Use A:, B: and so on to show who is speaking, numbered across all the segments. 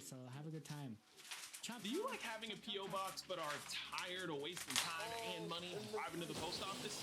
A: So have a good time.
B: Do you like having a P.O. box but are tired of wasting time and money driving to the post office?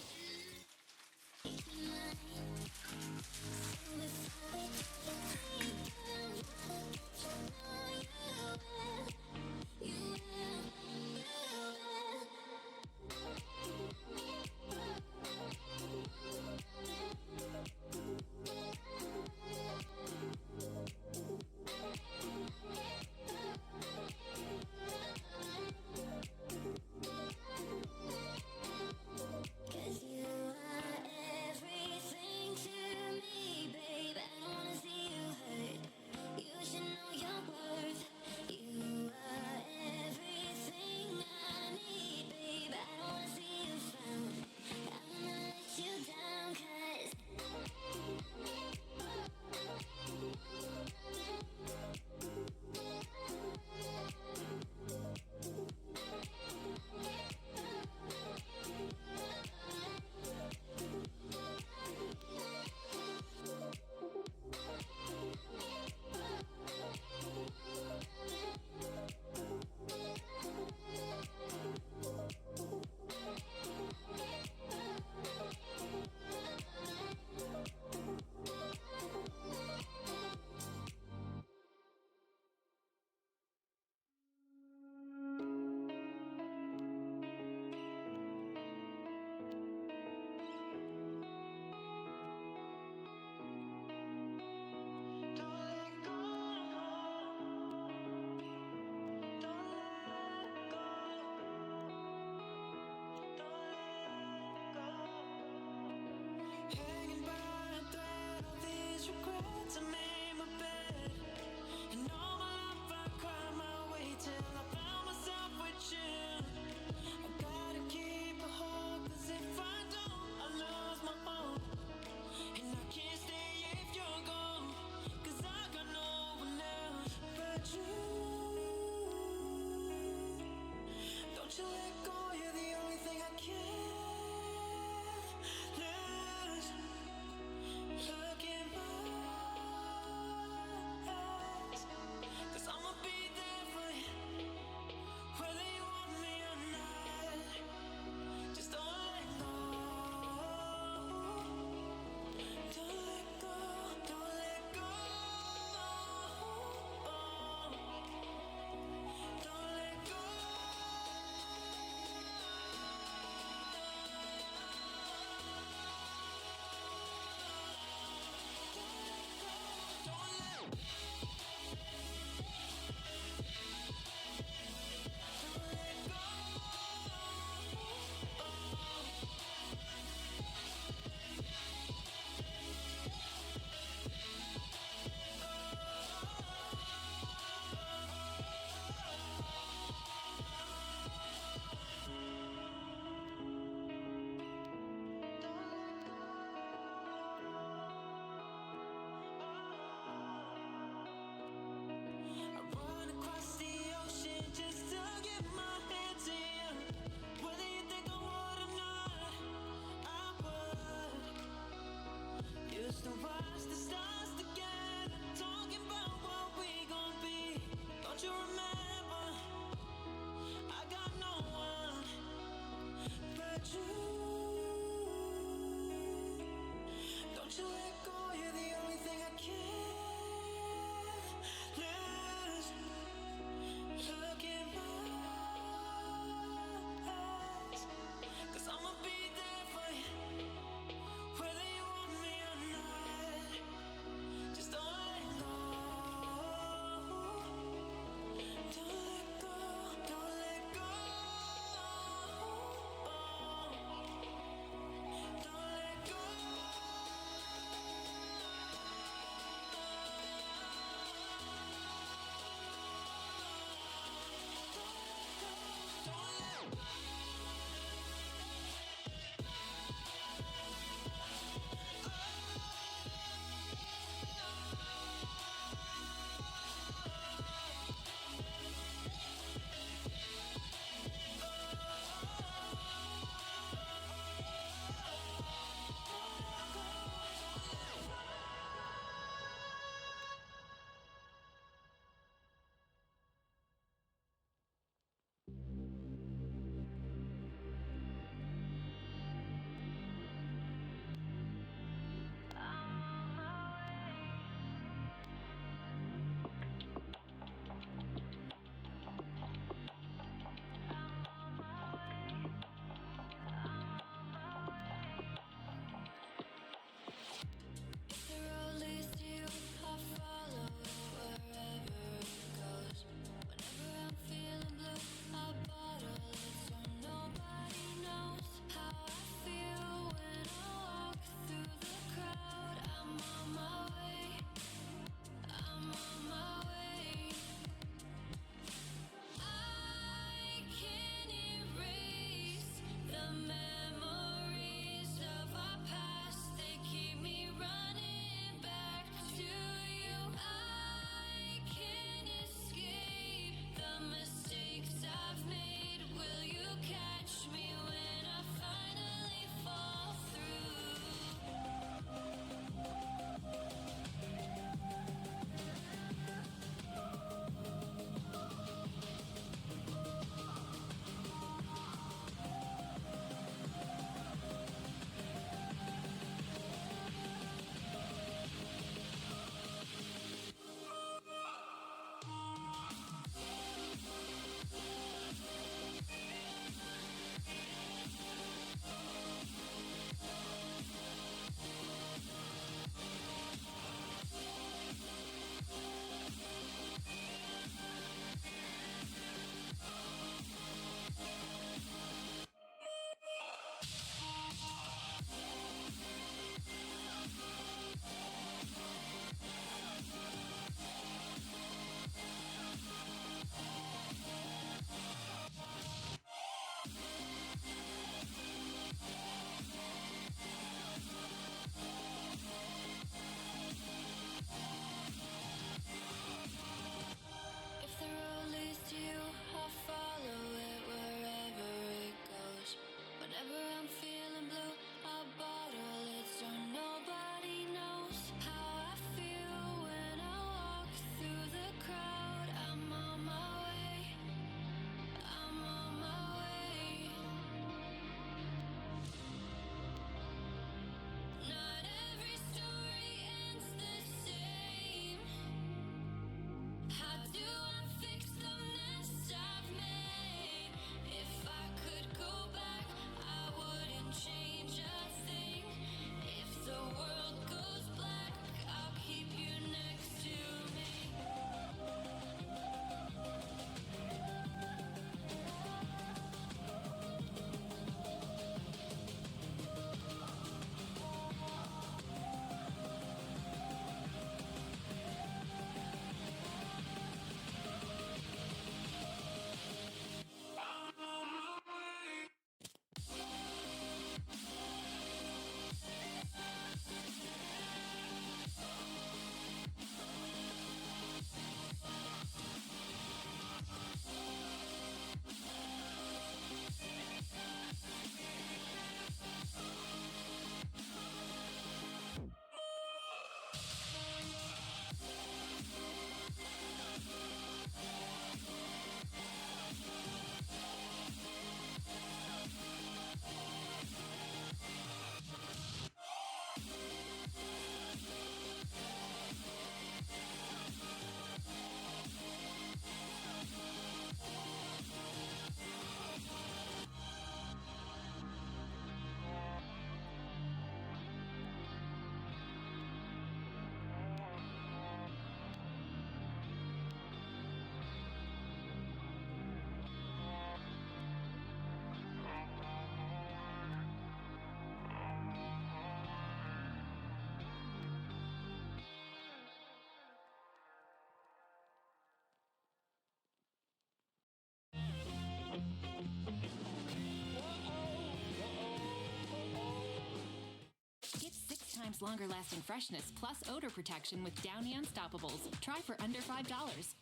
A: offers longer-lasting freshness plus odor protection with Downy Unstoppables. Try for under $5.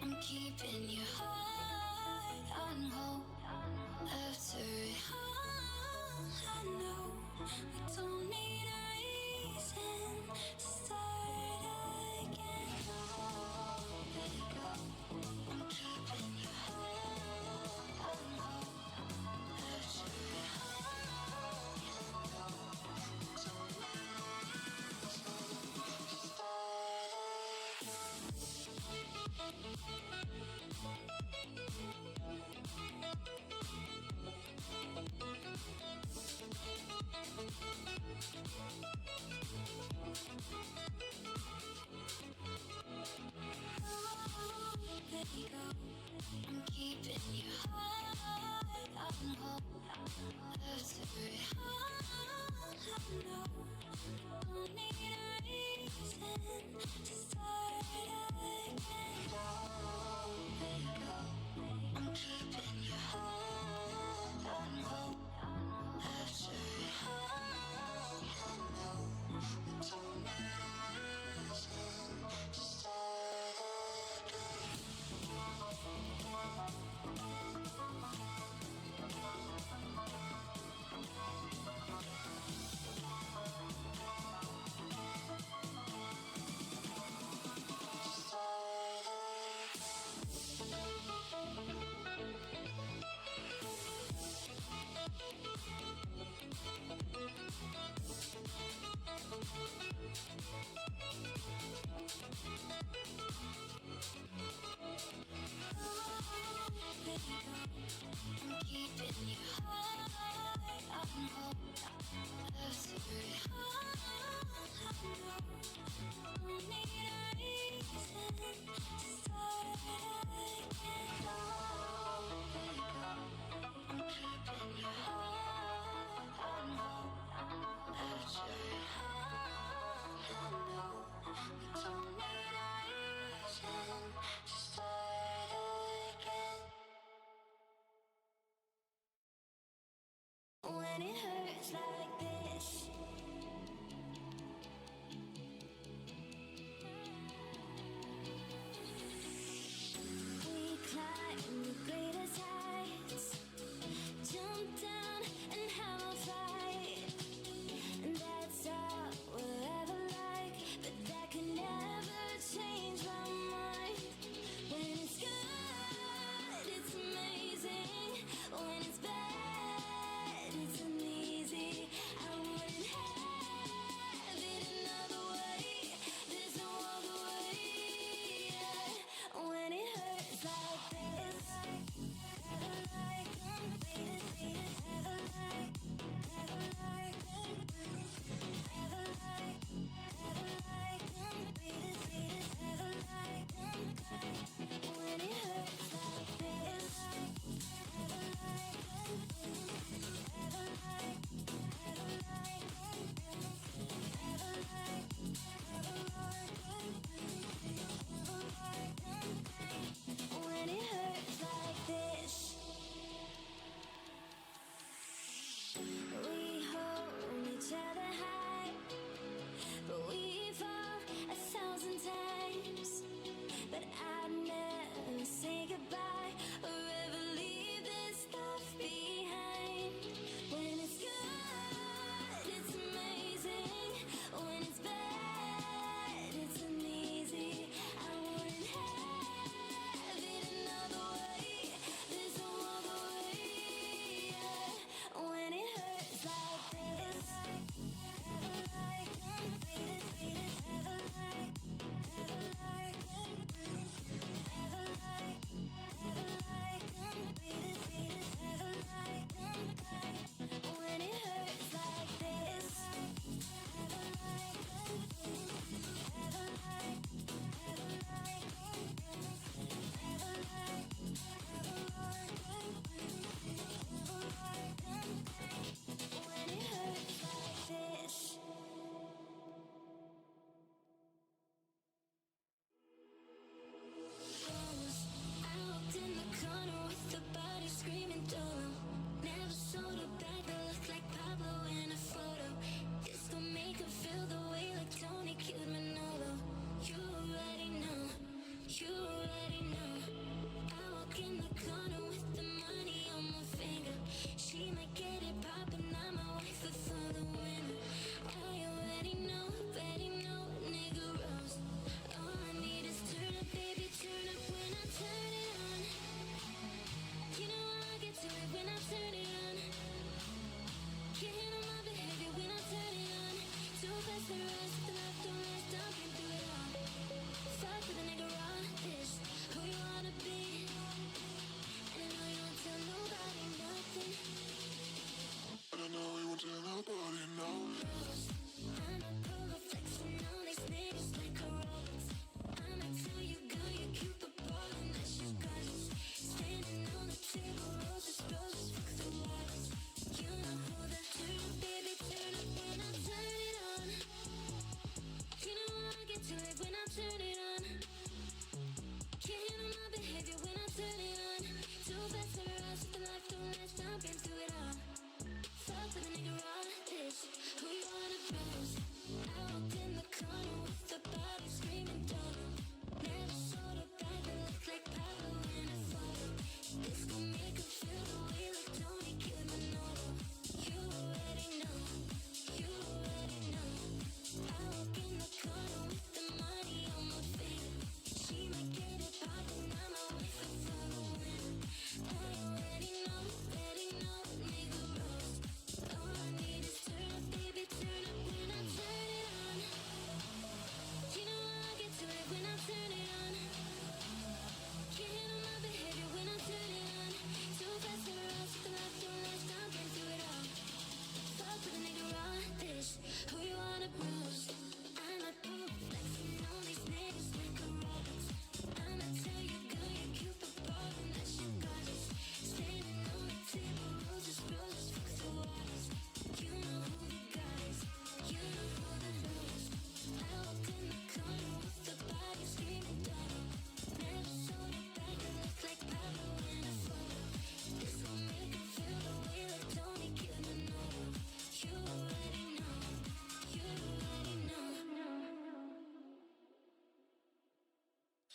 C: I'm keeping your heart on hold. After it all, I know we don't need a reason to start again. Let it go. I'm keeping your heart on hold. After it all, I know we don't need a reason to start again. I'm keeping your heart on hold. After it all, I know don't need a reason to start again. Let it go. I'm keeping your heart on hold. After it all, I know we don't need a reason to start again. I'm keeping your heart on hold. After it all, I know don't need a reason to start again. Let it go. I'm keeping your heart on hold. After it all, I know we don't need a reason to start again. When it hurts like this, we climb the greatest heights, jump down and have a fight, and that's all we'll ever like, but that can never change my mind. When it's good, it's amazing. When it's bad, it's uneasy.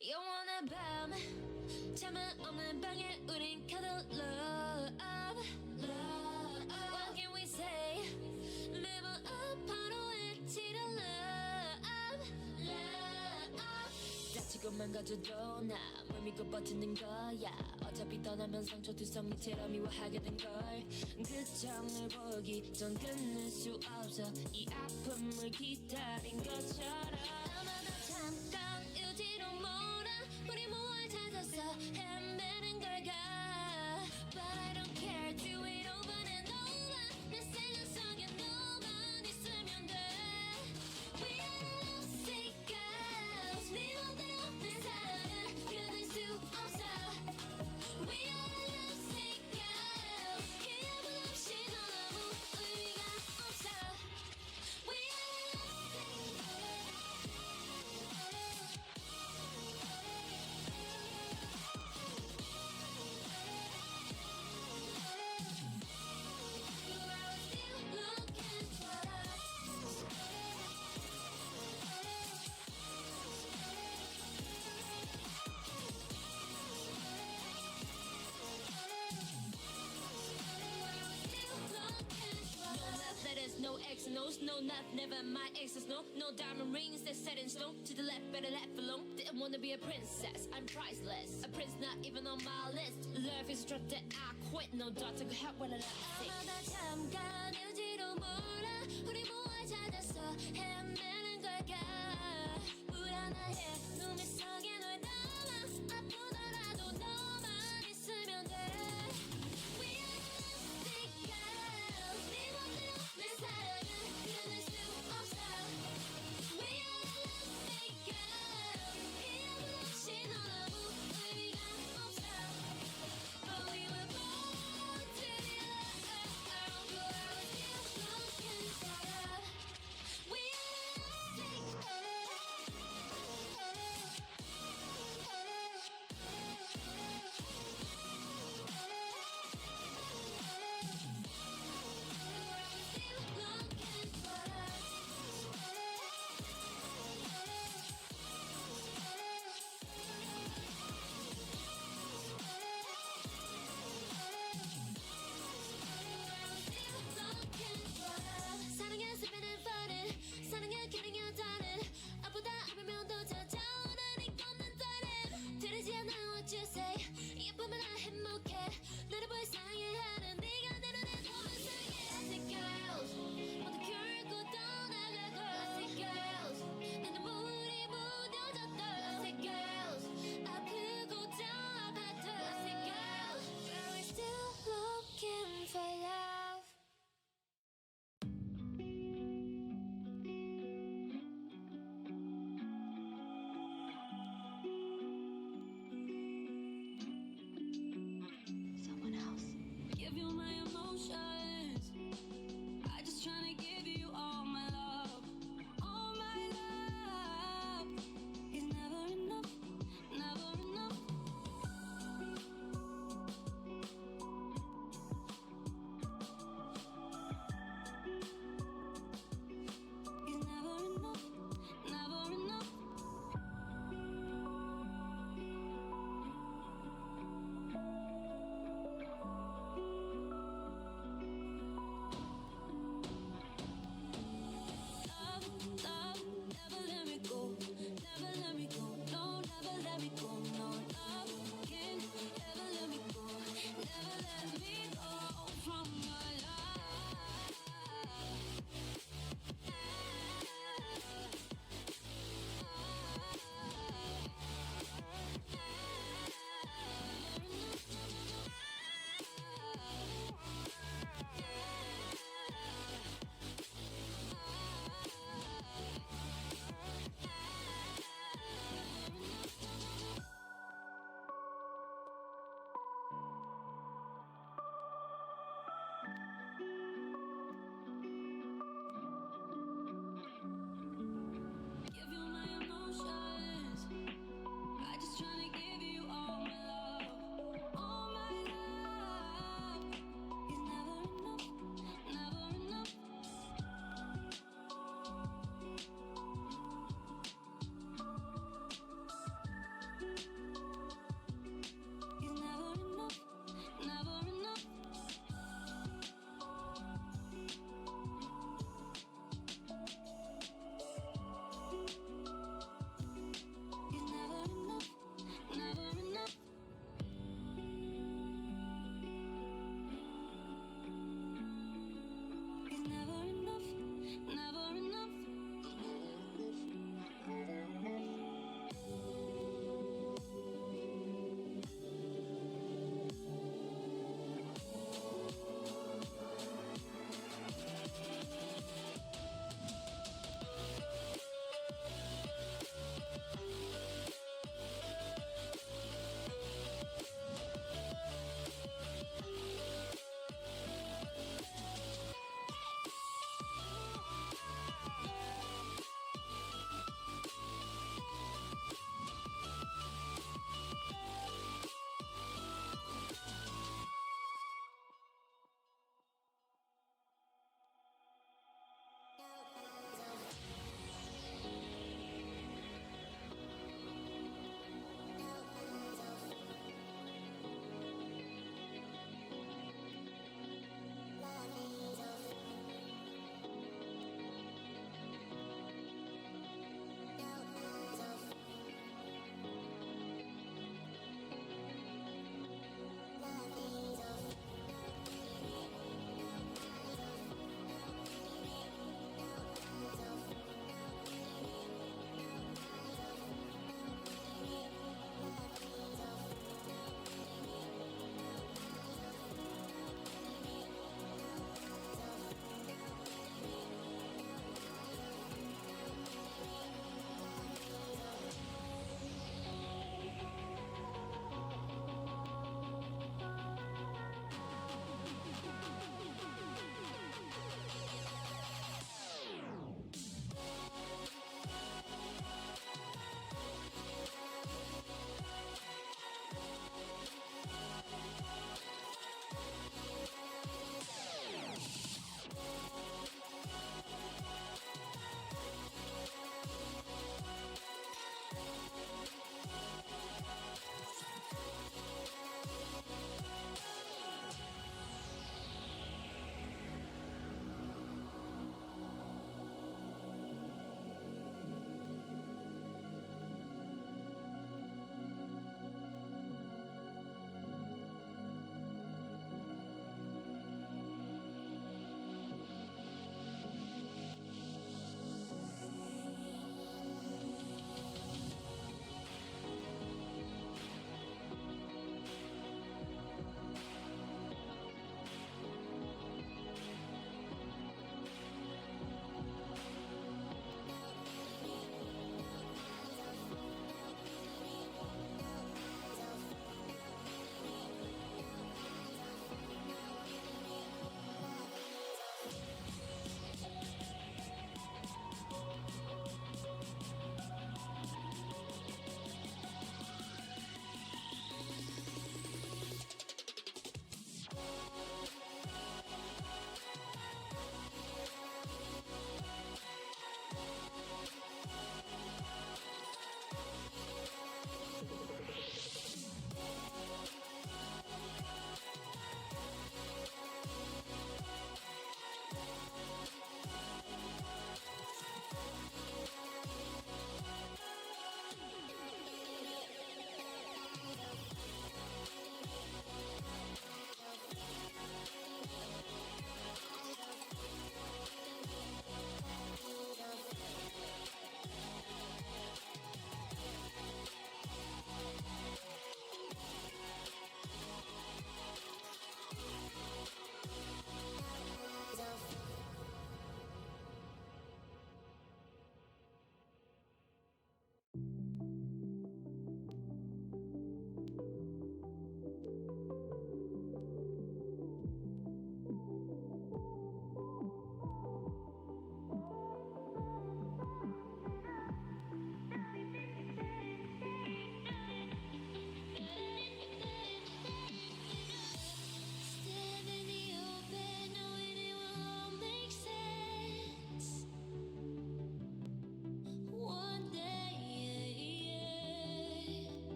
C: 영원한 밤 잠은 없는 방에 우린 cuddle love What can we say Level up 바로 외치려 love 다치고 망가져도 나 뭘 믿고 버티는 거야 어차피 떠나면 상처 투성이 채로 미워하게 된걸 그 장을 보기 전 끊을 수 없어 이 아픔을 기다린 것처럼 아마도 잠깐 유지로 몰아 우리 무얼 찾아서 헤매는 걸까 But I don't care do it over and over 내 생각 속에 너만 있으면 돼 We are lovesick girls 네 맘대로 내 사랑을 끊을 수 없어 We are lovesick girls 기분 없이 너무 의미가 없어 We are lovesick That is no X, no, not never my exes, no diamond rings that set in stone. To the left, better left alone. Didn't wanna be a princess, I'm priceless. A prince not even on my list. Love is a drug that I quit, no doubt to help when I love it. 아마다 잠깐 유지로 몰아 우리 무얼 찾아서 헤매는 걸까 불안해 눈 속에 널 담아 아프더라도 너만 있으면 돼 We are lovesick girls 네 맘대로 내 사랑을 끊을 수 없어 We are lovesick girls 기분 없이 너 너무 의미가 없어 But we were born to be loved But we're still looking for love We are 사랑해 스피는 버린 사랑해 killing your darling 아프다 아프면 또 찾아오는 이 걷는 달인 들리지 않아 what you say 예쁘면 나 행복해 나를 불쌍해 하는 네가 되는 내 몸을 상해 Classic girls 모두 결고 떠나가 Classic girls 내 눈물이 묻어졌던 Classic girls 아프고 더 아팠던 Classic girls But we're still looking for love you my emotions. I just tryna give you all my love. All my love is never enough, never enough. Is never enough, never enough.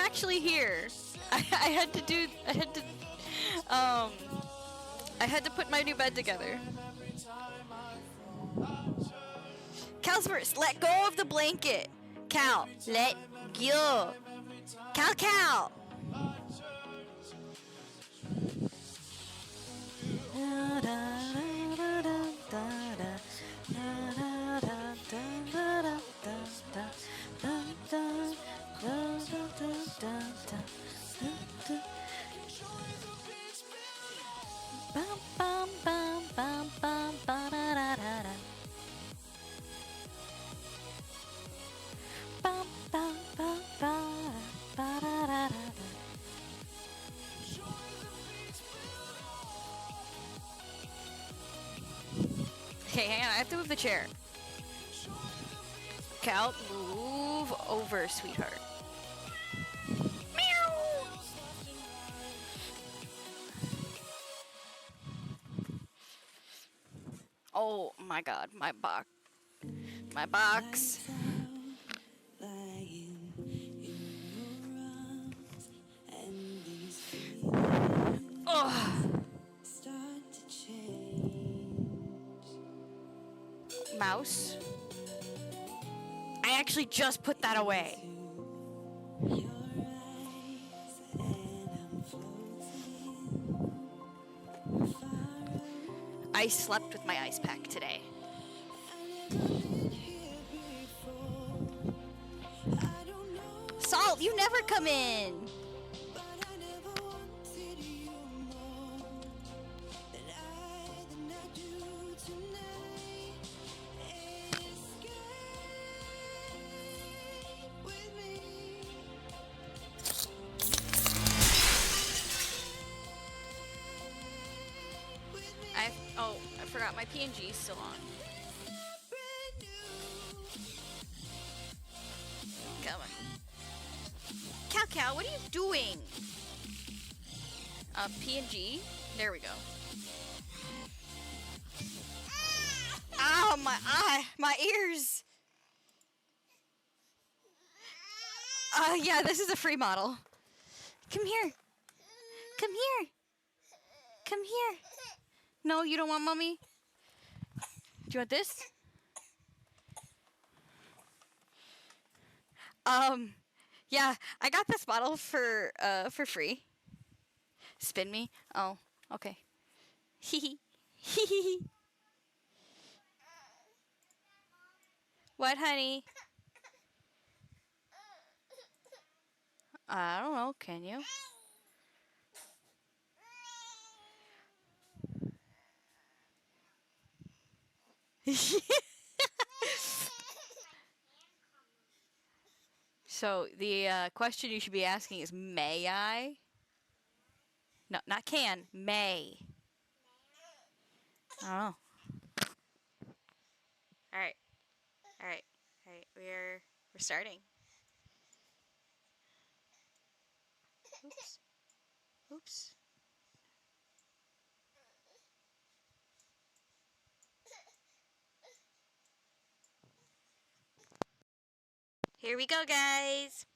D: actually here. I had to put my new bed together. Cal's first. Let go of the blanket. Cal, let go. Cal. Okay, hang on. I have to move the chair. Cal, move over, sweetheart. Meow. Oh my god, my box. Ugh. Mouse. I actually just put that away. I slept with my ice pack today. Salt, you never come in. I forgot my PNG is still on. Come on. Cal, what are you doing? PNG. There we go. Ow, my eye, my ears. Yeah, this is a free model. Come here. No, you don't want mommy? Do you want this? Yeah, I got this bottle for free. Spin me? Oh, okay. Hee hee. What, honey? I don't know, can you? So the question you should be asking is, may I? No, not can. May. I don't know. All right. We're starting. Oops. Here we go, guys.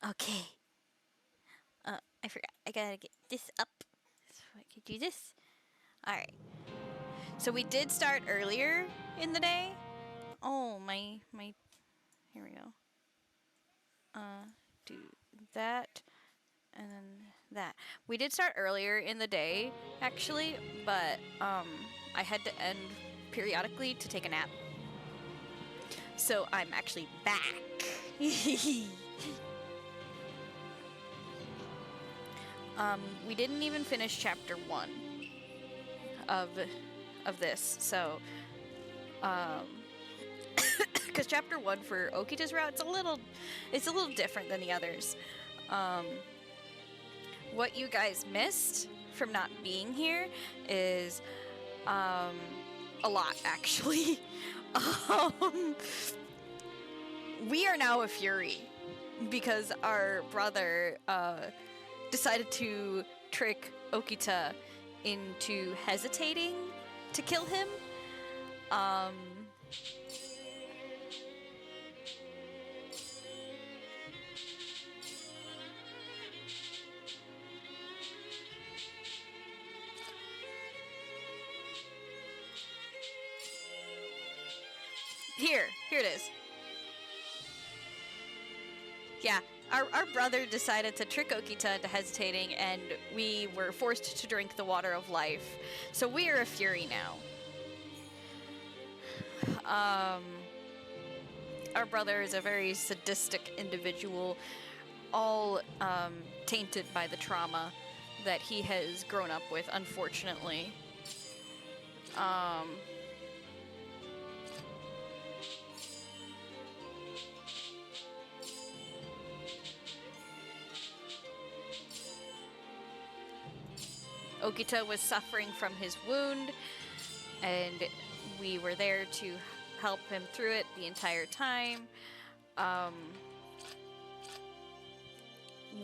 D: Okay. I forgot. I gotta get this up so I can do this. Alright. So we did start earlier in the day. Oh, my... Here we go. Do that. And then that. We did start earlier in the day, actually, but, I had to end periodically to take a nap. So I'm actually back. We didn't even finish chapter 1 of this, so, because chapter 1 for Okita's route, it's a little different than the others. What you guys missed from not being here is, a lot, actually. We are now a fury because our brother, decided to trick Okita into hesitating to kill him. Here it is. Yeah, our brother decided to trick Okita into hesitating, and we were forced to drink the water of life. So we are a fury now. Our brother is a very sadistic individual, all tainted by the trauma that he has grown up with, unfortunately. Okita was suffering from his wound, and we were there to help him through it the entire time.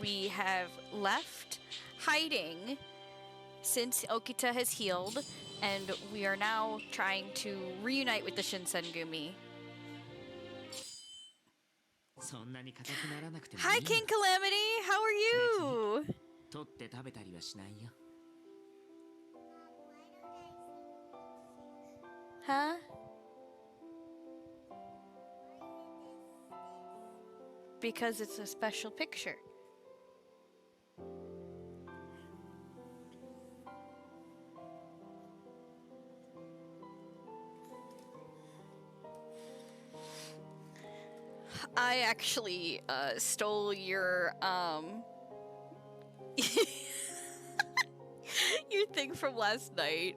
D: We have left hiding since Okita has healed, and we are now trying to reunite with the Shinsengumi. Hi, King Calamity! How are you? Huh? Because it's a special picture. I actually stole your your thing from last night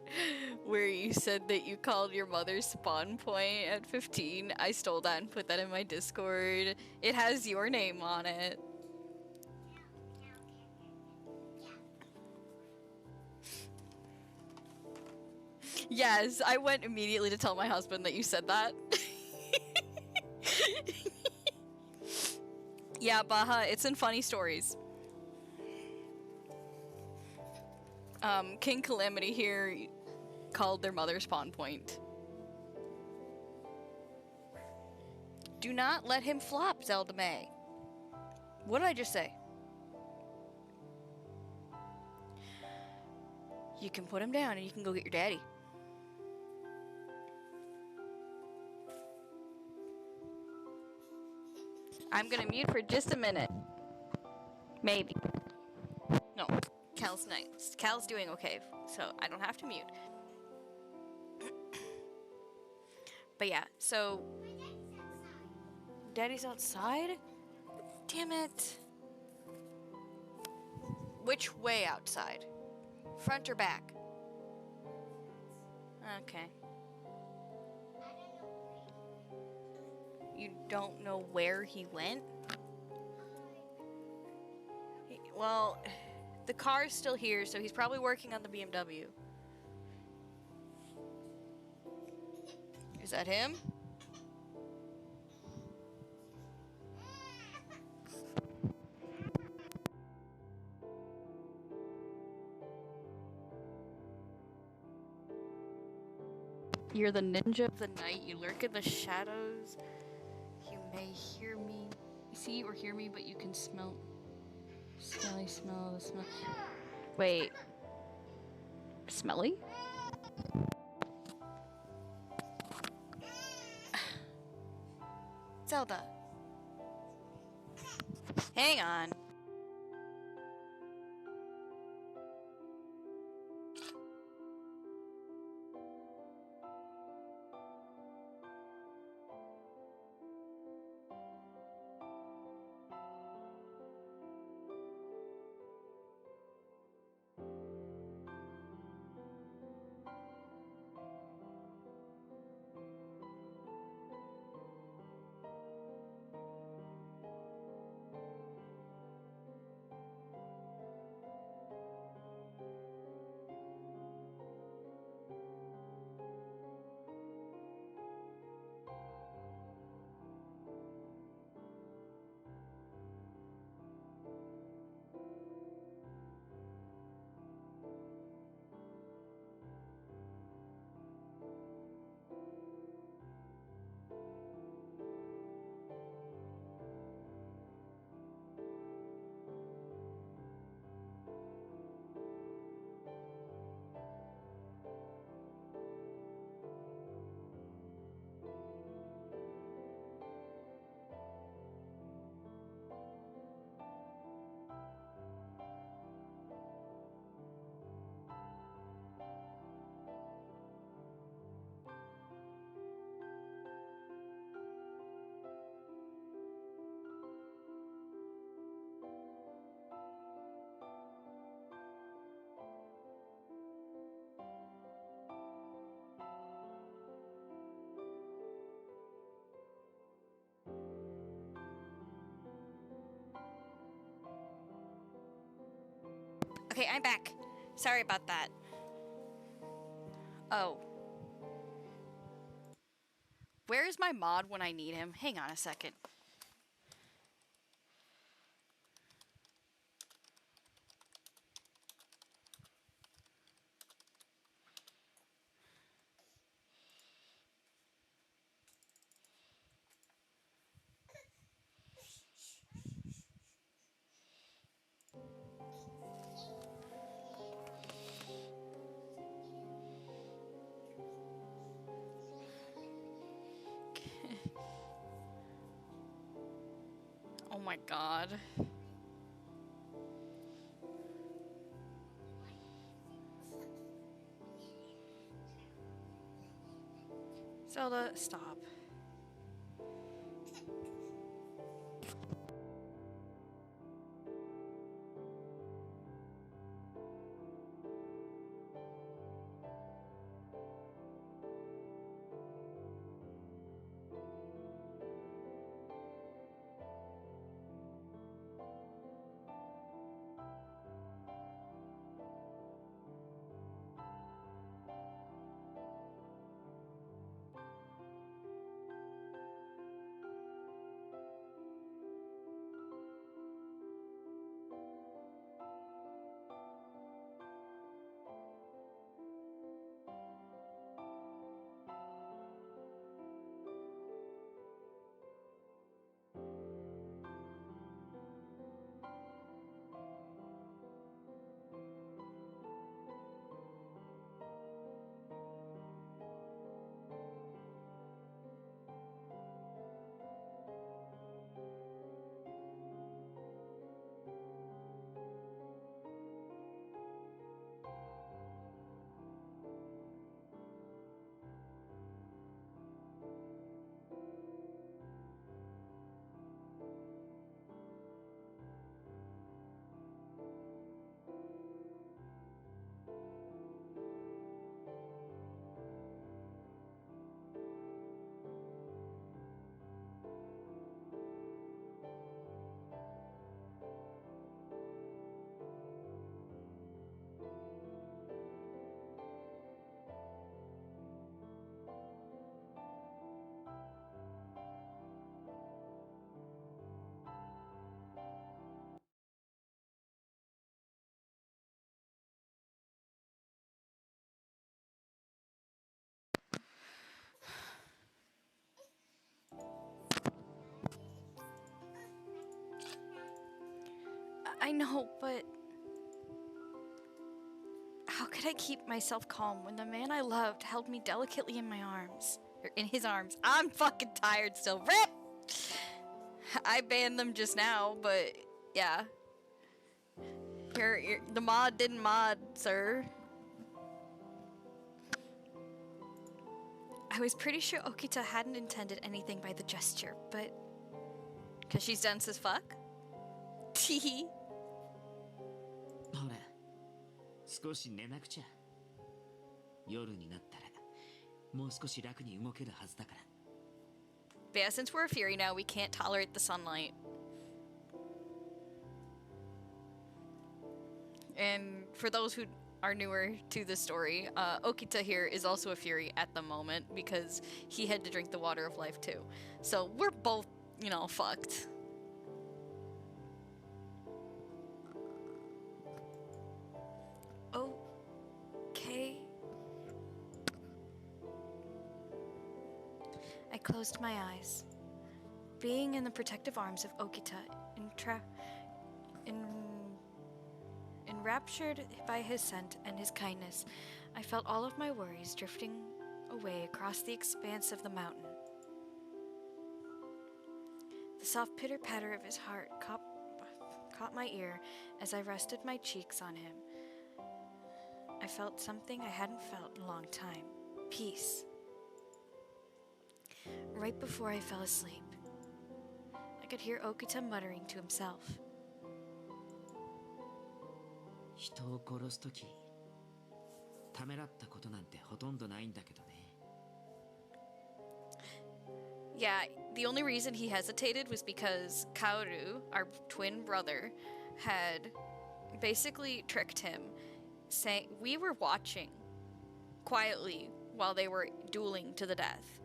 D: where you said that you called your mother's spawn point at 15. I stole that and put that in my Discord. It has your name on it. Yes, I went immediately to tell my husband that you said that. Yeah, Baha, it's in Funny Stories. King Calamity here called their mother spawn point. Do not let him flop, Zelda May. What did I just say? You can put him down and you can go get your daddy. I'm gonna mute for just a minute. Maybe. No, Cal's nice. Cal's doing okay, so I don't have to mute. But yeah, so... Daddy's outside? Damn it. Which way outside? Front or back? Okay. You don't know where he went? Well, the car's still here, so he's probably working on the BMW. Is that him? You're the ninja of the night. You lurk in the shadows. You may hear me. see or hear me, but you can smell. Smell the smell. Wait. Smelly? Zelda. Hang on. Okay, I'm back. Sorry about that. Oh. Where is my mod when I need him? Hang on a second. Oh my god. Zelda, stop. I know, but how could I keep myself calm when the man I loved held me delicately in my arms? Or in his arms. I'm fucking tired still. RIP! I banned them just now, but yeah. The mod didn't mod, sir. I was pretty sure Okita hadn't intended anything by the gesture, but... Cause she's dense as fuck? Teehee.
E: ほら、少し寝なくちゃ。夜になったら、もう少し楽に動けるはずだから。
D: But yeah, since we're a Fury now, we can't tolerate the sunlight. And for those who are newer to the story, Okita here is also a Fury at the moment because he had to drink the water of life too. So we're both, you know, fucked. Okay. I closed my eyes. Being in the protective arms of Okita, enraptured by his scent and his kindness, I felt all of my worries drifting away across the expanse of the mountain. The soft pitter-patter of his heart caught my ear as I rested my cheeks on him. I felt something I hadn't felt in a long time. Peace. Right before I fell asleep, I could hear Okita muttering to himself.
E: 人を殺すとき、ためらったことなんてほとんどないんだけどね。
D: Yeah, the only reason he hesitated was because Kaoru, our twin brother, had basically tricked him, saying we were watching quietly while they were dueling to the death.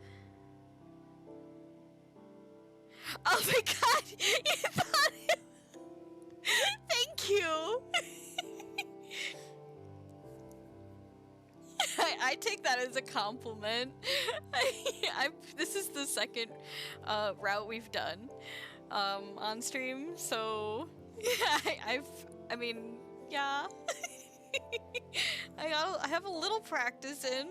D: Oh my god! You thought it... Thank you! I take that as a compliment. This is the second route we've done on stream, so I mean, yeah. I have a little practice in.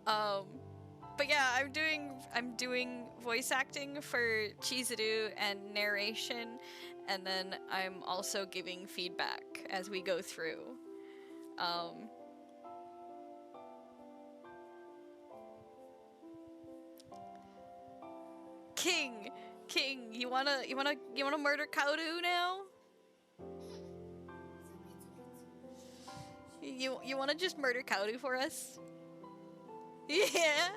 D: But yeah, I'm doing voice acting for Chizuru and narration, and then I'm also giving feedback as we go through. King, you wanna murder Kaoru now? You wanna just murder Kaoru for us? Yeah.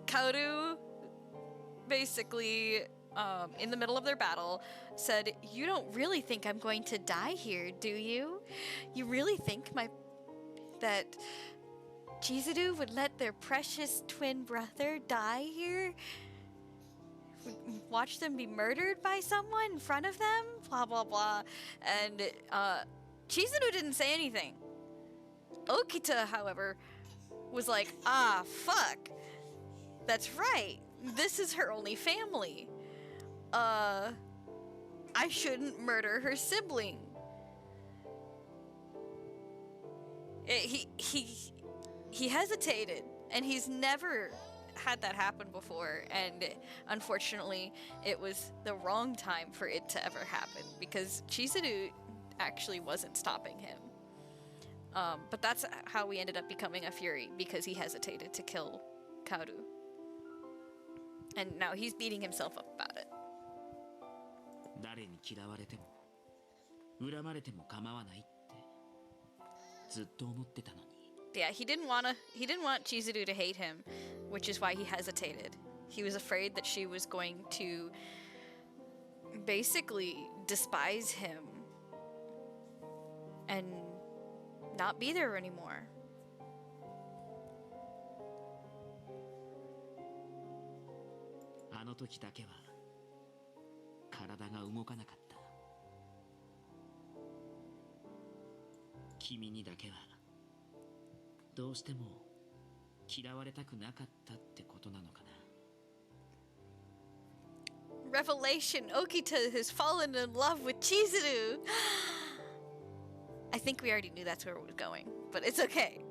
D: Kaoru basically, in the middle of their battle, said, "You don't really think I'm going to die here, do you? You really think that Chizuru would let their precious twin brother die here? Watch them be murdered by someone in front of them? Blah, blah, blah." And, Chizuru didn't say anything. Okita, however, was like, "Ah, fuck. That's right. This is her only family. I shouldn't murder her sibling." He hesitated, and he's never had that happen before, and unfortunately, it was the wrong time for it to ever happen, because Chizuru actually wasn't stopping him. But that's how we ended up becoming a Fury, because he hesitated to kill Kaoru. And now he's beating himself up about it.
E: 誰に嫌われても恨まれても構わないってずっと思ってたのに。
D: Yeah, he didn't want Chizuru to hate him, which is why he hesitated. He was afraid that she was going to basically despise him and not be there anymore.
E: あの時だけは体が動かなかった。君にだけはどうしても嫌われたくなかったってことなのかな。
D: Revelation! Okita has fallen in love with Chizuru! I think we already knew that's where it was going, but it's okay.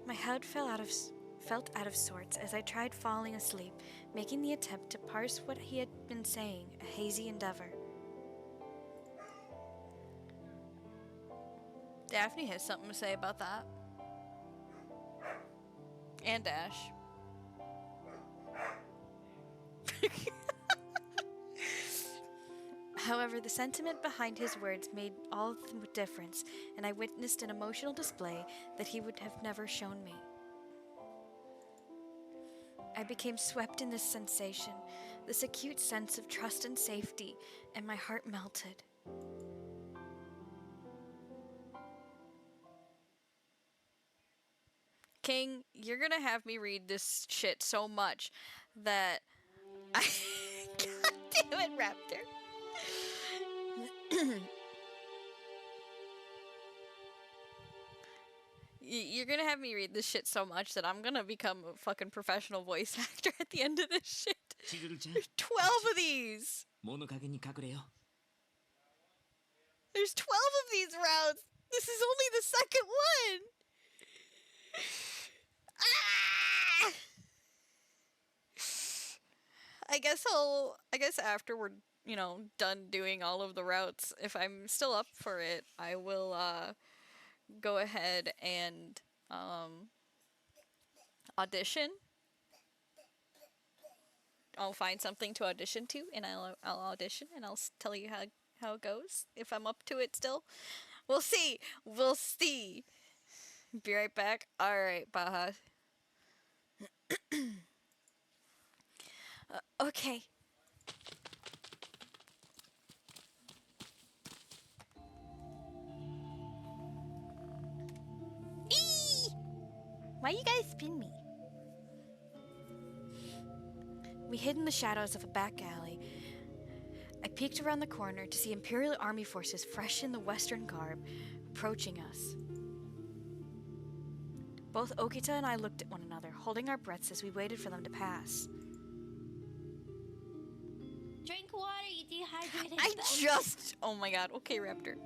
D: My head felt out of sorts as I tried falling asleep, making the attempt to parse what he had been saying, a hazy endeavor. Daphne has something to say about that. And Dash. However, the sentiment behind his words made all the difference, and I witnessed an emotional display that he would have never shown me. I became swept in this sensation, this acute sense of trust and safety, and my heart melted. King, you're gonna have me read this shit so much that I... God damn it, Raptor. You're gonna have me read this shit so much that I'm gonna become a fucking professional voice actor at the end of this shit. There's 12 of these!
E: 物陰に隠れよ
D: There's 12 of these routes! This is only the second one! Ah! I guess after we're, done doing all of the routes, if I'm still up for it, I will, go ahead and, audition. I'll find something to audition to, and I'll audition, and I'll tell you how it goes, if I'm up to it still. We'll see! We'll see! Be right back. Alright, Baja. Okay. Eee! Why you guys spin me? We hid in the shadows of a back alley. I peeked around the corner to see Imperial Army forces fresh in the Western garb approaching us. Both Okita and I looked at one another, holding our breaths as we waited for them to pass.
C: Drink water, you dehydrated.
D: Oh my god. Okay, Raptor.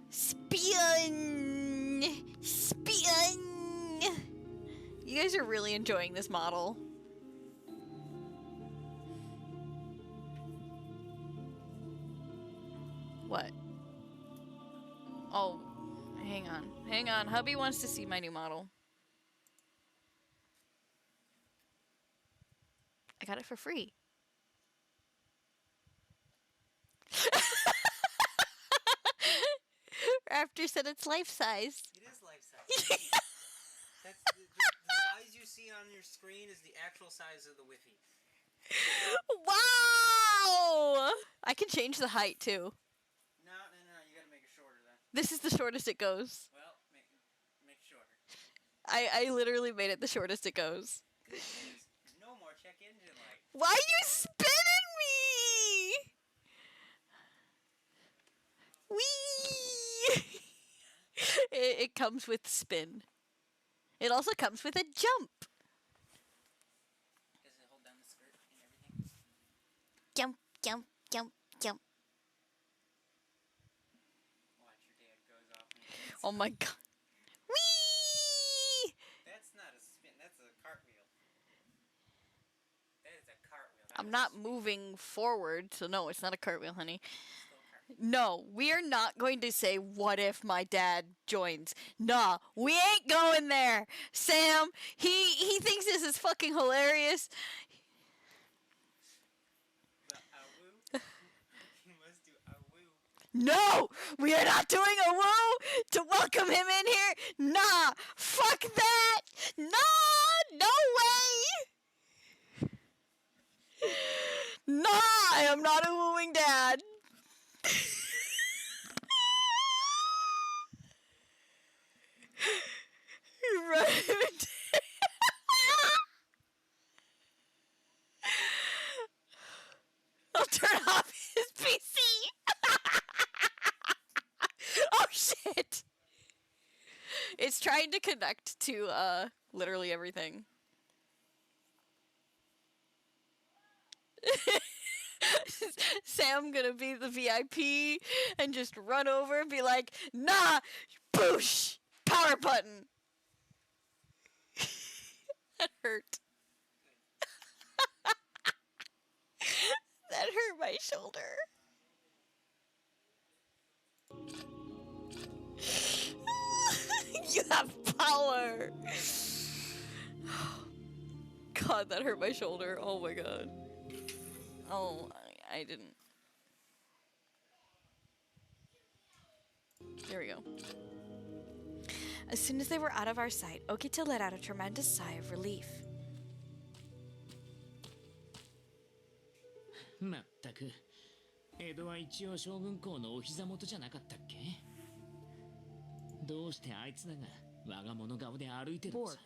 D: Spion! You guys are really enjoying this model. What? Oh, hang on. Hang on. Hubby wants to see my new model. I got it for free. Raptor said it's life size.
F: It is life size. That's the size you see on your screen is the actual size of the Wi-Fi.
D: Wow! I can change the height too.
F: No, you gotta make it shorter then.
D: This is the shortest it goes.
F: Well, make it shorter.
D: I literally made it the shortest it goes.
F: Good news, no more check engine light.
D: Why are you spinning me? Whee! It comes with spin. It also comes with a jump.
F: Does it hold down the skirt and everything?
D: Jump, jump, jump, jump.
F: Watch, your dad goes off.
D: Oh my god. Whee!
F: That's not a spin, that's a cartwheel. That is a cartwheel.
D: I'm not moving forward, so no, it's not a cartwheel, honey.
F: Still a cartwheel.
D: No, we are not going to say, what if my dad joins? Nah, we ain't going there. Sam, he thinks this is fucking hilarious.
F: The awoo? You must do awoo.
D: No, we are not doing a woo to welcome him in here. Nah, fuck that. Nah, no way. Nah, I am not a wooing dad. I'll turn off his PC. Oh shit! It's trying to connect to literally everything. Sam gonna be the VIP and just run over and be like, nah, boosh, power button. That hurt. That hurt my shoulder. You have power. God, that hurt my shoulder. Oh my god. Oh, I didn't. There we go. As soon as they were out of our sight, Okita let out a tremendous sigh of relief.
E: まったく、江戸は一応将軍公のお膝元じゃなかったっけ？どうしてあいつらが我が物顔で歩いてるのさ。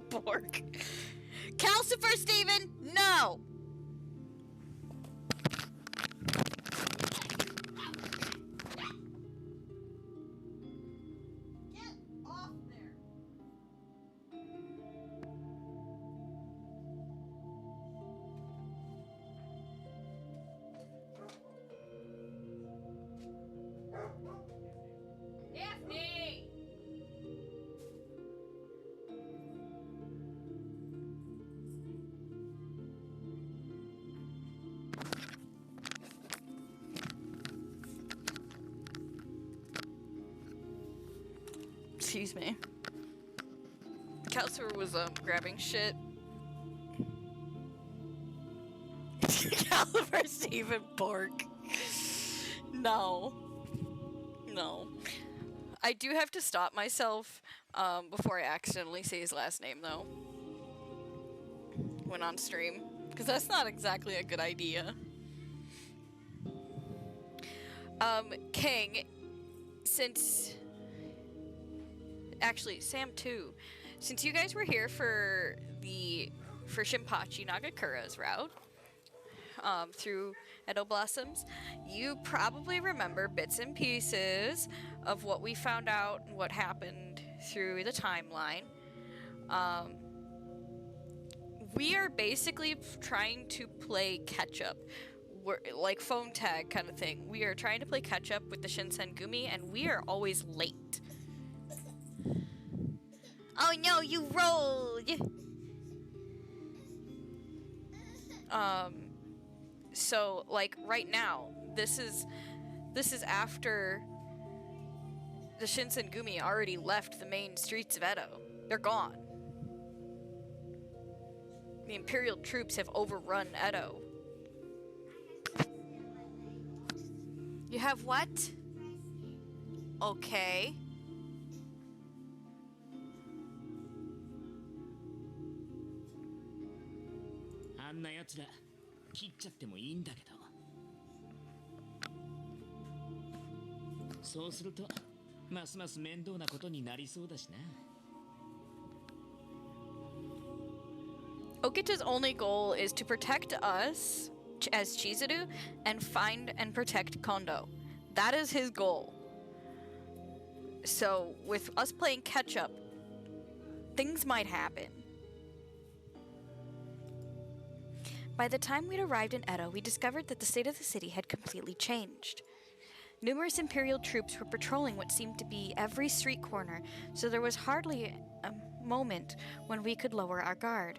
D: Bork. Calcifer, Steven! No! Get off there! Daphne! Excuse me. Calcifer was grabbing shit. Calcifer, Steven, Bork. No. No. I do have to stop myself before I accidentally say his last name, though. When on stream. Because that's not exactly a good idea. King, since... Actually, Sam too. Since you guys were here for Shinpachi Nagakura's route, through Edo Blossoms, you probably remember bits and pieces of what we found out and what happened through the timeline. We are basically trying to play catch up. We're like phone tag kind of thing. We are trying to play catch up with the Shinsengumi, and we are always late. Oh no, you rolled! So, like, right now, this is after the Shinsengumi already left the main streets of Edo. They're gone. The Imperial troops have overrun Edo. You have what? Okay. Okita's only goal is to protect us as Chizuru and find and protect Kondo. That is his goal. So, with us playing catch up, things might happen. By the time we'd arrived in Edo, we discovered that the state of the city had completely changed. Numerous Imperial troops were patrolling what seemed to be every street corner, so there was hardly a moment when we could lower our guard.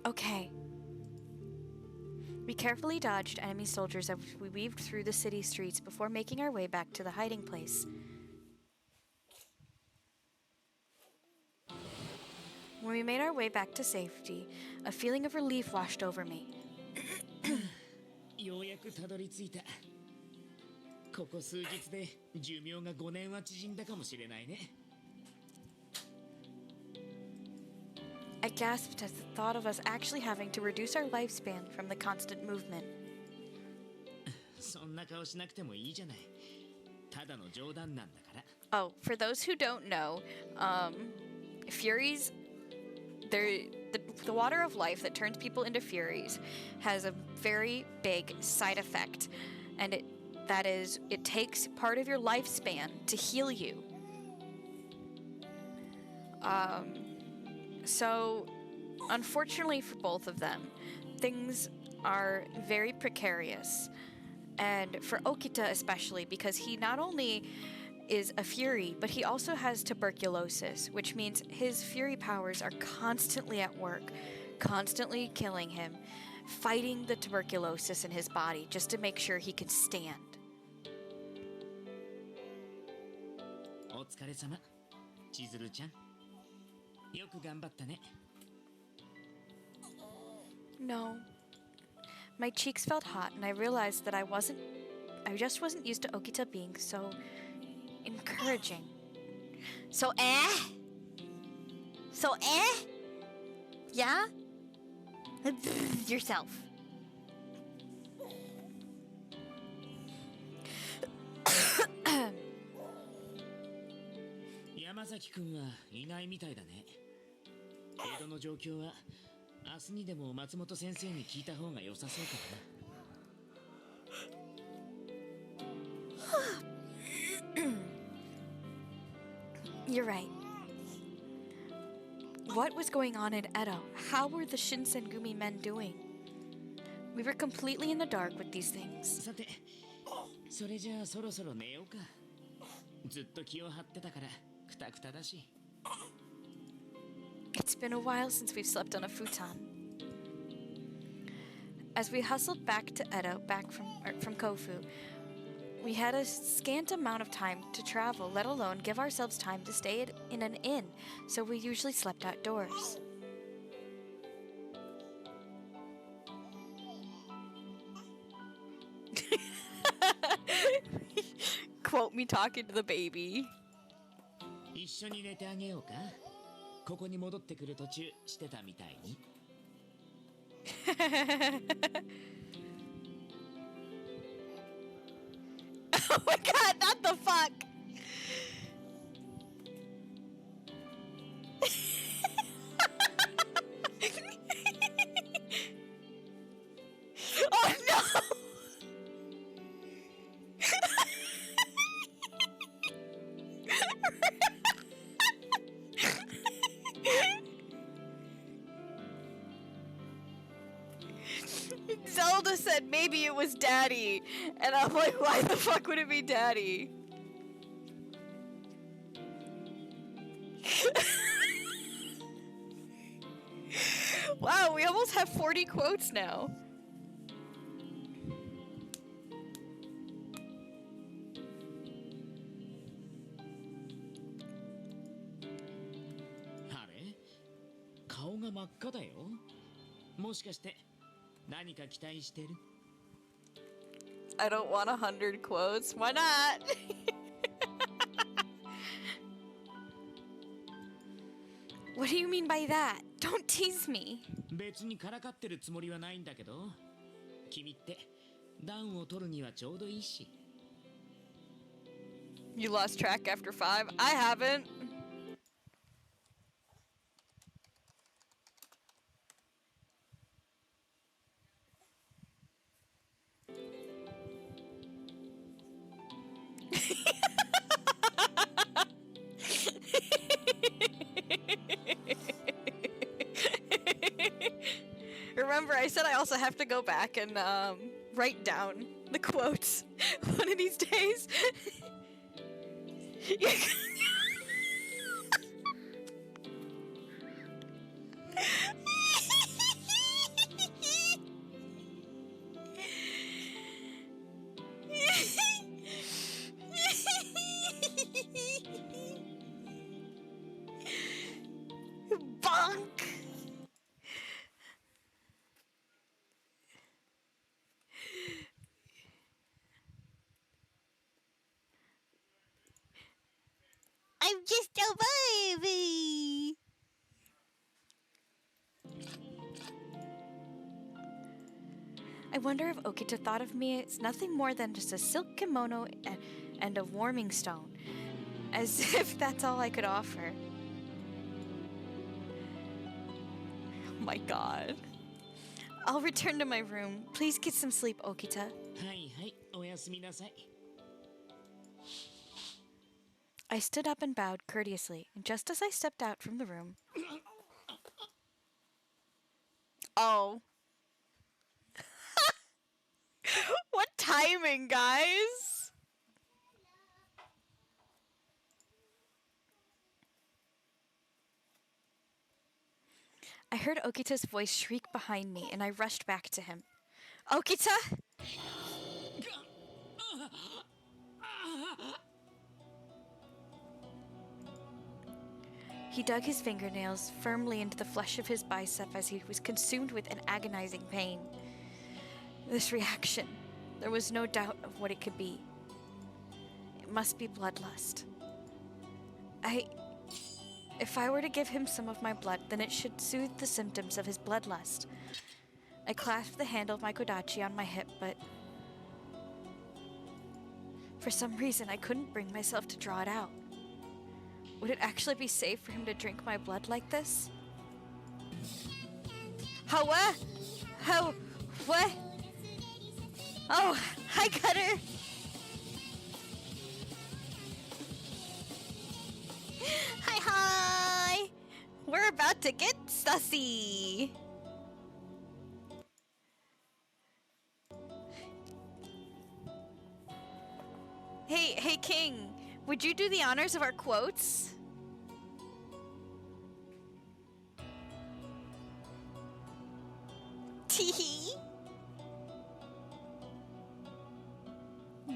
D: Okay. We carefully dodged enemy soldiers as we weaved through the city streets before making our way back to the hiding place. When we made our way back to safety, a feeling of relief washed over me. I gasped at the thought of us actually having to reduce our lifespan from the constant movement.
E: そんな顔しなくてもいいじゃない。ただの冗談なんだから。
D: Oh, for those who don't know, Furies, the water of life that turns people into Furies has a very big side effect, and it takes part of your lifespan to heal you. So, unfortunately for both of them, things are very precarious. And for Okita especially, because he not only is a Fury, but he also has tuberculosis, which means his Fury powers are constantly at work, constantly killing him, fighting the tuberculosis in his body just to make sure he can stand.
E: お疲れ様、千鶴ちゃん。よく頑張ったね。
D: No. My cheeks felt hot, and I realized that I just wasn't used to Okita being so encouraging. So, So, Yeah? Yourself.
E: 山崎くんはいないみたいだね。江戸の状況は明日にでも松本先生に聞いた方が良さそうかな。
D: You're right. What was going on in Edo? How were the Shinsengumi men doing? We were completely in the dark with these things.
E: さて、それじゃあそろそろ寝ようか。ずっと気を張ってたからクタクタだし。
D: It's been a while since we've slept on a futon. As we hustled back to Edo, back from Kofu, we had a scant amount of time to travel, let alone give ourselves time to stay in an inn, so we usually slept outdoors. Quote me talking to the baby.
E: 一緒に寝てあげようか。ここに戻ってくる途中してたみたいに。
D: Oh my god, not the fuck! Oh no! Zelda said maybe it was Daddy, and I'm like, why the fuck would it be Daddy? Wow, we almost have 40 quotes now.
E: Hare? 顔が真っ赤だよ。もしかして何か期待してる？
D: I don't want 100 quotes. Why not? What do you mean by that? Don't tease me.
E: 別にからかってるつもりはないんだけど、君って暖を取るにはちょうどいいし。
D: You lost track after 5? I haven't. Remember, I said I also have to go back and write down the quotes one of these days. Bonk! I wonder if Okita thought of me as nothing more than just a silk kimono and a warming stone. As if that's all I could offer. Oh my god. I'll return to my room. Please get some sleep, Okita.
E: はいはい、おやすみなさい。
D: I stood up and bowed courteously, and just as I stepped out from the room... Oh. What timing, guys? I heard Okita's voice shriek behind me, and I rushed back to him. Okita? He dug his fingernails firmly into the flesh of his bicep as he was consumed with an agonizing pain. This reaction, there was no doubt of what it could be. It must be bloodlust. If I were to give him some of my blood, then it should soothe the symptoms of his bloodlust. I clasped the handle of my kodachi on my hip, but for some reason I couldn't bring myself to draw it out. Would it actually be safe for him to drink my blood like this? What? Oh, hi, Cutter! Hi! We're about to get sussy! Hey, King! Would you do the honors of our quotes? Teehee!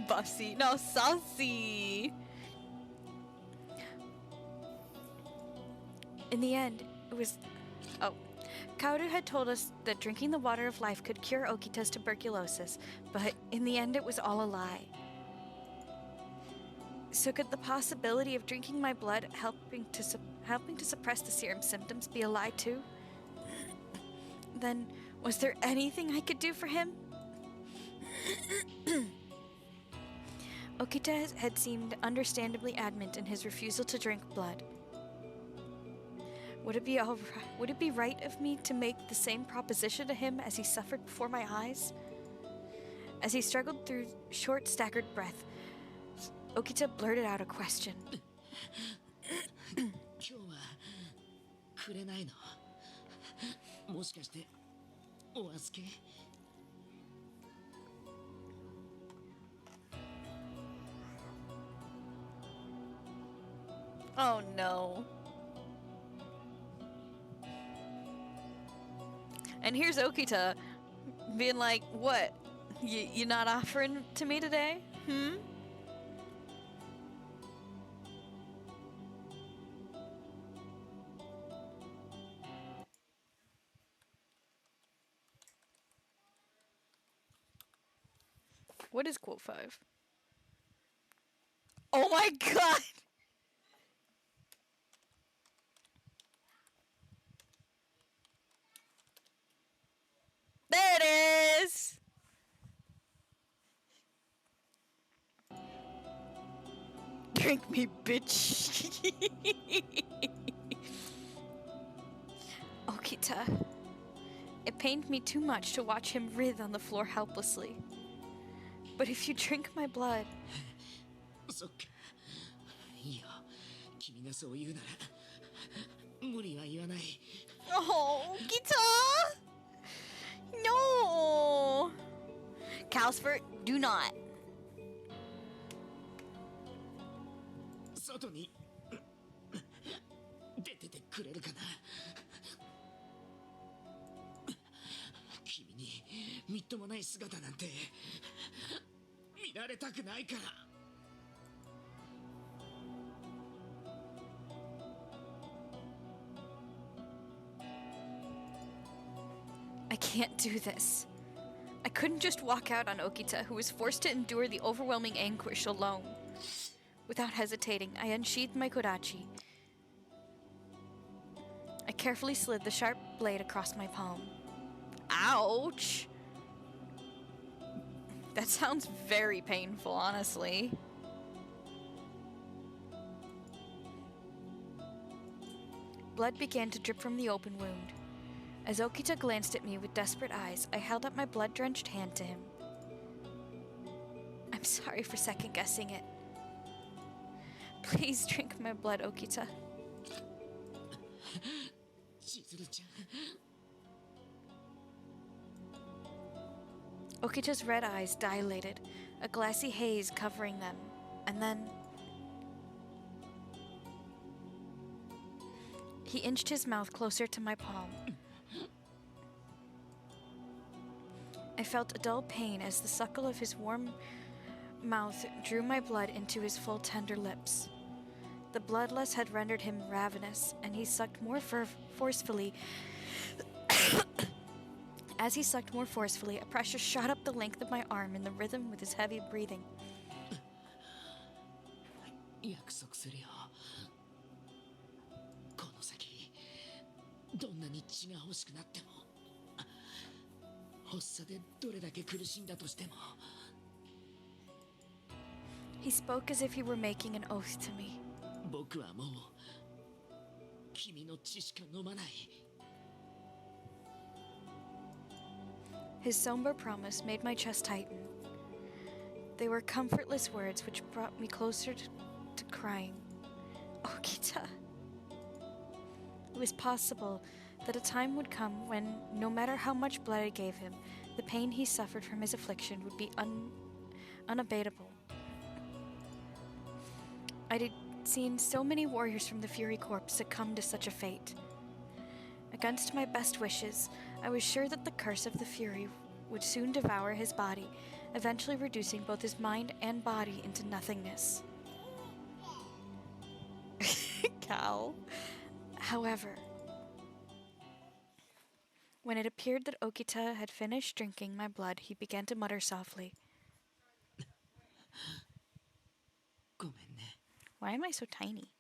D: Bussy. No, saucy! In the end, it was... Oh. Kaoru had told us that drinking the water of life could cure Okita's tuberculosis, but in the end it was all a lie. So could the possibility of drinking my blood helping to suppress the serum symptoms be a lie too? Then, was there anything I could do for him? Okita had seemed understandably adamant in his refusal to drink blood. Would it be right of me to make the same proposition to him as he suffered before my eyes? As he struggled through short, staggered breath, Okita blurted out a question.
E: 今日はくれないの？もしかしてお預け？
D: Oh no. And here's Okita being like, what? You not offering to me today? Hmm? What is quote 5? Oh my god! There it is! Drink me, bitch! Okita. It pained me too much to watch him writhe on the floor helplessly. But if you drink my blood...
E: そっか。いいよ。君がそう言うなら無理は言わない。
D: Oh, Okita! No! Calsford, do not.
E: 外に出ててくれるかな。君にみっともない姿なんて見られたくないから。
D: I can't do this. I couldn't just walk out on Okita, who was forced to endure the overwhelming anguish alone. Without hesitating, I unsheathed my kodachi. I carefully slid the sharp blade across my palm. Ouch! That sounds very painful, honestly. Blood began to drip from the open wound. As Okita glanced at me with desperate eyes, I held up my blood-drenched hand to him. I'm sorry for second-guessing it. Please drink my blood, Okita.
E: 千鶴ちゃん
D: Okita's red eyes dilated, a glassy haze covering them, and then... He inched his mouth closer to my palm. I felt a dull pain as the suckle of his warm mouth drew my blood into his full, tender lips. The bloodlust had rendered him ravenous, and he sucked more forcefully. As he sucked more forcefully, a pressure shot up the length of my arm in the rhythm with his heavy breathing.
E: 約束するよこの先どんなに血が欲しくなっても発作でどれだけ苦しんだとしても
D: He spoke as if he were making an oath to me.
E: 僕はもう君の血しか飲まない
D: His somber promise made my chest tighten. They were comfortless words which brought me closer to crying. Okita. It was possible that a time would come when, no matter how much blood I gave him, the pain he suffered from his affliction would be unabatable. I had seen so many warriors from the Fury Corps succumb to such a fate. Against my best wishes, I was sure that the curse of the Fury would soon devour his body, eventually reducing both his mind and body into nothingness. Cal. However, when it appeared that Okita had finished drinking my blood, he began to mutter softly.
E: ごめんね
D: Why am I so tiny?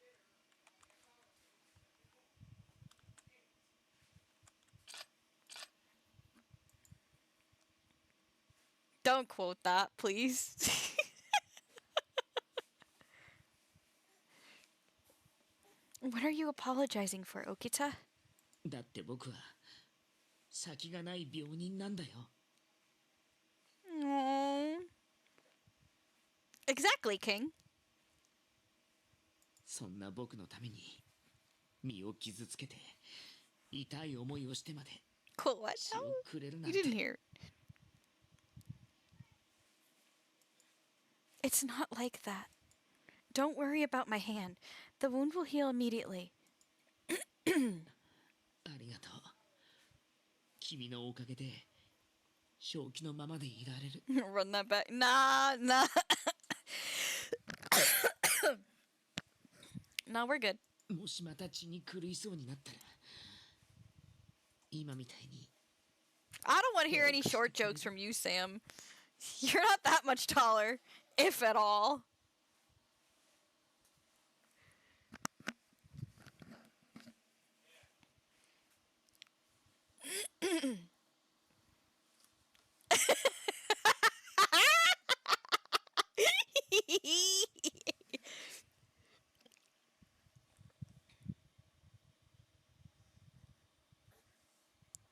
D: Don't quote that, please. What are you apologizing for, Okita?
E: だって僕は先がない病人なんだよ
D: Aww. Exactly, King.
E: そんな僕のために身を傷つけて痛い思いをしてまで
D: Cool, what?
E: 血をくれるなん
D: You
E: て
D: didn't hear. It's not like that. Don't worry about my hand. The wound will heal immediately.
E: ありがとう君のおかげで正気のままでいられる
D: Run that back. Nah. No, we're good.
E: もしまた血に狂いそうになったら今みたいに
D: I don't want to hear any short jokes from you, Sam. You're not that much taller, if at all.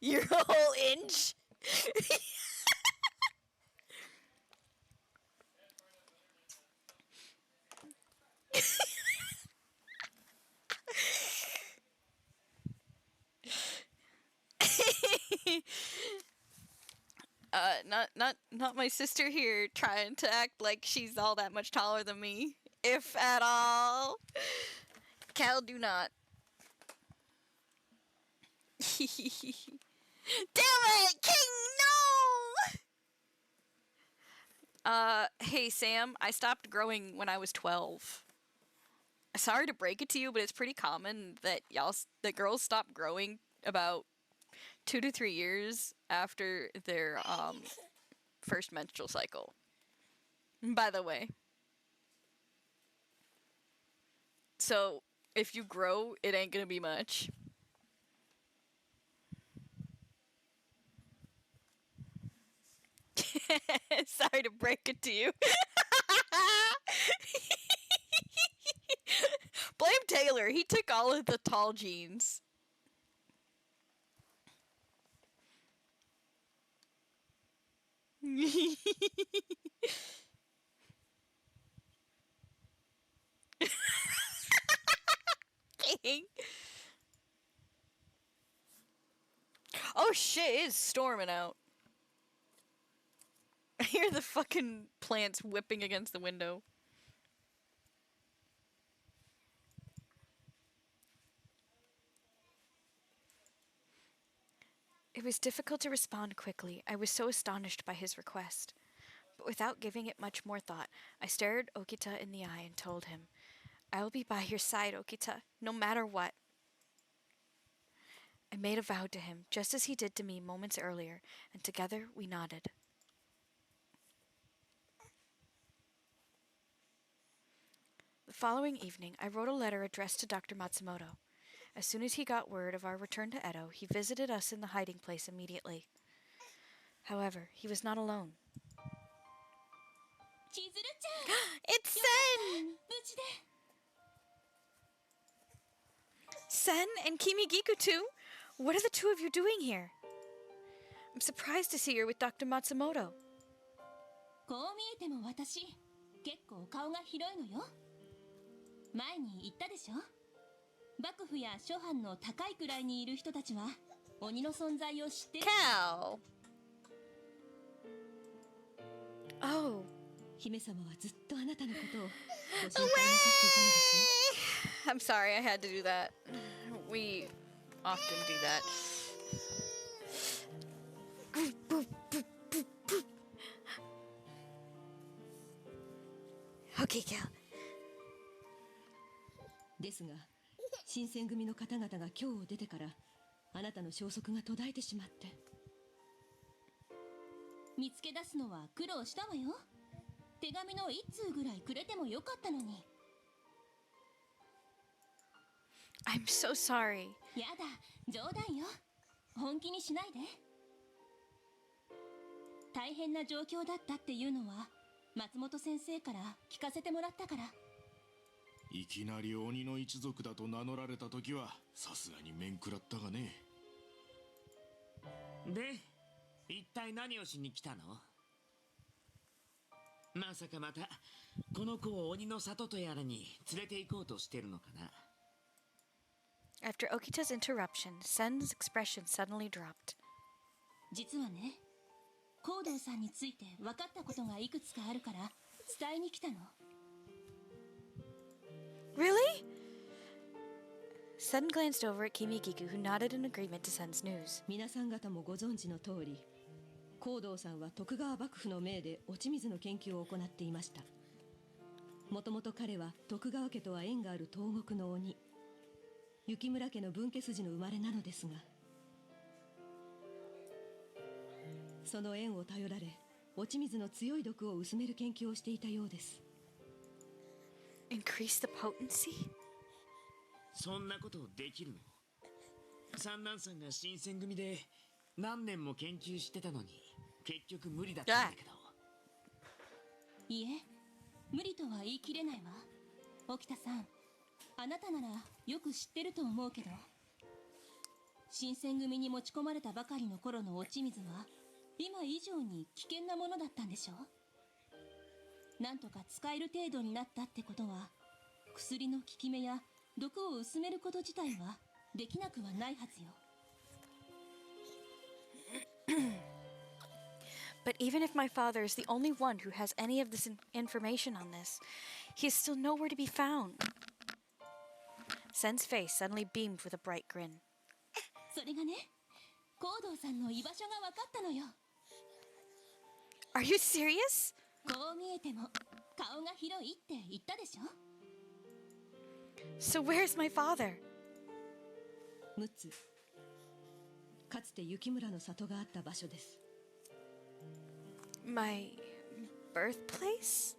D: Your whole inch? Not my sister here trying to act like she's all that much taller than me, if at all. Cal, do not. Damn it, King, no! Hey Sam, I stopped growing when I was 12. Sorry to break it to you, but it's pretty common that that girls stop growing about 2 to 3 years after their first menstrual cycle. By the way. So, if you grow, it ain't gonna be much. Sorry to break it to you. Blame Taylor. He took all of the tall jeans. Dang. Oh shit, it is storming out. I hear the fucking plants whipping against the window. It was difficult to respond quickly. I was so astonished by his request. But without giving it much more thought, I stared Okita in the eye and told him, I will be by your side, Okita, no matter what. I made a vow to him, just as he did to me moments earlier, and together we nodded. The following evening, I wrote a letter addressed to Dr. Matsumoto. As soon as he got word of our return to Edo, he visited us in the hiding place immediately. However, he was not alone. It's Sen! Sen and Kimigiku too? What are the two of you doing here? I'm surprised to see you with Dr. Matsumoto.
A: こう見えても私、結構顔が広いのよ。前に言ったでしょ。幕府や諸藩の高い位にいる人たちは鬼の存在を知ってる。
D: Cow! Oh.
A: 姫様はずっとあなたのことをご心配なさっていたのですよ。
D: I'm sorry, I had to do that. We often do that. Okay, Cal.
A: ですが、新選組の方々が京を出てからあなたの消息が途絶えてしまって。見つけ出すのは苦労したわよ。手紙の一通ぐらいくれてもよかったのに。
D: I'm so sorry.
A: やだ、冗談よ。本気にしないで。大変な状況だったっていうのは松本先生から聞かせてもらったから。
G: いきなり鬼の一族だと名乗られた時はさすがに面食らったがね。
E: で、一体何をしに来たの？まさかまたこの子を鬼の里とやらに連れて行こうとしてるのかな。
D: After Okita's interruption, Sen's expression suddenly dropped.
A: 実はね、コードーさんについて分かったことがいくつかあるから伝えに来たの。
D: Really? Sen glanced over at Kimigiku, who nodded in agreement to Sen's news.
A: 皆さん方もご存知の通り、コードーさんは徳川幕府の命で落ち水の研究を行っていました。もともと彼は徳川家とは縁がある東国の鬼、雪村家の分家筋の生まれなのですが、その縁を頼られ、落ち水の強い毒を薄める研究をしていたようです。
D: Increase the potency?
E: そんなことできるの？三男さんが新選組で何年も研究してたのに結局無理だったんだけど。
A: いえ、無理とは言い切れないわ。沖田さん、あなたならよく知ってると思うけど、新選組に持ち込まれたばかりの頃の落ち水は今以上に危険なものだったんでしょ？なんとか使える程度になったってことは、薬の効き目や毒を薄めること自体はできなくはないはずよ。
D: But even if my father is the only one who has any of this information on this, he is still nowhere to be found. Sen's face suddenly beamed with a bright grin.
A: それがね、コードーさんの居場所が分かったのよ。
D: Are you serious?
A: こう見えても顔が広いって言ったでしょ。
D: So where's my father?
A: 陸奥、かつて雪村の里があった場所です。
D: My birthplace?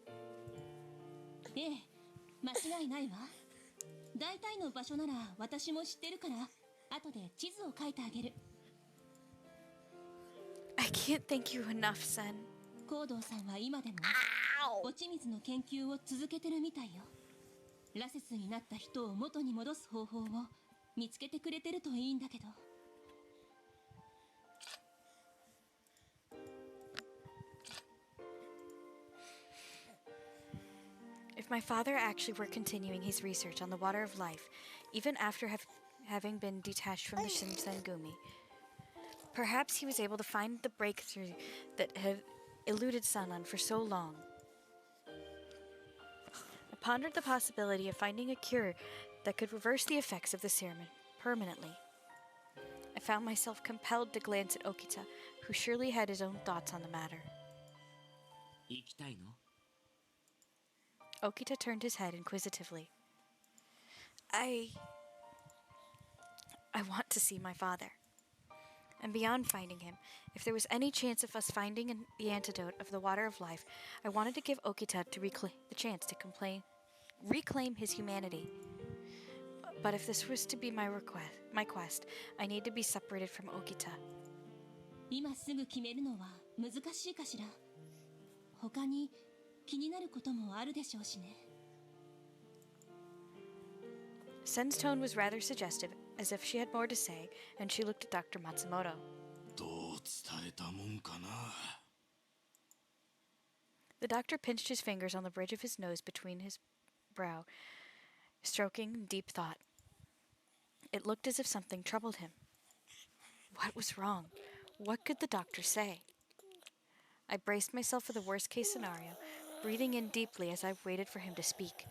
A: ええ、間違いないわ。大体の場所なら私も知ってるから、後で地図を書いてあげる。
D: I can't thank you enough, Sen.
A: 行動さんは今でも落ち水の研究を続けてるみたいよ。ラセスになった人を元に戻す方法を見つけてくれてるといいんだけど。
D: If my father actually were continuing his research on the water of life, even after having been detached from the Shinsengumi, perhaps he was able to find the breakthrough that had eluded Sanan for so long. I pondered the possibility of finding a cure that could reverse the effects of the serum permanently. I found myself compelled to glance at Okita, who surely had his own thoughts on the matter.
E: 行きたいの？
D: Okita turned his head inquisitively. I want to see my father. And beyond finding him, if there was any chance of us finding the antidote of the water of life, I wanted to give Okita the chance to reclaim his humanity. But if this was to be my quest, I need to be separated from Okita.
A: 今すぐ決めるのは難しいかしら。他に気になることもあるでしょうしね。
D: Sen's tone was rather suggestive, as if she had more to say, and she looked at Dr. Matsumoto.
G: どう伝えたもんかな。
D: The doctor pinched his fingers on the bridge of his nose between his brow, stroking deep thought. It looked as if something troubled him. What was wrong? What could the doctor say? I braced myself for the worst-case scenario, breathing in deeply as I waited for him to speak.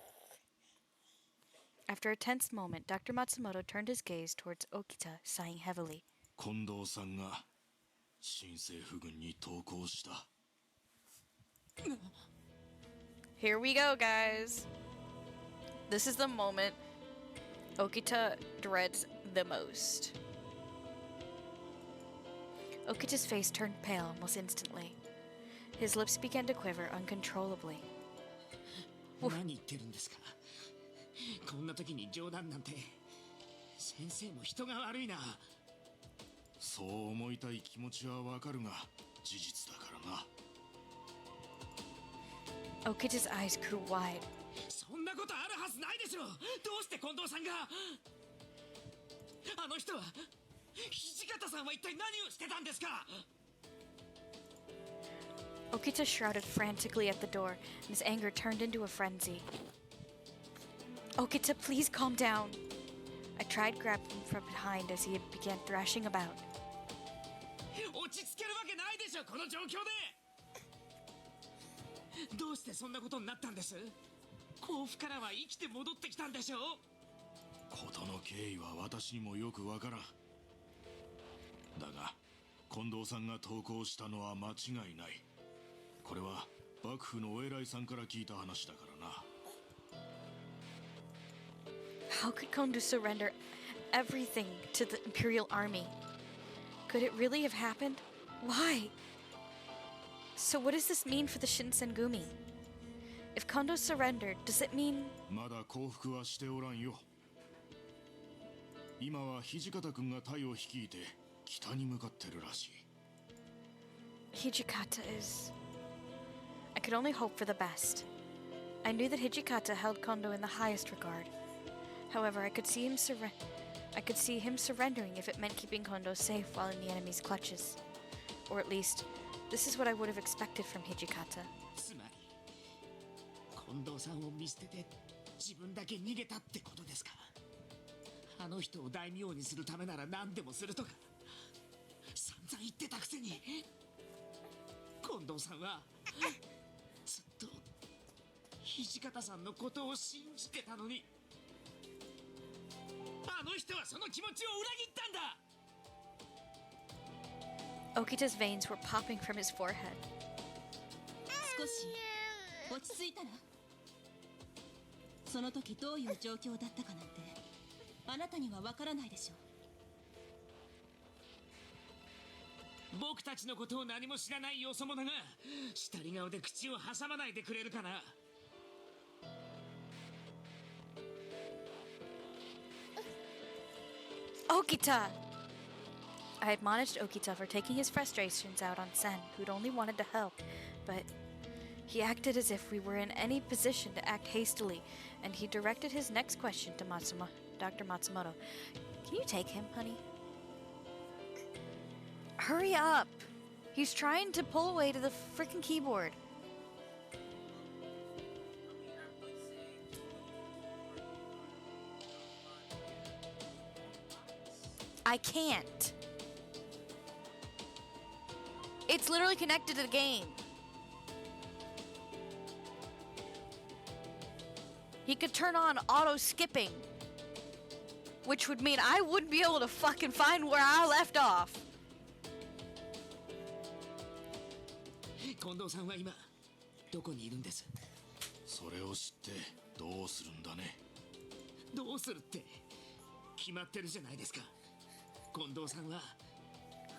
D: After a tense moment, Dr. Matsumoto turned his gaze towards Okita, sighing heavily.
G: 近藤さんが新政府軍に投降した。
D: Here we go, guys. This is the moment Okita dreads the most. Okita's face turned pale almost instantly. His lips began to quiver uncontrollably.
E: 何言ってるんですか？こんな時に冗談なんて。先生も人が悪いな。
G: そう思いたい気持ちはわかるが事実だからな。
D: Okita's eyes grew wide.
E: そんなことあるはずないでしょ。どうして近藤さんが？あの人は、土方さんは一体何をしてたんですか？
D: Okita shouted frantically at the door, and his anger turned into a frenzy. Okita, please calm down. I tried grabbing him from behind as he began thrashing about.
E: 落ち着けるわけないでしょ、この状況で。どうしてそんなことになったんです？甲府からは生きて戻ってきたんでしょ？
G: 事の経緯は私にもよくわからん。だが近藤さんが投降したのは間違いない。これは幕府のお偉いさんから聞いた話だからな。
D: How could Kondo surrender everything to the Imperial Army? Could it really have happened? Why? So what does this mean for the Shinsengumi? If Kondo surrendered, does it mean...
G: まだ降伏はしておらんよ。今は土方君が隊を率いて北に向かってるらしい。
D: Hijikata is... I could only hope for the best. I knew that Hijikata held Kondo in the highest regard. However, I could see him surrendering if it meant keeping Kondo safe while in the enemy's clutches. Or at least, this is what I would have expected from Hijikata.
E: つまり、近藤さんを見捨てて自分だけ逃げたってことですか？あの人を大名にするためなら何でもするとか散々言ってたくせに、近藤さんはずっと土方さんのことを信じてたのに、あの人はその気持ちを裏切ったんだ。
D: Okita's veins were popping from his forehead.
A: 少し落ち着いたら。その時どういう状況だったかなんてあなたにはわからないでしょう。
E: 僕たちのことを何も知らないよそ者が下り顔で口を挟まないでくれるかな。
D: Okita! I admonished Okita for taking his frustrations out on Sen, who'd only wanted to help, but he acted as if we were in any position to act hastily, and he directed his next question to Dr. Matsumoto. Can you take him, honey? Hurry up! He's trying to pull away to the freaking keyboard. I can't. It's literally connected to the game. He could turn on auto skipping, which would mean I wouldn't be able to fucking find where I left off.
E: 近藤さんは今どこにいるんです？
G: それを知ってどうするんだね。
E: どうするって決まってるじゃないですか。近藤さんは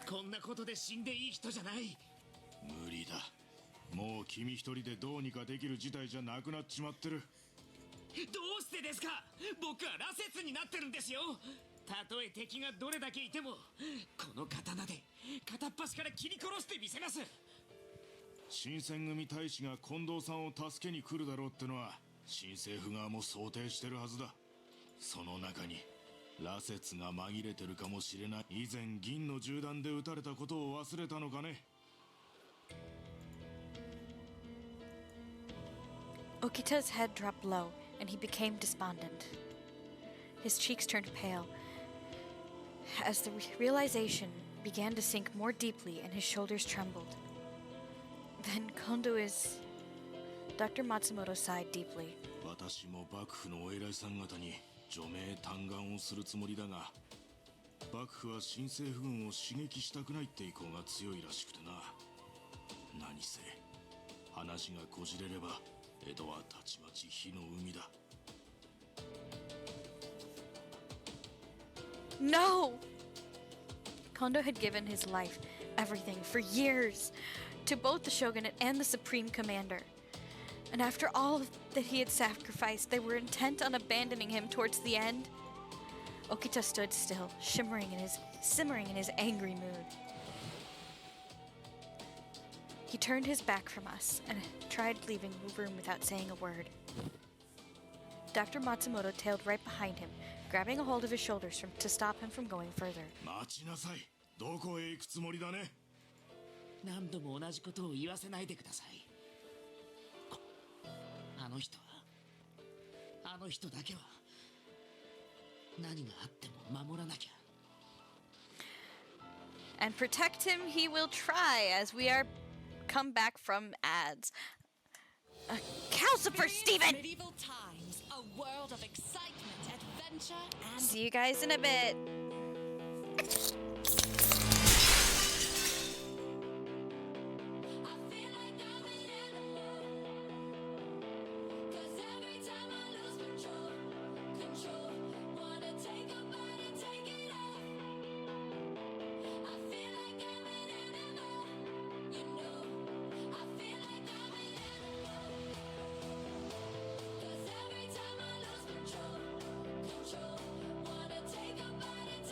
E: こんなことで死んでいい人じゃない。
G: 無理だ。もう君一人でどうにかできる事態じゃなくなっちまってる。
E: どうしてですか？僕は羅刹になってるんですよ。たとえ敵がどれだけいてもこの刀で片っ端から切り殺してみせます。
G: 新選組大使が近藤さんを助けに来るだろうってのは新政府側も想定してるはずだ。その中に羅刹が紛れてるかもしれない。以前銀の銃弾で撃たれたことを忘れたのかね。
D: Okita's head dropped low, and he became despondent. His cheeks turned pale as the realization began to sink more deeply and his shoulders trembled. Then Kondo Dr. Matsumoto sighed deeply.
G: 私も幕府のお偉いさん方に除名嘆願をするつもりだが、幕府は新政府軍を刺激したくないって意向が強いらしくてな。何せ話がこじれれば江戸はたちまち火の海だ。
D: No! Kondo had given his life, everything, for years, to both the shogunate and the supreme commander. And after all that he had sacrificed, they were intent on abandoning him towards the end. Okita stood still, simmering in his angry mood. He turned his back from us and tried leaving the room without saying a word. Dr. Matsumoto tailed right behind him, grabbing a hold of his shoulders to stop him from going further.
G: 待ちなさい。どこへ行くつもりだね。
E: 何度も同じことを言わせないでください。あの人だけは何があっても守らなきゃ。
D: And protect him he will try as we are come back from ads. Calcifer, Steven!
H: Medieval times, a world of excitement, adventure, and
D: See you guys in a bit.
C: I feel like I'm an animal. 'Cause every time I lose control, wanna take a bite and take it off. I feel like I'm an animal, you know. I feel like I'm an animal. 'Cause every time I lose control, wanna take a bite and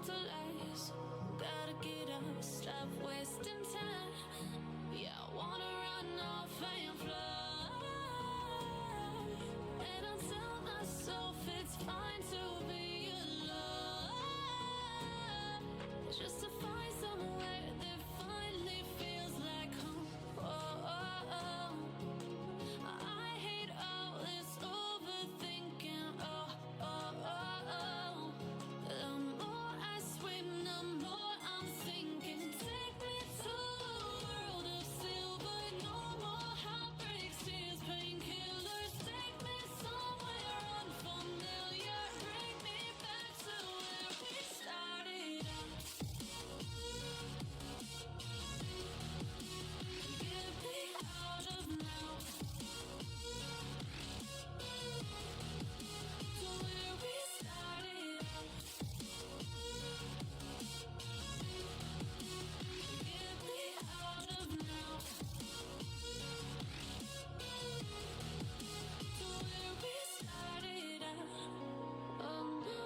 C: to last. Gotta get up, stop wasting time. Yeah, I wanna run off and fly. And I'll tell myself it's fine to be alone. Just to find somewhere that finally feels like home. Oh, oh, oh. I hate all this overthinking. Oh, oh, oh, oh. The more I swim, the more I'm sinking. Take me to a world of silver. No more heartbreaks, tears, painkillers. Take me somewhere unfamiliar. Bring me back to where we started out. Get me out of now. To where we started out. Get me out of now. To where we started out. Oh no.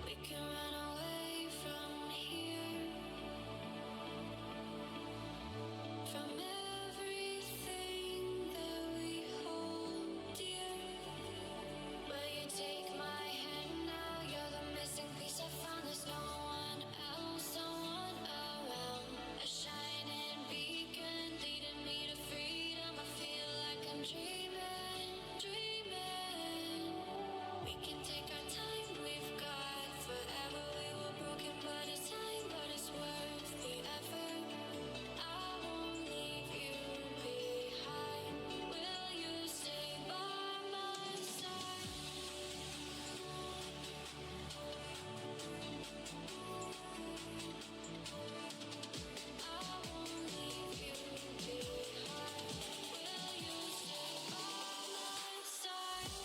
C: We can run away from here, from everything that we hold dear. Will you take my hand now? You're the missing piece I found. There's no one else, no one around. A shining beacon leading me to freedom. I feel like I'm dreaming, dreaming. We can take our time, we've got forever. We were broken, but it's time, but it's worth the effort. I won't leave you behind. Will you stay by my side? I won't leave you behind. Will you stay by my side?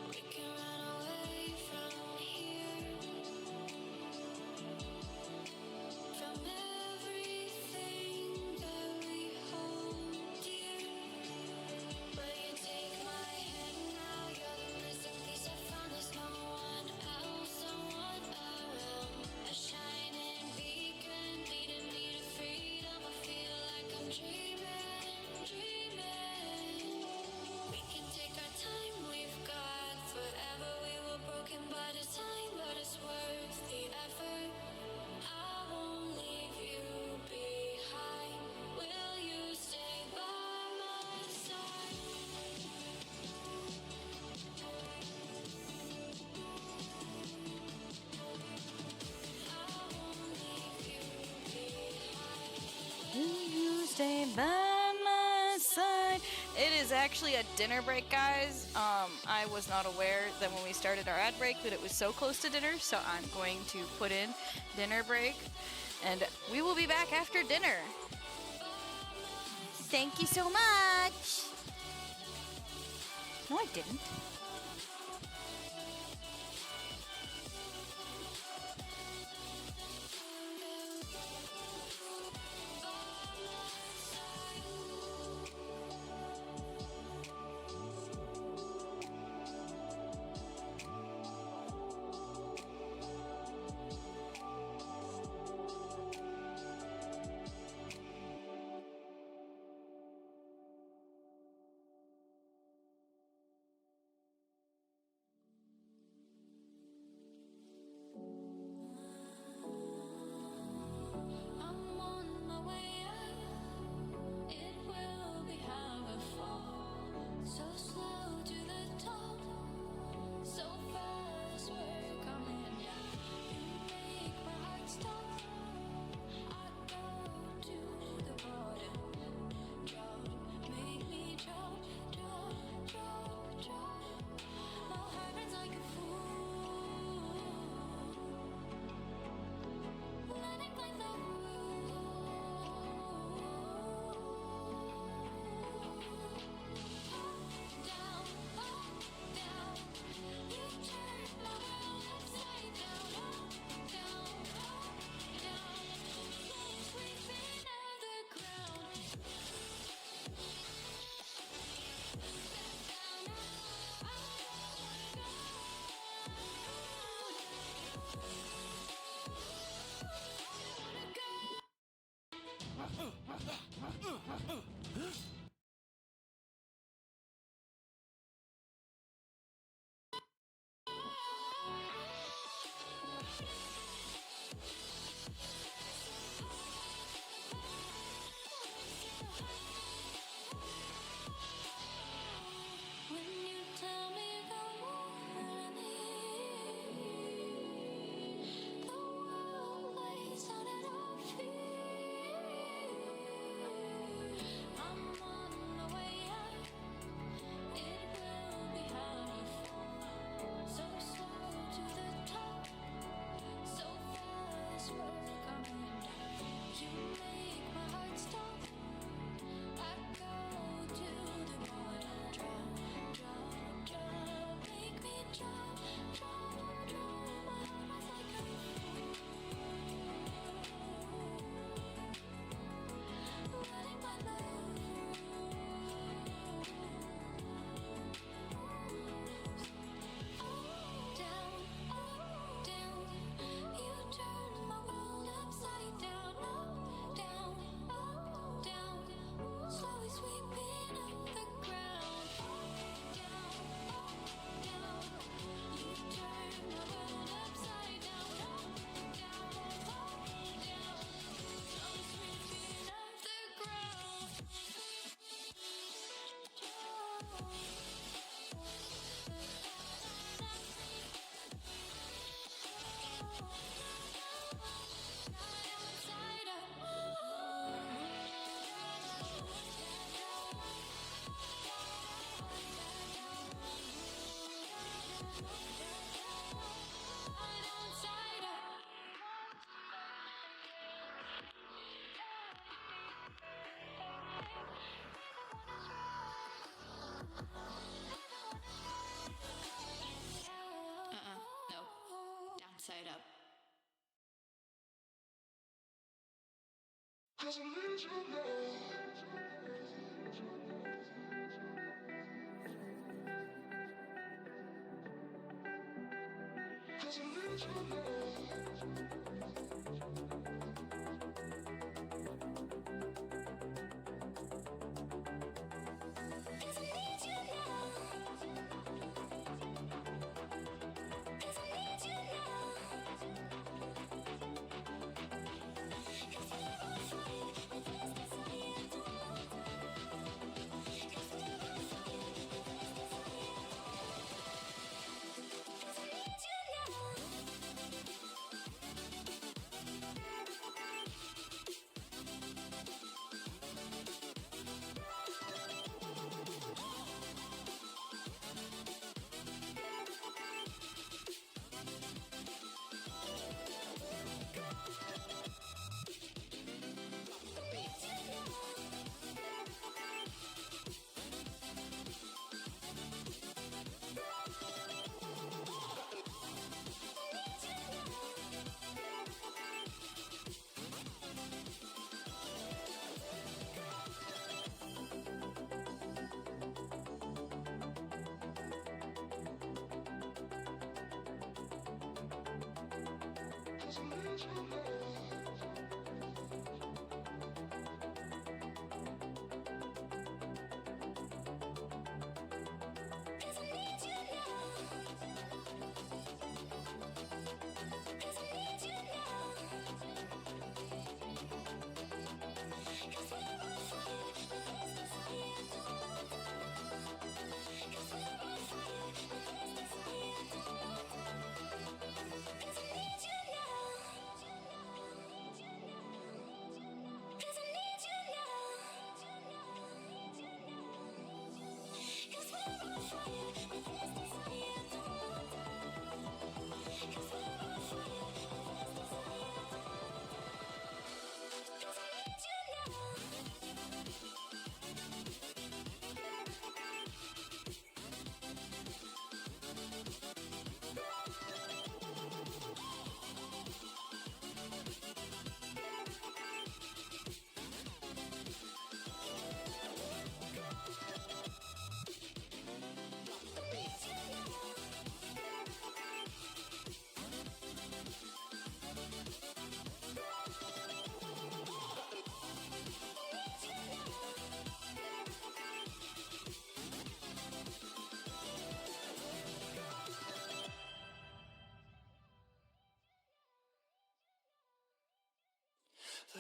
C: We can run away from here, from everything that we hold dear. Will you take my hand now? You're the missing piece I found. There's no one else, no one around. A shining beacon leading me to freedom. I feel like I'm dreaming, dreaming. We can take our time, we've got forever. We were broken, but it's time, but it's worth the effort. I won't leave you behind. Will you stay by my side? I won't leave you behind.
D: Will you stay by my side? It is actually a dinner break, guys. I was not aware that when we started our ad break that it was so close to dinner, so I'm going to put in dinner break, and we will be back after dinner. Thank you so much. No, I didn't.
C: When you tell me the world lays down at our feet. I'm on my way up. It will be hard. So slow to the top. So fast we're coming down. You make my heart stop. I go to the bottom. Drop, drop, drop. Make me drop, drop, drop. My heart is like a letting my love down, down. You turn my world upside down, down, down. Slowly sweeping up the ground, down, down. You turn my world upside down, down, down. Slowly sweeping up the ground.
H: No. Downside up.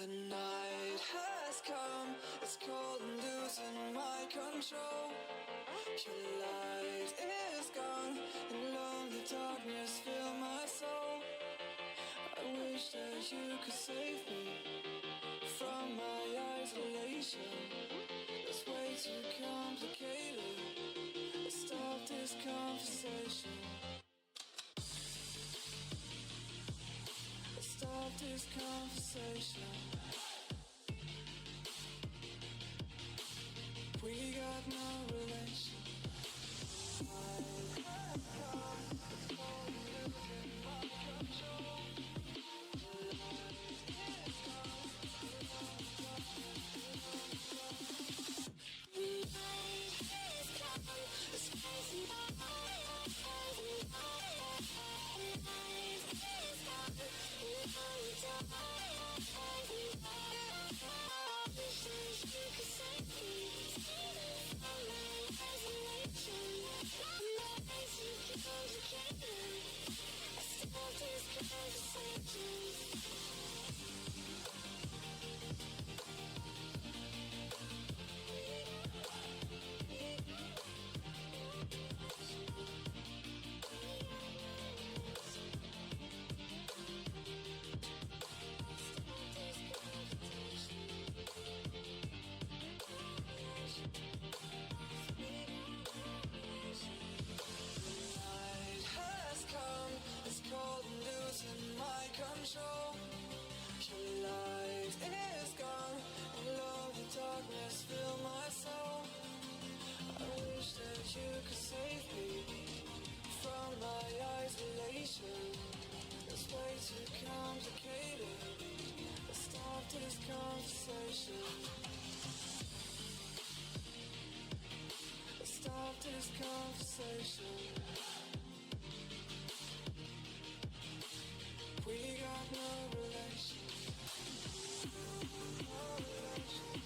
I: The night has come, it's cold and losing my control. Your light is gone, and lonely darkness fill my soul. I wish that you could save me from my isolation. It's way too complicated. Let's stop this conversation. Let's stop this conversation. We got no relation. It's cold and losing my control. Your light is gone, and lonely darkness fill my soul. I wish that you could save me from my isolation. It's way too complicated. Let's stop this conversation. Let's stop this conversation. We got no relation. No relation.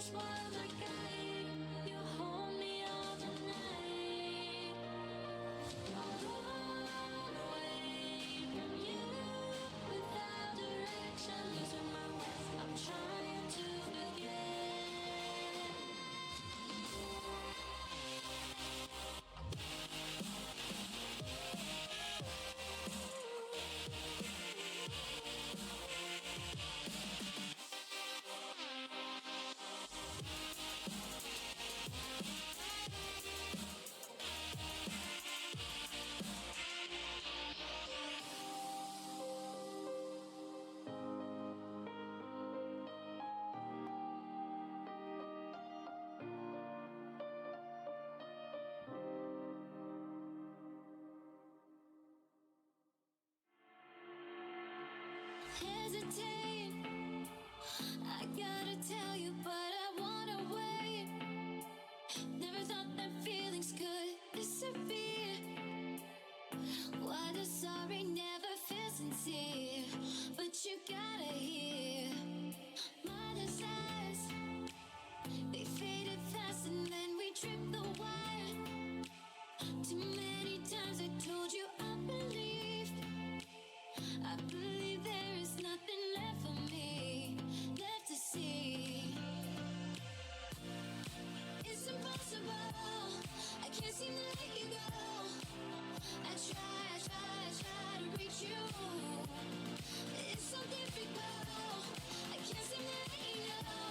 C: Swallow my guide, you hold me all the night. I'll run away from you without direction, losing my way. I'm trying to forget. Hesitate, I gotta tell you, but I wanna wait. Never thought that feelings could disappear. Why does sorry never feel sincere? But you gotta hear my desires. They faded fast and then we tripped the wire. Too many times I told you I believed. I believe there is nothing left for me, left to see. It's impossible, I can't seem to let you go. I try to reach you. It's so difficult, I can't seem to let you know.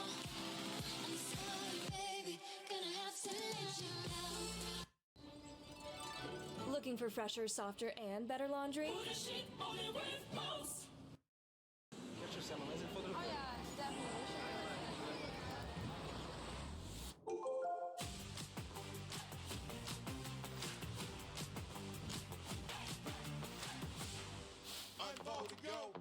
C: I'm sorry, baby, gonna have to let you know.
J: Looking for fresher, softer, and better laundry?
G: I'm about to go.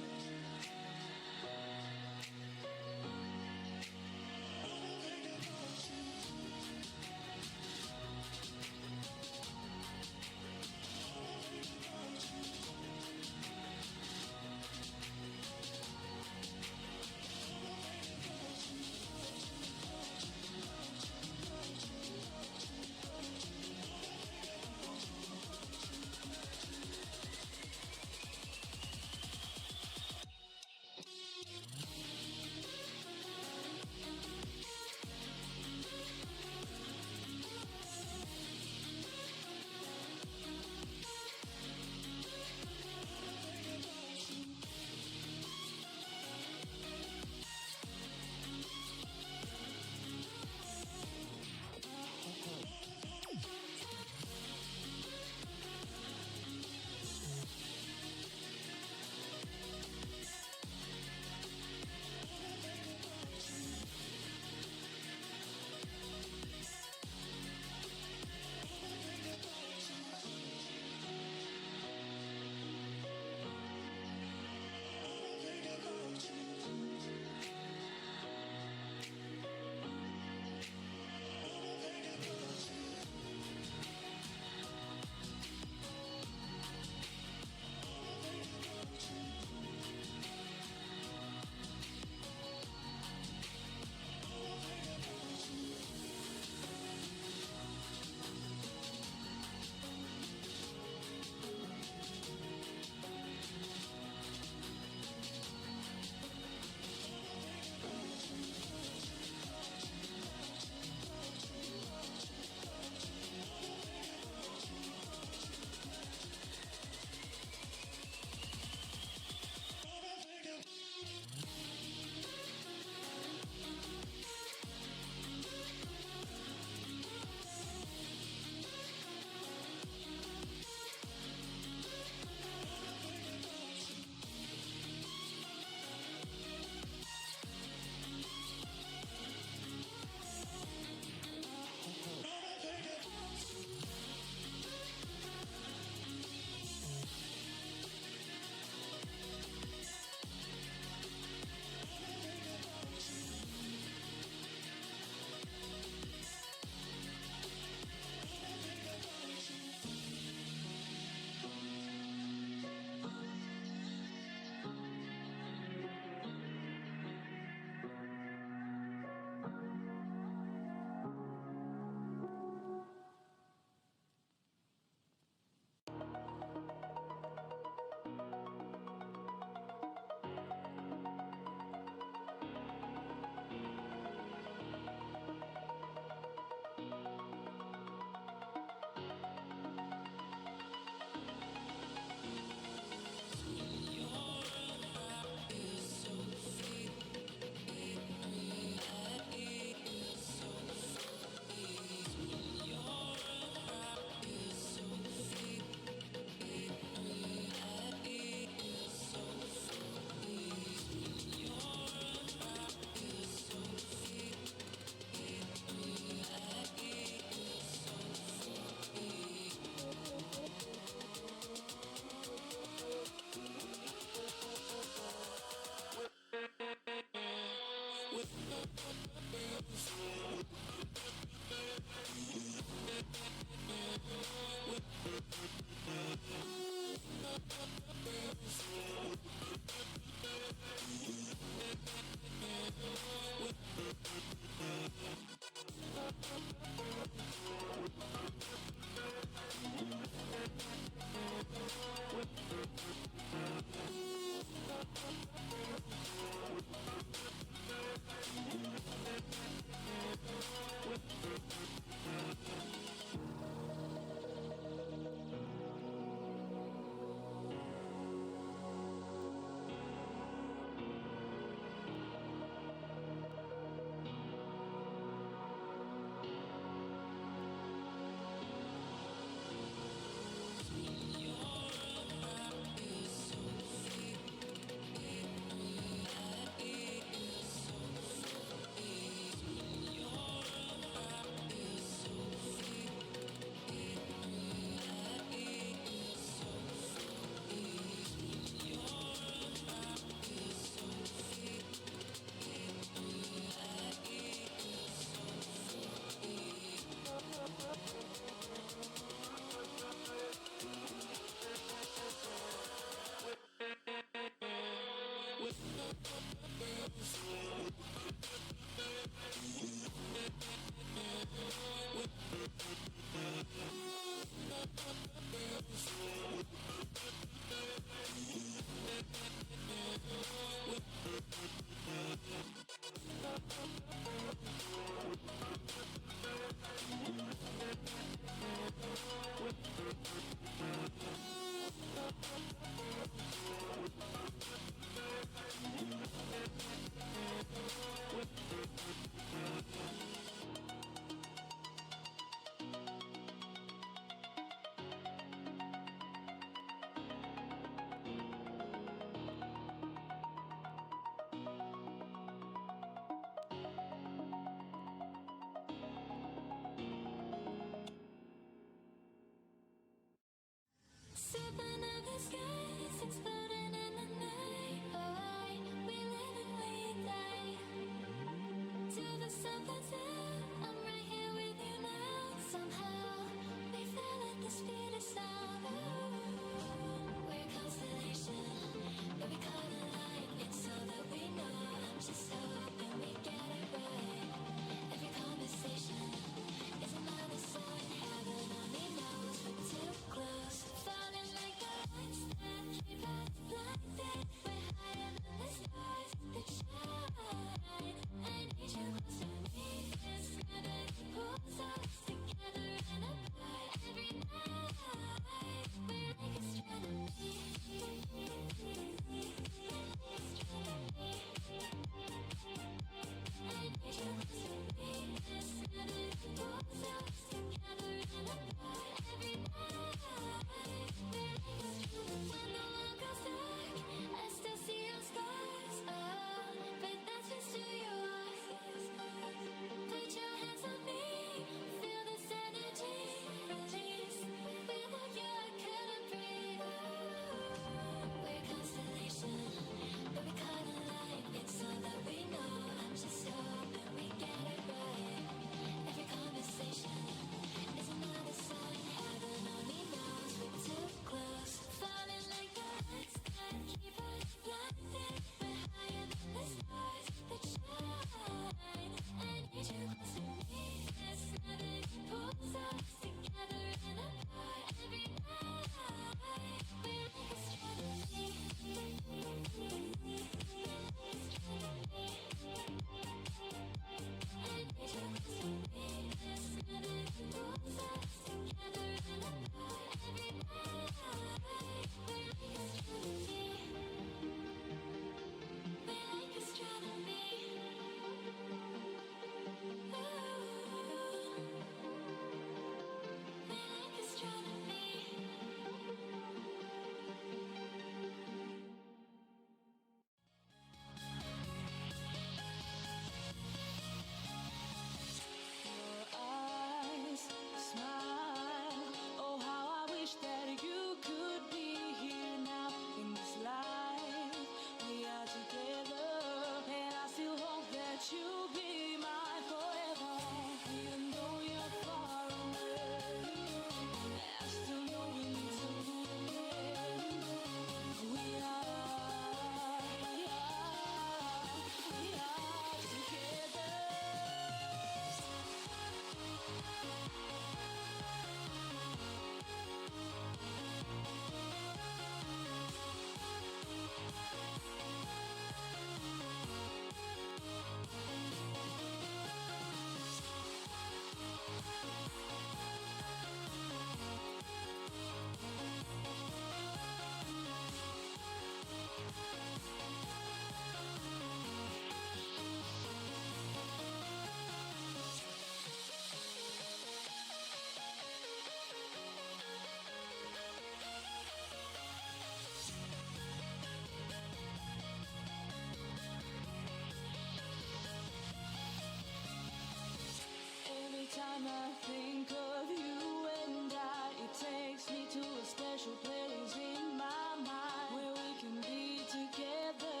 C: time I think of you and I, it takes me to a special place in my mind where we can be together.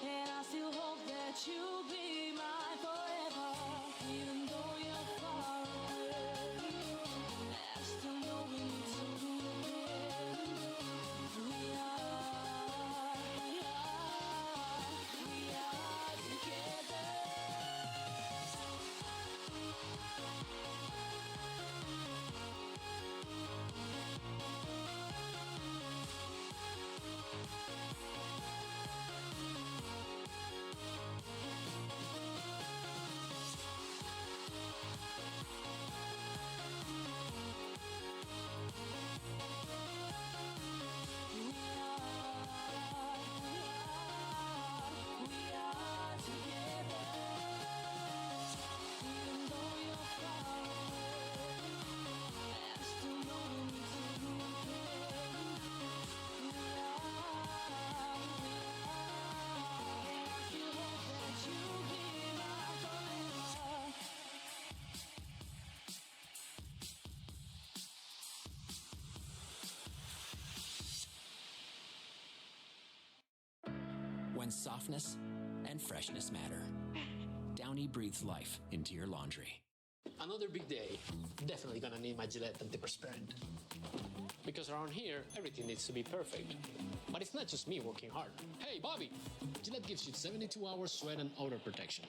C: And I still hope that you'll be mine forever, even though you're far away. I still know we need to do it. We are together.
K: When softness and freshness matter, Downy breathes life into your laundry.
L: Another big day. Definitely gonna need my Gillette antiperspirant. Because around here, everything needs to be perfect. But it's not just me working hard. Hey, Bobby! Gillette gives you 72 hours sweat and odor protection.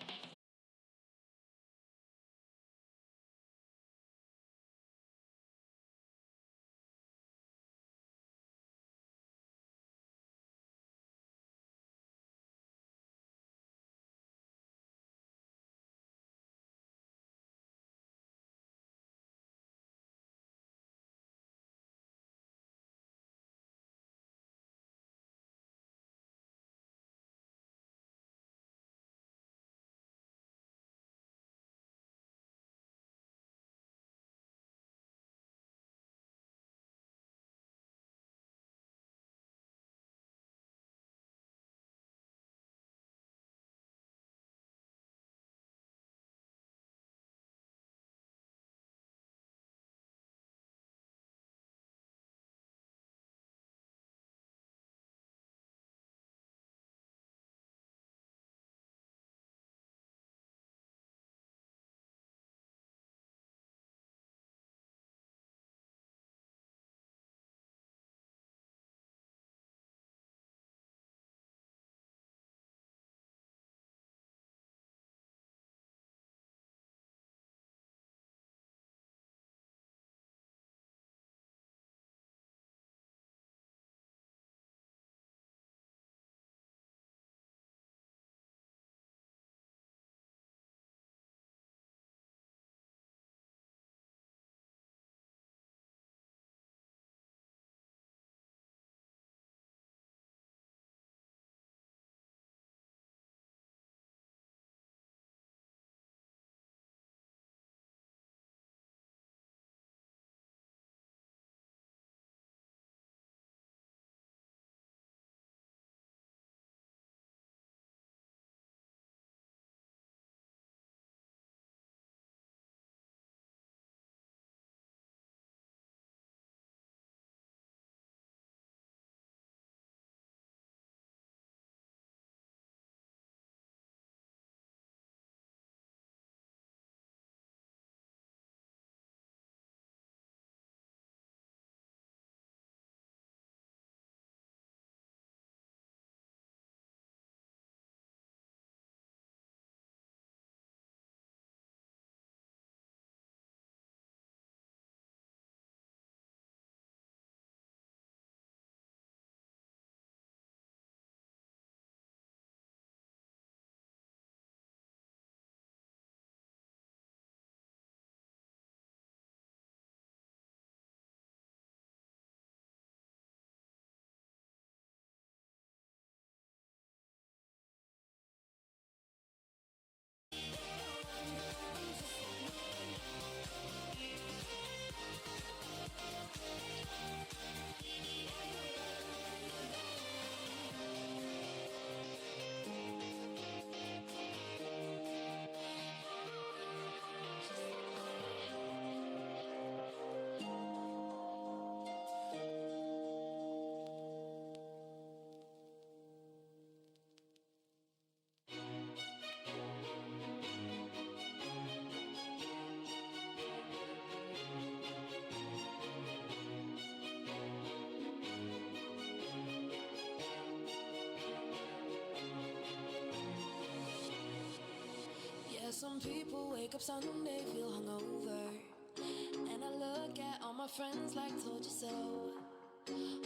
C: some people wake up Sunday, feel hungover. And I look at all my friends like told you so.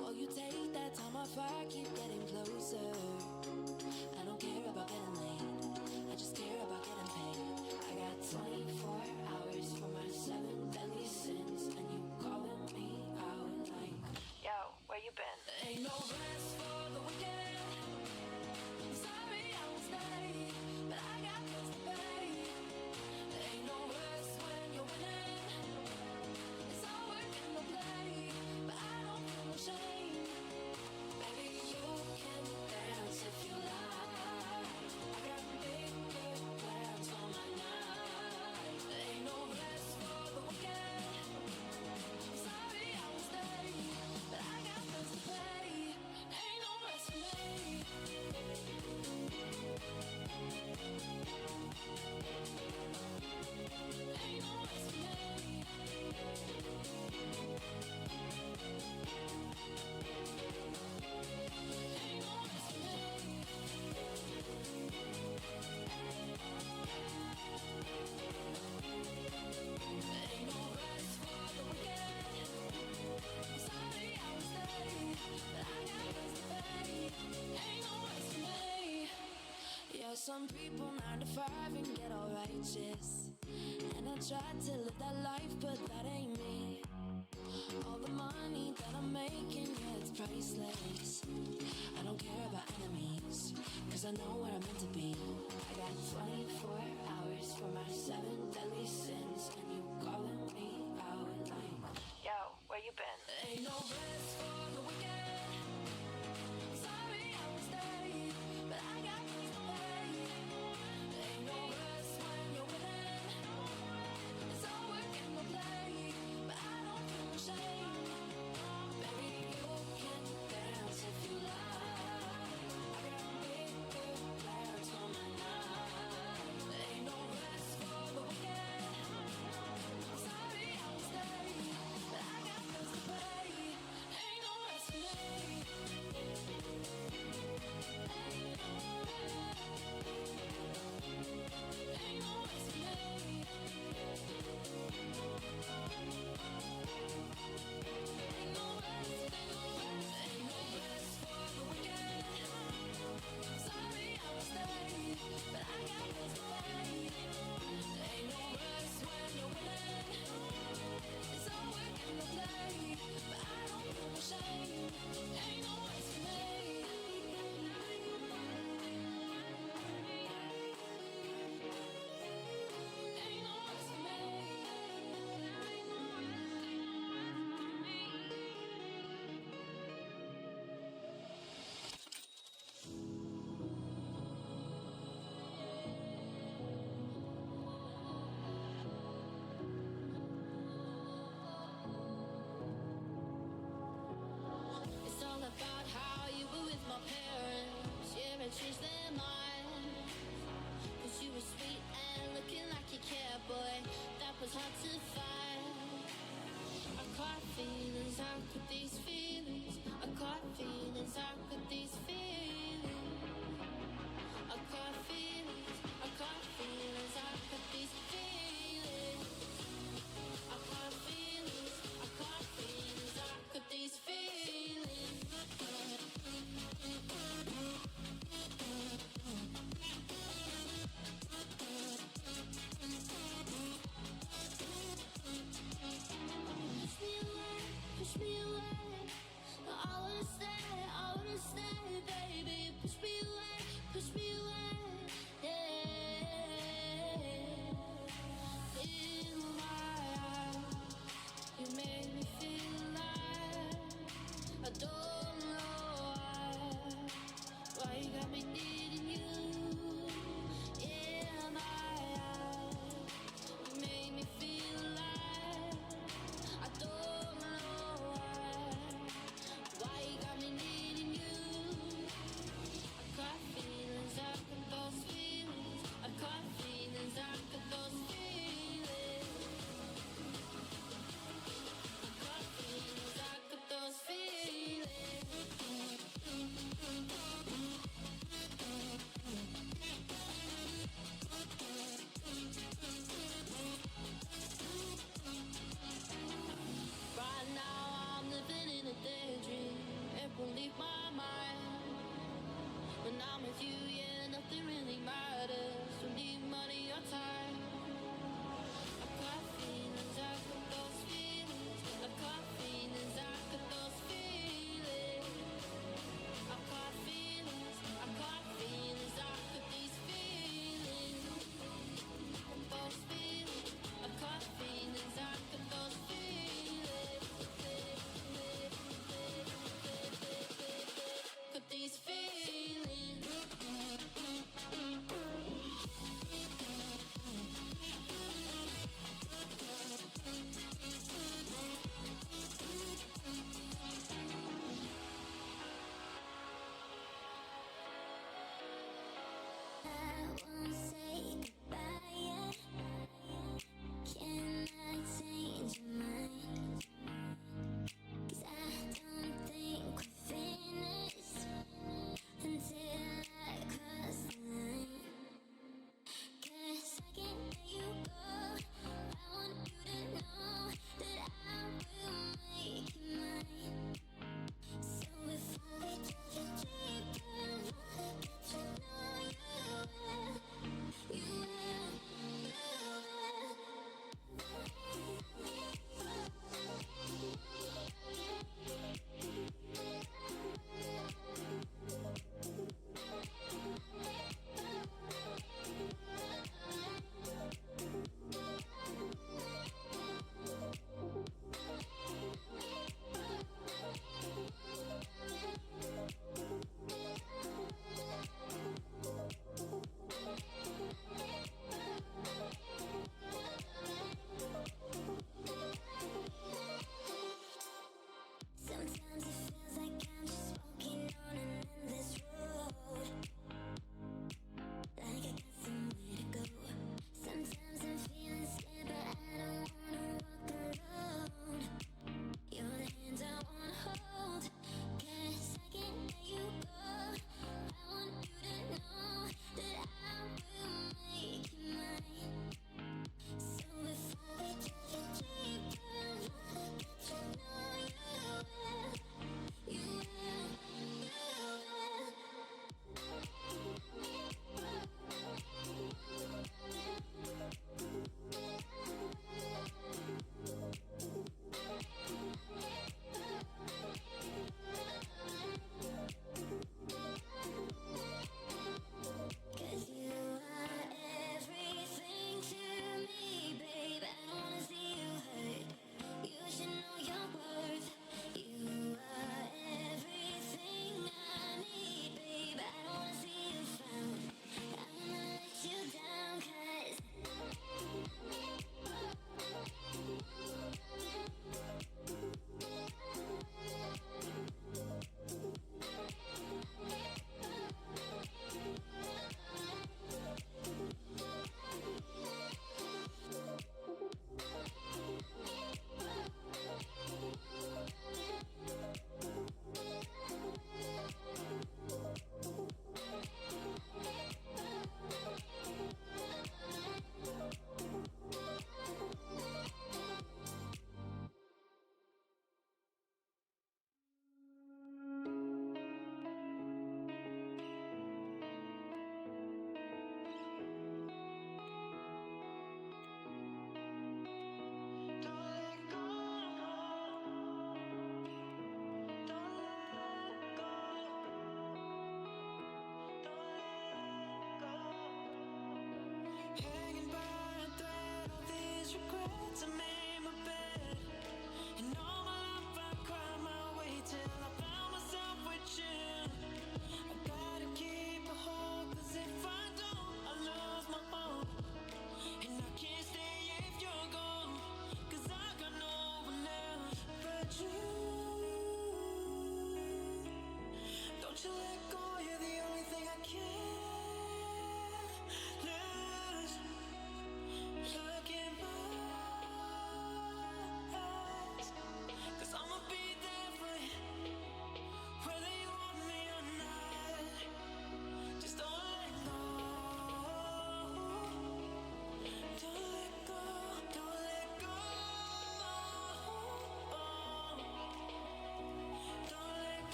C: While you take that time off, I keep getting closer. I don't care about getting late, I just care about getting paid. I got 24 hours for my 7 deadly sins, and you calling me out like, yo, where you been? Ain't no rest for the wicked. Sorry I won't stay, but I got bills to pay. Ain't no rest when you're winning. It's all work and no play, but I don't feel no shame. Baby, you can dance if you like. I got bigger plans for my night. Ain't no rest for the wicked. Sorry I won't stay, but I got bills to pay. Ain't no rest for me. Ain't no rest for me. Ain't no rest for me. Ain't no rest for the wicked. Sorry I won't stay, but I got bills to pay. Ain't no rest for me. Yeah, some people 9 to 5 and get all righteous. And I tried to live that life, but that ain't me. All the money that I'm making, yeah, it's priceless. I don't care about enemies, cause I know where I'm meant to be. I got 24 hours for my 7 deadly sins, and you calling me out like, yo, where you been? Ain't no rest for the wicked. Sorry I won't stay, but I got bills to pay. Ain't no rest when you're winning. It's all work and no play, but I don't feel no shame. Baby, you can dance if you like. I got bigger plans for my night. Ain't no rest for the wicked. Sorry I won't stay, but I got bills to pay. Ain't no rest for me. Ain't no rest for me. Ain't no rest, ain't no rest for the wicked. Sorry I won't stay, but I got bills to pay. Ain't no rest when you're winning. It's all work and no play, but I don't feel no shame. Ain't no rest for me. Ain't no rest for me. It's all about how you were with my parents. Yeah, I changed their mind. 'Cause you were sweet and looking like you care, boy. That was hard to find. I caught feelings, how could these feelings? I caught feelings, how could these feelings? I caught feelings, how could these feelings? I caught feelings, how could these feelings?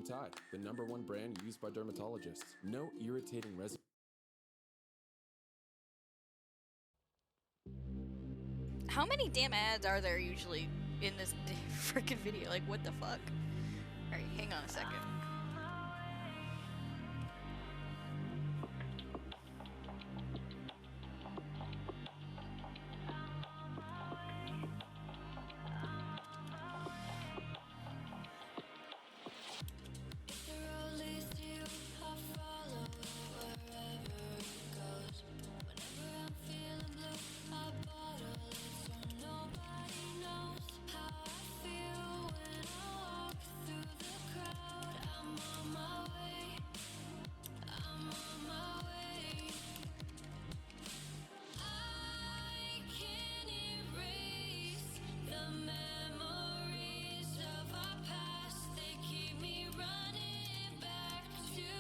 M: Derm Tide, the #1 brand used by dermatologists. No irritating resin.
D: How many damn ads are there usually in this freaking video? Like, what the fuck? Alright, hang on a second.
C: The road leads to you, I'll follow it wherever it goes. Whenever I'm feeling blue, I bottle it so nobody knows how I feel when I walk through the crowd. I'm on my way, I'm on my way. I can't erase the memories of our past. They keep me running back to you.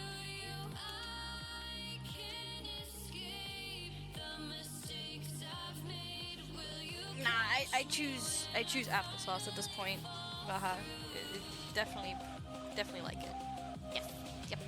C: I can't escape the mistakes I've made. Will you?
D: Nah, I choose applesauce at this point. Haha. Definitely like it. Yes. Yep.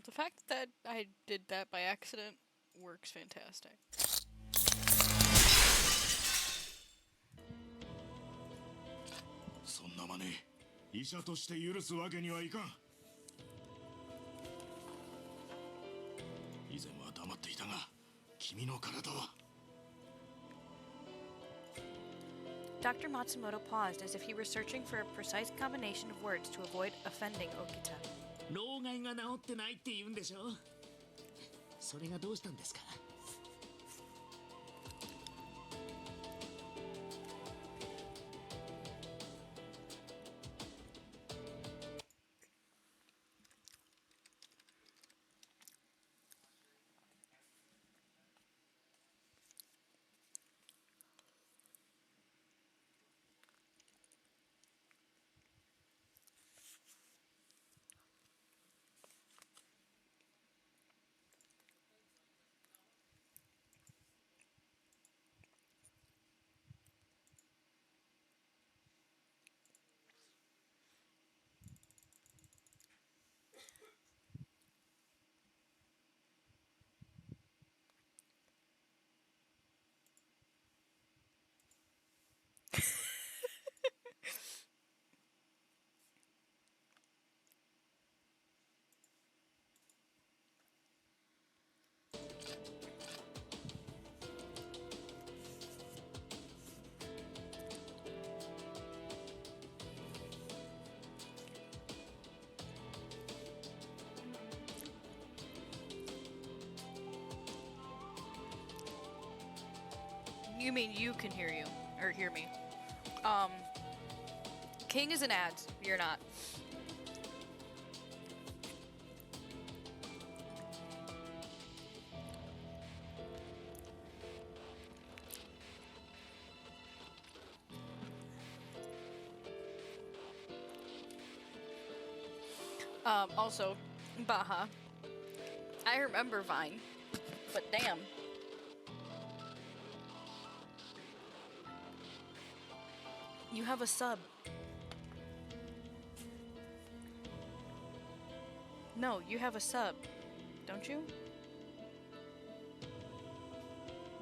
D: The fact that I did that by accident works fantastic.
G: そんなまね医者として許すわけにはいかん。以前は黙っていたが君の体は
D: Dr. Matsumoto paused as if he were searching for a precise combination of words to avoid offending Okita.
E: 老害が治ってないって言うんでしょ。それがどうしたんですか。
D: You mean you can hear you, or hear me. King is an ads. You're not. Also, Baha. I remember Vine, but damn. You have a sub. No, you have a sub, don't you?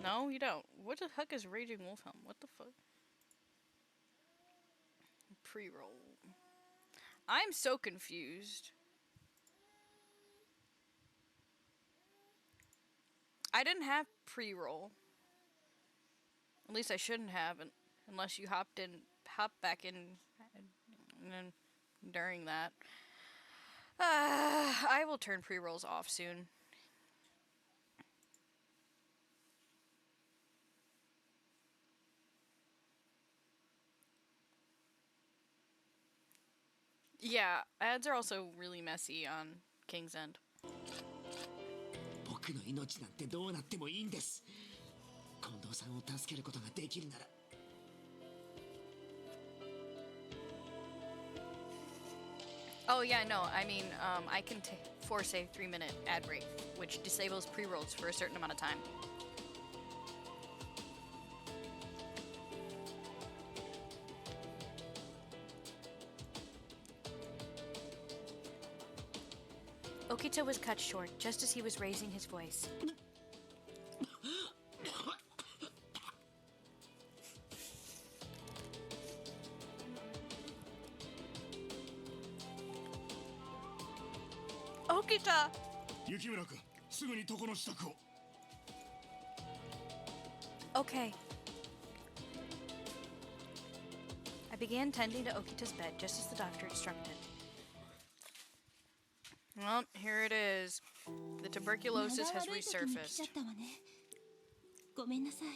D: No, you don't. What the heck is Raging Wolfhelm? What the fuck? Pre-roll. I'm so confused. I didn't have pre-roll. At least I shouldn't have, unless you hopped back in during that. I will turn pre-rolls off soon. Yeah, ads are also really messy on King's End.
E: 僕の命なんてどうなってもいいんです。近藤さんを助けることができるなら
D: Oh yeah, no, I mean, I can force a 3-minute ad break, which disables pre-rolls for a certain amount of time. Okita was cut short just as he was raising his voice. Okita!
G: 雪村君、すぐに床の支度を。
D: Okay. I began tending to Okita's bed just as the doctor instructed. Well, here it is. The tuberculosis has resurfaced.
A: ごめんなさい。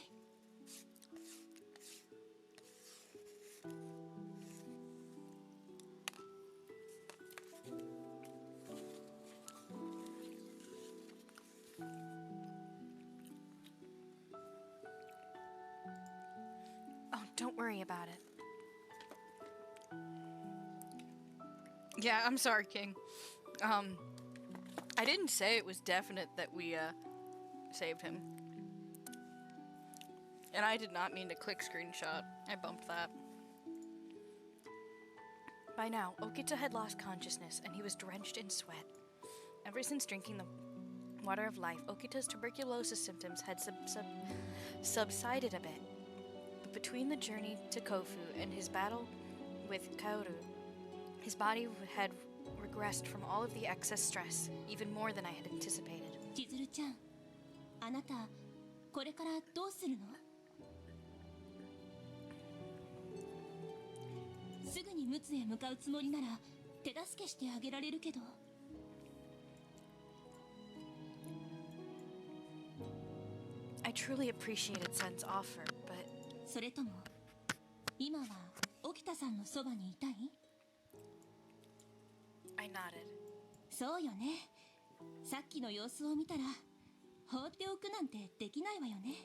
D: Oh, don't worry about it. Yeah, I'm sorry, King. I didn't say it was definite that we, saved him. And I did not mean to click screenshot. I bumped that. By now, Okita had lost consciousness and he was drenched in sweat. Ever since drinking the water of life, Okita's tuberculosis symptoms had subsided a bit. But between the journey to Kofu and his battle with Kaoru, his body had regressed from all of the excess stress, even more than I had anticipated.
A: 千鶴ちゃん、あなたこれからどうするの？すぐに陸奥へ向かうつもりなら手助けしてあげられるけど。
D: I truly appreciated Sen's offer, but
A: それとも今は沖田さんのそばにいたい？
D: I nodded.
A: そうよね。さっきの様子を見たら放っておくなんてできないわよね。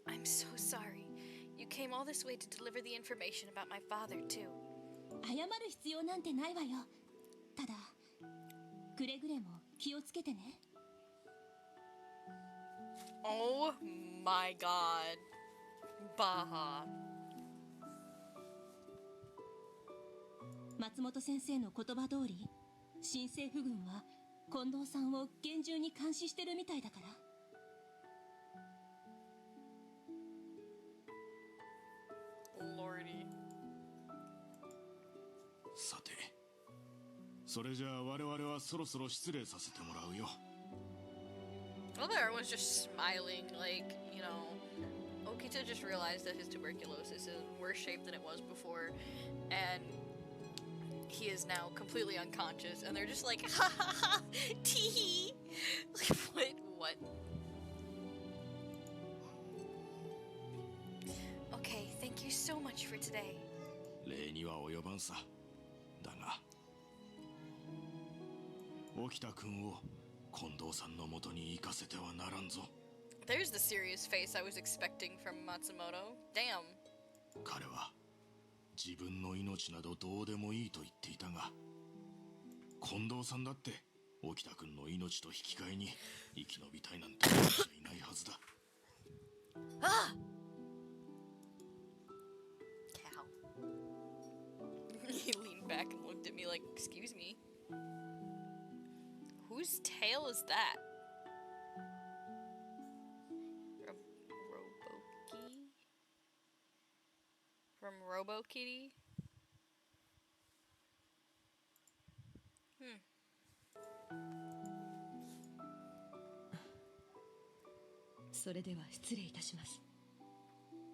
D: I'm so sorry. You came all this way to deliver the information about my father, too.
A: 謝る必要なんてないわよ。ただくれぐれも気をつけてね。
D: Oh my god. Baha.
A: 松本先生の言葉通り、新政府軍は近藤さんを厳重に監視してるみたいだから。
D: Lordy.
G: さて、それじゃあ我々はそろそろ失礼させてもらうよ。
D: Well, everyone's just smiling, like, you know, Okita just realized that his tuberculosis is in worse shape than it was before, and he is now completely unconscious, and they're just like, ha ha ha, tee. Like, what? Okay, thank you so much for today.
G: 礼には及ばんさ。だが、沖田君を近藤さんの元に行かせてはならんぞ。
D: There's the serious face I was expecting from Matsumoto. Damn.
G: 彼は自分の命などどうでもいいと言っていたが、近藤さんだって沖田君の命と引き換えに生き延びたいなんて思っちゃいないはずだ。
D: Ah! Cow. He leaned back and looked at me like, excuse me. Whose tail is that? Roboki? From RoboKitty? Hmm.
N: それでは失礼いたします。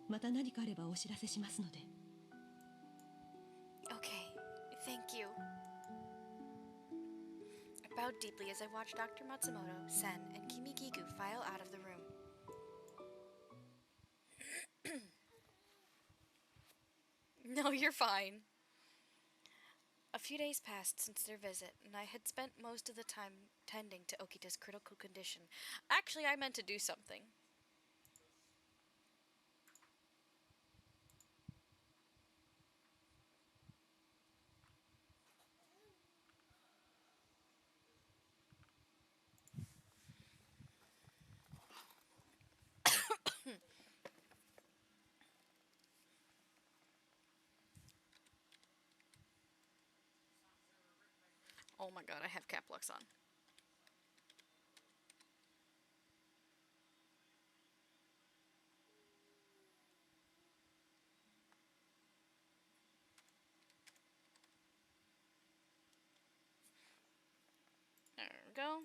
N: また何かあればお知らせしますので。
D: Okay, thank you. I bowed deeply as I watched Dr. Matsumoto, Sen, and Kimigigu file out of the room. No, you're fine. A few days passed since their visit, and I had spent most of the time tending to Okita's critical condition. Actually, I meant to do something. Oh my god, I have cap locks on. There we go.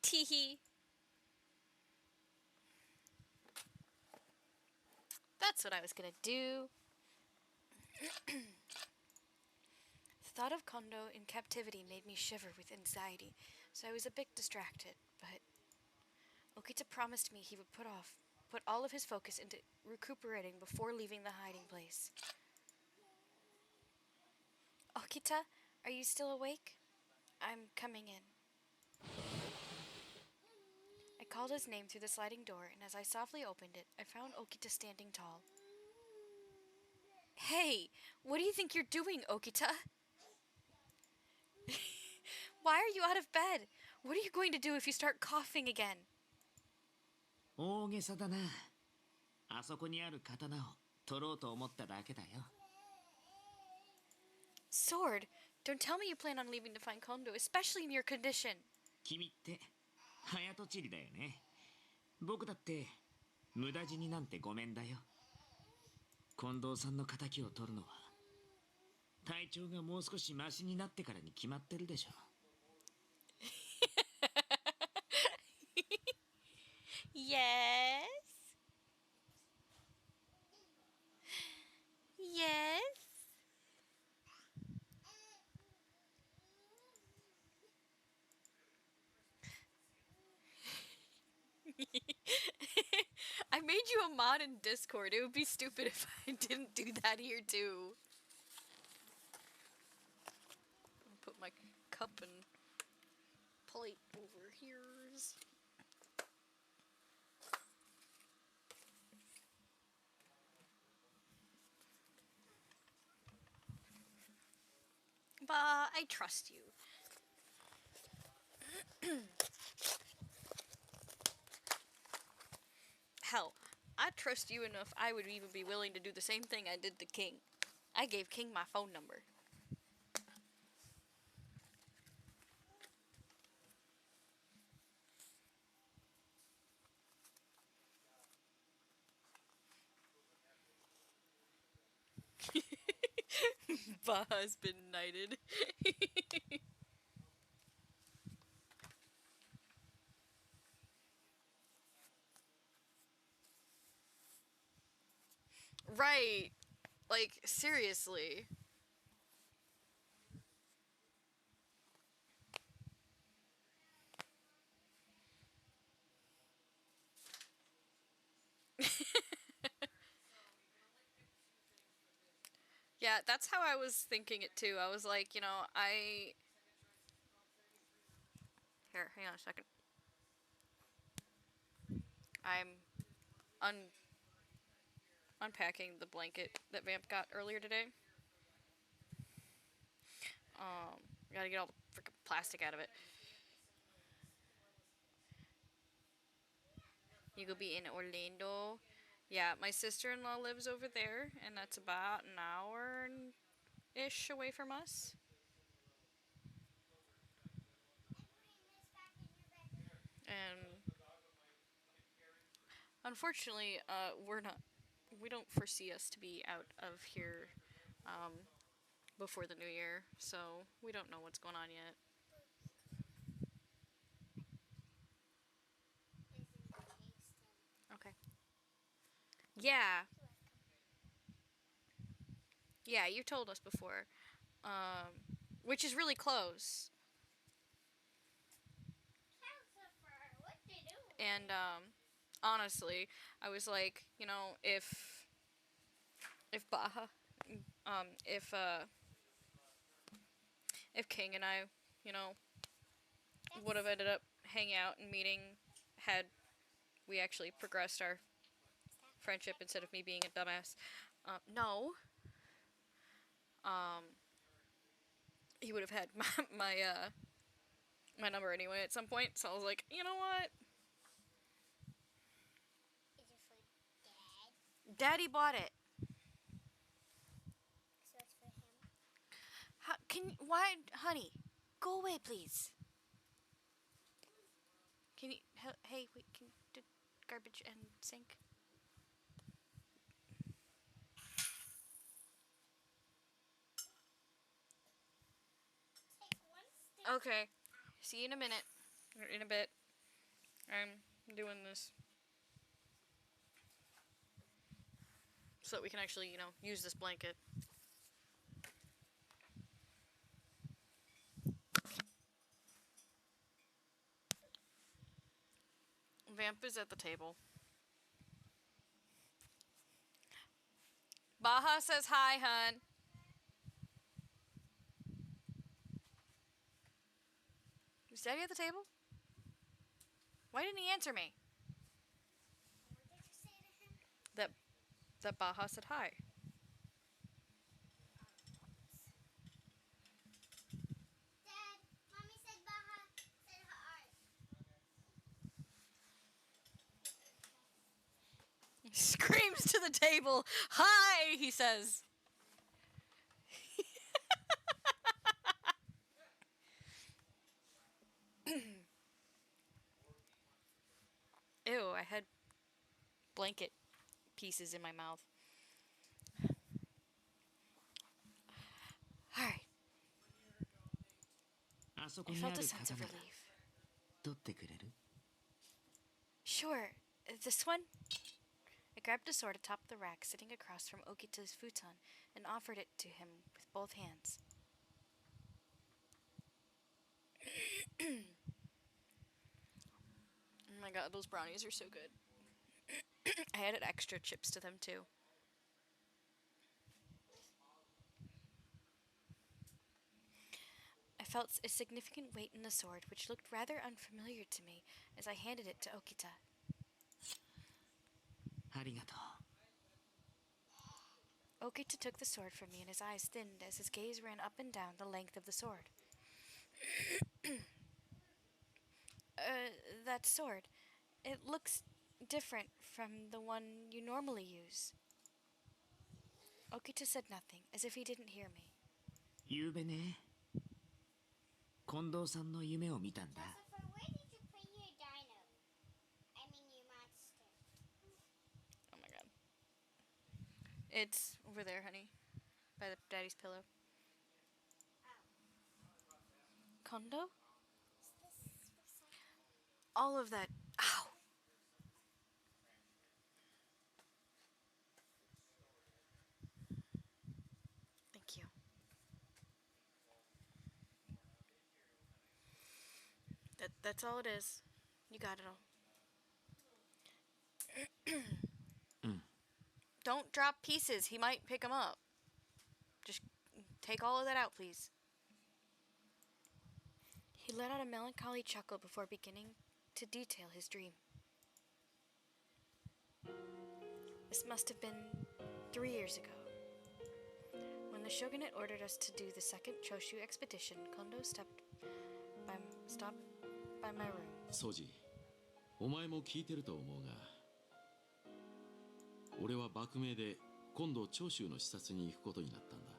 D: Teehee. That's what I was gonna do. The thought of Kondo in captivity made me shiver with anxiety, so I was a bit distracted, but Okita promised me he would put all of his focus into recuperating before leaving the hiding place. Okita, are you still awake? I'm coming in. I called his name through the sliding door, and as I softly opened it, I found Okita standing tall. Hey, what do you think you're doing, Okita? Why are you out of bed? What are you going to do if you start coughing again?
E: 大げさだな。あそこにある刀を取ろうと思っただけだよ。
D: Sword? Don't tell me you plan on leaving to find Kondo, especially in your condition.
E: 君って早とちりだよね。僕だって無駄死になんてごめんだよ。近藤さんの仇を取るのは体調がもう少しマシになってからに決まってるでしょ。
D: Yes. Yes. I made you a mod in Discord. It would be stupid if I didn't do that here too. I'll put my cup and plate over here. But I trust you. Hell, I trust you enough I would even be willing to do the same thing I did to King. I gave King my phone number. Ba has been knighted. Right. Like, seriously. Yeah, that's how I was thinking it too. I was like, you know, Here, hang on a second. I'm unpacking the blanket that Vamp got earlier today. Gotta get all the freaking plastic out of it. You could be in Orlando. Yeah, my sister-in-law lives over there, and that's about an hour-ish away from us. And unfortunately, we don't foresee us to be out of here before the new year, so we don't know what's going on yet. Okay. Yeah. Yeah, you told us before. Which is really close. And, honestly, I was like, you know, if Baja, if King and I, you know, would have ended up hanging out and meeting had we actually progressed our friendship instead of me being a dumbass. No. He would have had my number anyway at some point, so I was like, you know what?
O: Is it for Dad?
D: Daddy bought it.
O: So it's for him?
D: Why, honey? Go away, please. Can you? Hey, wait. Can you do garbage and sink? Okay. See you in a minute. Or in a bit. I'm doing this. So that we can actually, use this blanket. Vamp is at the table. Baha says hi, hun. Is Daddy at the table? Why didn't he answer me? That Baha said hi.
C: Dad, Mommy said Baha said hi.
D: He screams to the table. Hi, he says. Ew, I had blanket pieces in my mouth. Alright. I felt a sense of relief.
E: 取ってくれる?
D: Sure. This one? I grabbed a sword atop the rack sitting across from Okita's futon and offered it to him with both hands. Oh my god, those brownies are so good. I added extra chips to them too. I felt a significant weight in the sword, which looked rather unfamiliar to me as I handed it to Okita.
E: ありがとう.
D: Okita took the sword from me and his eyes thinned as his gaze ran up and down the length of the sword. That sword. It looks different from the one you normally use. Okita said nothing, as if he didn't hear me.
E: ゆうべね、近藤さんの夢を見たんだ。
C: Where did you put your dino? I mean your monster.
D: Oh my god. It's over there, honey. By the daddy's pillow. Kondo? All of that. Ow! Thank you. That's all it is. You got it all. Don't drop pieces. He might pick them up. Just take all of that out, please. He let out a melancholy chuckle before beginning to detail his dream. This must have been 3 years ago. When the shogunate ordered us to do the second Choshu expedition, Kondo stopped by my room.
G: ソジ、お前も聞いてると思うが、俺は幕命で今度長州の視察に行くことになったんだ。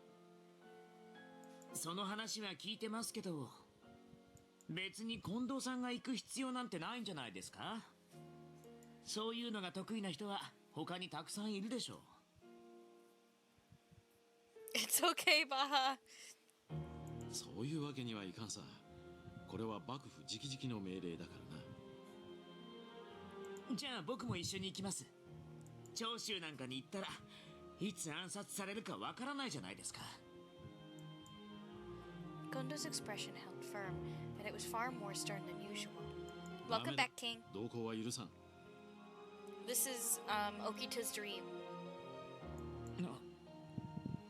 E: その話は聞いてますけど、別に近藤さんが行く必要なんてないんじゃないですか？そういうのが得意な人は他にたくさんいるでしょう。
D: It's okay, Baha.
G: そういうわけにはいかんさ。これは幕府直々の命令だからな。
E: じゃあ僕も一緒に行きます。長州なんかに行ったらいつ暗殺されるかわからないじゃないですか。
D: Kondo's expression held firm, and it was far more stern than usual. Welcome back, King.
G: 同行は許さん。
D: This is Okita's dream.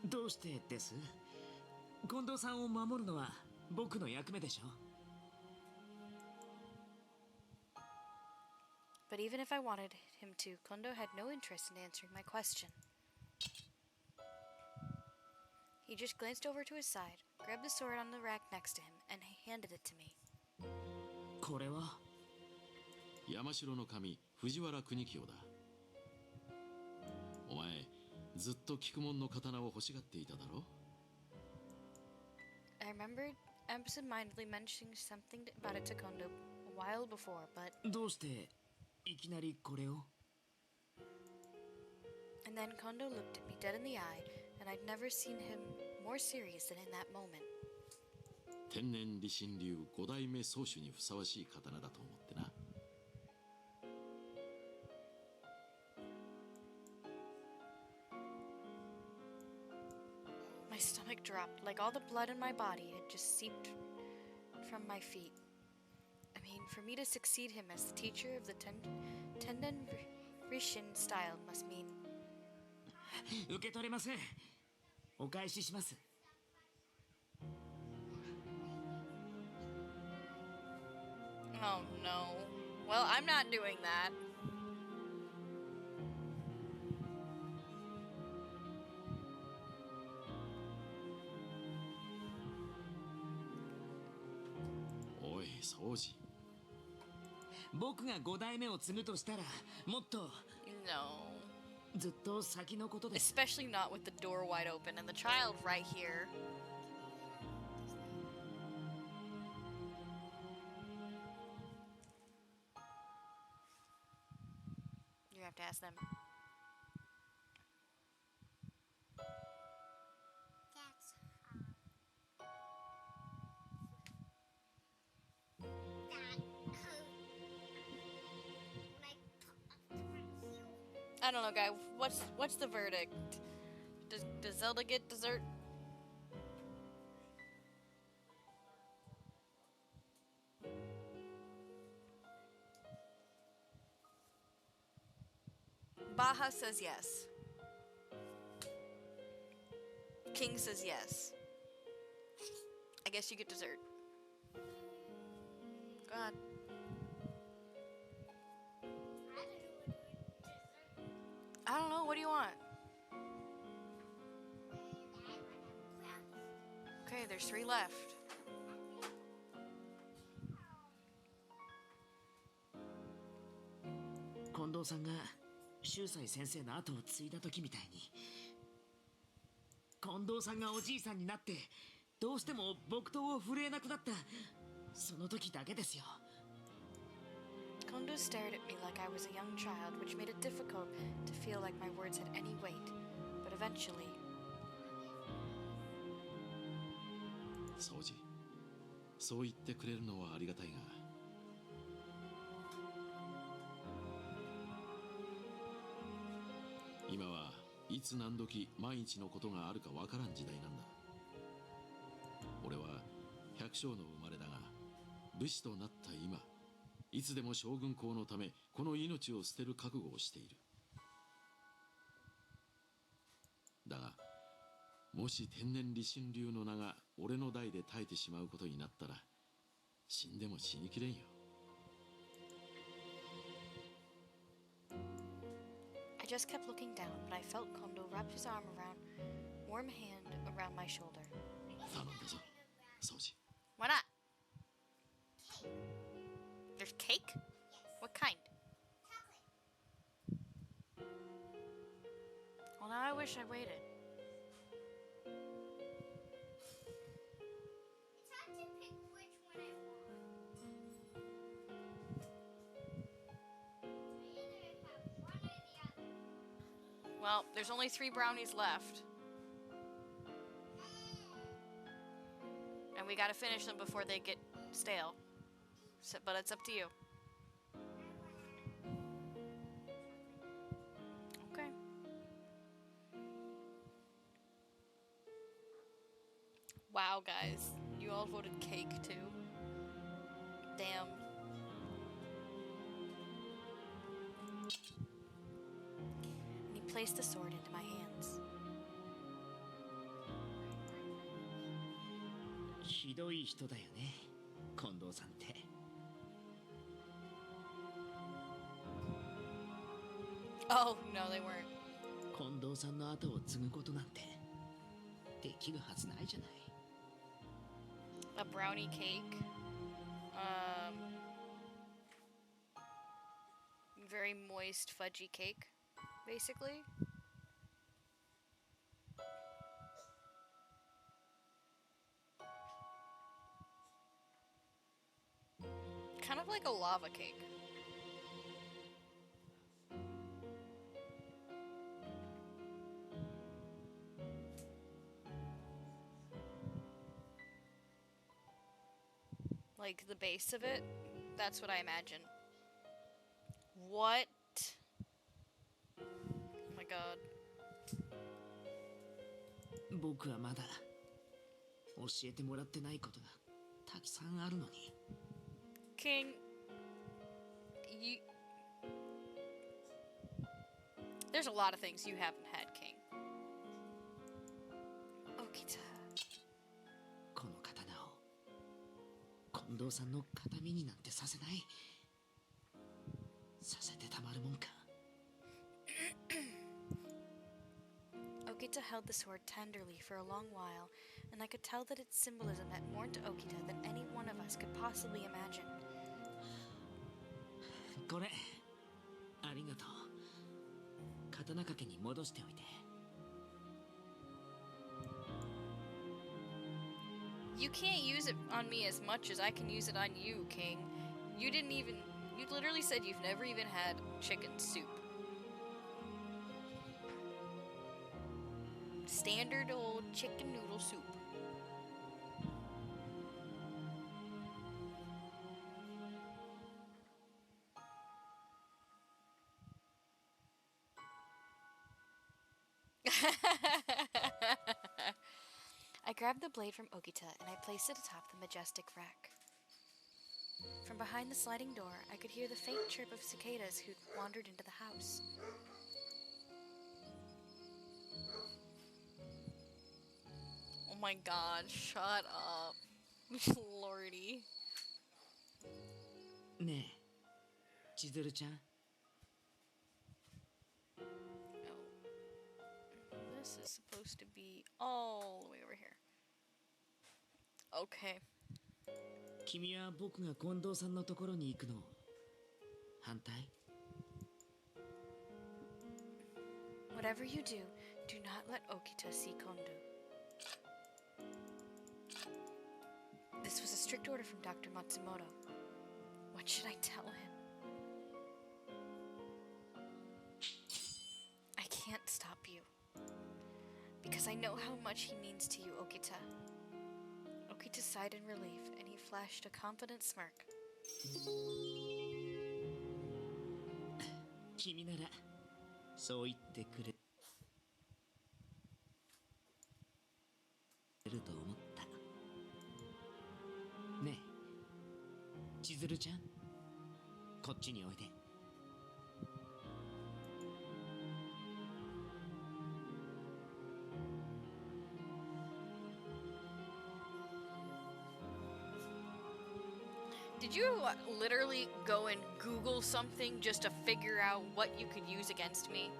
E: どうしてです？近藤さんを守るのは僕の役目でしょ。
D: But even if I wanted him to, Kondo had no interest in answering my question. He just glanced over to his side, grabbed the sword on the rack next to him, and handed it to me.
E: これは
G: 山城の神藤原国清だ。お前ずっと菊門の刀を欲しがっていただろ？
D: I remembered absentmindedly mentioning something about it to Kondo a while before, but...
E: どうしていきなりこれを
D: And then Kondo looked at me dead in the eye, and I'd never seen him more serious than in that moment.
G: 天然理心流5代目宗主にふさわしい刀だと思ってな。
D: My stomach dropped, like all the blood in my body had just seeped from my feet. I mean, for me to succeed him as the teacher of the Tenden Rishin style must mean...
E: 受け取れません。お返しします。
D: Oh no. Well, I'm not doing that.
G: Oi, Souji.
E: 僕が5代目を継ぐとしたらもっと
D: No.
E: ずっと先のことです。
D: Especially not with the door wide open and the child right here. You have to ask them. I don't know, guy. What's the verdict? Does Zelda get dessert? Baha says yes. King says yes. I guess you get dessert. Go ahead. I don't know. What do you want? Okay, there's 3 left.
E: Kondo さんが秀才先生の後を継いだ時みたいに、近藤さんがおじいさんになってどうしても木刀を震えなくなったその時だけですよ。
D: Kondo stared at me like I was a young child, which made it difficult to feel like my words had any weight. But eventually...
G: Souji, そう言ってくれるのはありがたいが、今はいつ何時万一のことがあるかわからん時代なんだ。俺は百姓の生まれだが、武士となった今、いつでも将軍公のためこの命を捨てる覚悟をしている。だがもし天然理心流の名が俺の代で絶えてしまうことになったら、死んでも死にきれんよ。
D: I just kept looking down, but I felt Kondo wrap his warm hand around my shoulder.
G: 頼んだぞ、Souji.
D: Why not? There's cake? What kind? Well, now I wish I waited. Well, there's only 3 brownies left. And we gotta finish them before they get stale. So, but it's up to you. Okay. Wow, guys. You all voted cake, too. Damn. And he placed the sword into my hands.
E: ひどい人だよね、近藤さんって。
D: Oh, no, they weren't.
E: 近藤さんの後を継ぐことなんてできるはずないじゃない。
D: A brownie cake. Very moist, fudgy cake, basically. like a lava cake. Like the base of it, that's what I imagine. What? Oh my god.
E: 僕はまだ教えてもらってないことがたくさんあるのに。
D: King, you... There's a lot of things you haven't had, King. Okita.
E: この刀を近藤さんの形見になんてさせない。させてたまるもんか。
D: Okita held the sword tenderly for a long while, and I could tell that its symbolism meant more to Okita than any one of us could possibly imagine.
E: これありがとう。刀掛けに戻しておいて。
D: You can't use it on me as much as I can use it on you, King. You literally said you've never even had chicken soup. Standard old chicken noodle soup. I grabbed the blade from Okita and I placed it atop the majestic rack. From behind the sliding door, I could hear the faint chirp of cicadas who'd wandered into the house. Oh my god, shut up. Lordy.
E: ねえ、千鶴ちゃん。
D: This is supposed to be all the way over here. Okay.
E: 君は僕が近藤さんのところに行くの反対？
D: Whatever you do, do not let Okita see Kondo. This was a strict order from Dr. Matsumoto. What should I tell him? I can't stop you. Because I know how much he means to you, Okita. Okita sighed in relief, and he flashed a confident smirk.
E: 君ならそう言ってくれると思った。ねえ、千鶴ちゃん、こっちにおいで。
D: Did you literally go and Google something just to figure out what you could use against me?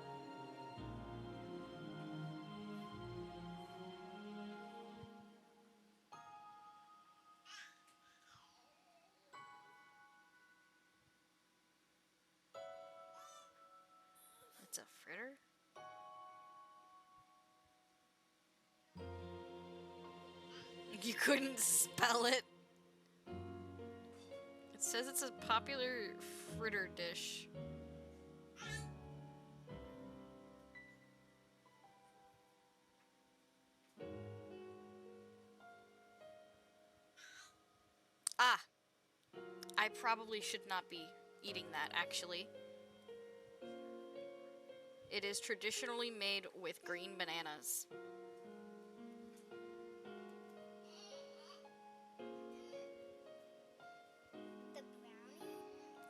D: It's a fritter? You couldn't spell it? It says it's a popular fritter dish. Ah! I probably should not be eating that, actually. It is traditionally made with green bananas.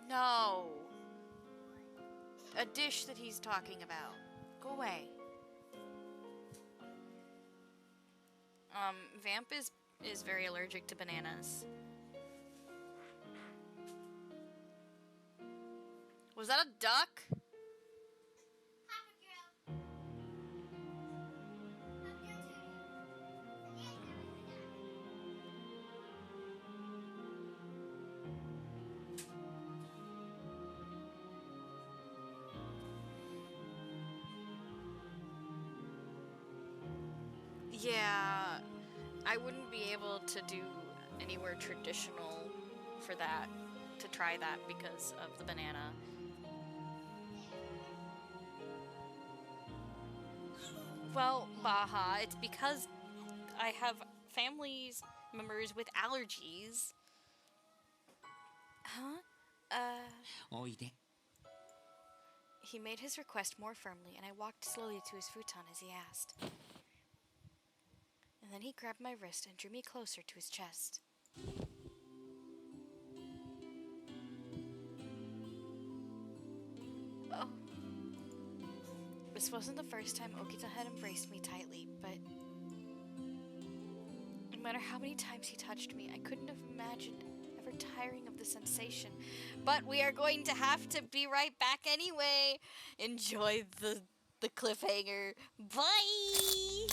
D: No. A dish that he's talking about. Go away. Vamp is very allergic to bananas. Was that a duck? Yeah, I wouldn't be able to do anywhere traditional for that. to try that because of the banana. Well, Baha, it's because I have families members with allergies. Huh?
E: おいで
D: He made his request more firmly, and I walked slowly to his futon as he asked. And then he grabbed my wrist and drew me closer to his chest. Oh. This wasn't the first time Okita had embraced me tightly, but no matter how many times he touched me, I couldn't have imagined ever tiring of the sensation. But we are going to have to be right back anyway. Enjoy the cliffhanger. Bye!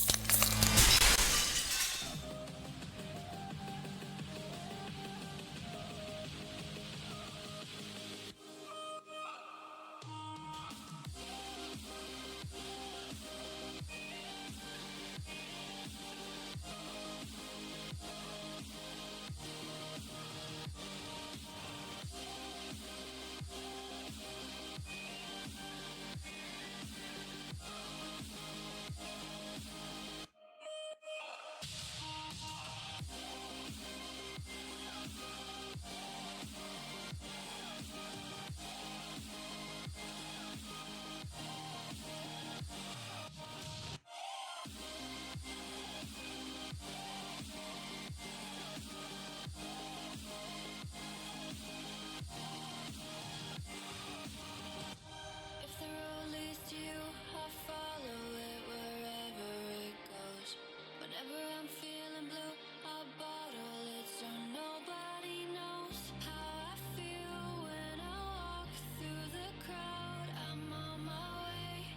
C: If the road leads to you, I'll follow it wherever it goes. Whenever I'm feeling blue, I'll bottle it so nobody knows how I feel when I walk through the crowd. I'm on my way.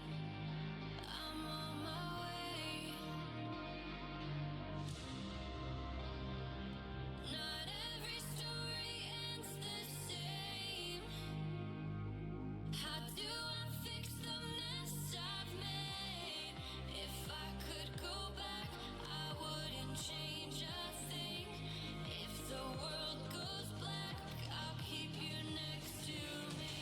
C: I'm on my way. Not every story ends the same. How do I fix the mess I've made? If I could go back, I wouldn't change a thing. If the world goes black, I'll keep you next to me.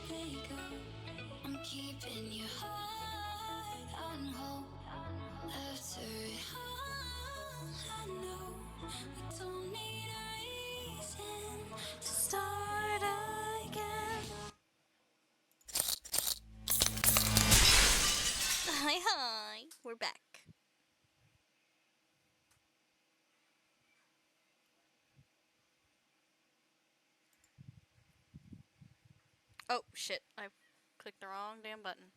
C: Don't go. I'm keeping your heart on hold. After it all, I know we don't need a reason to start again.
D: Hi, hi. We're back. Oh, shit. I clicked the wrong damn button.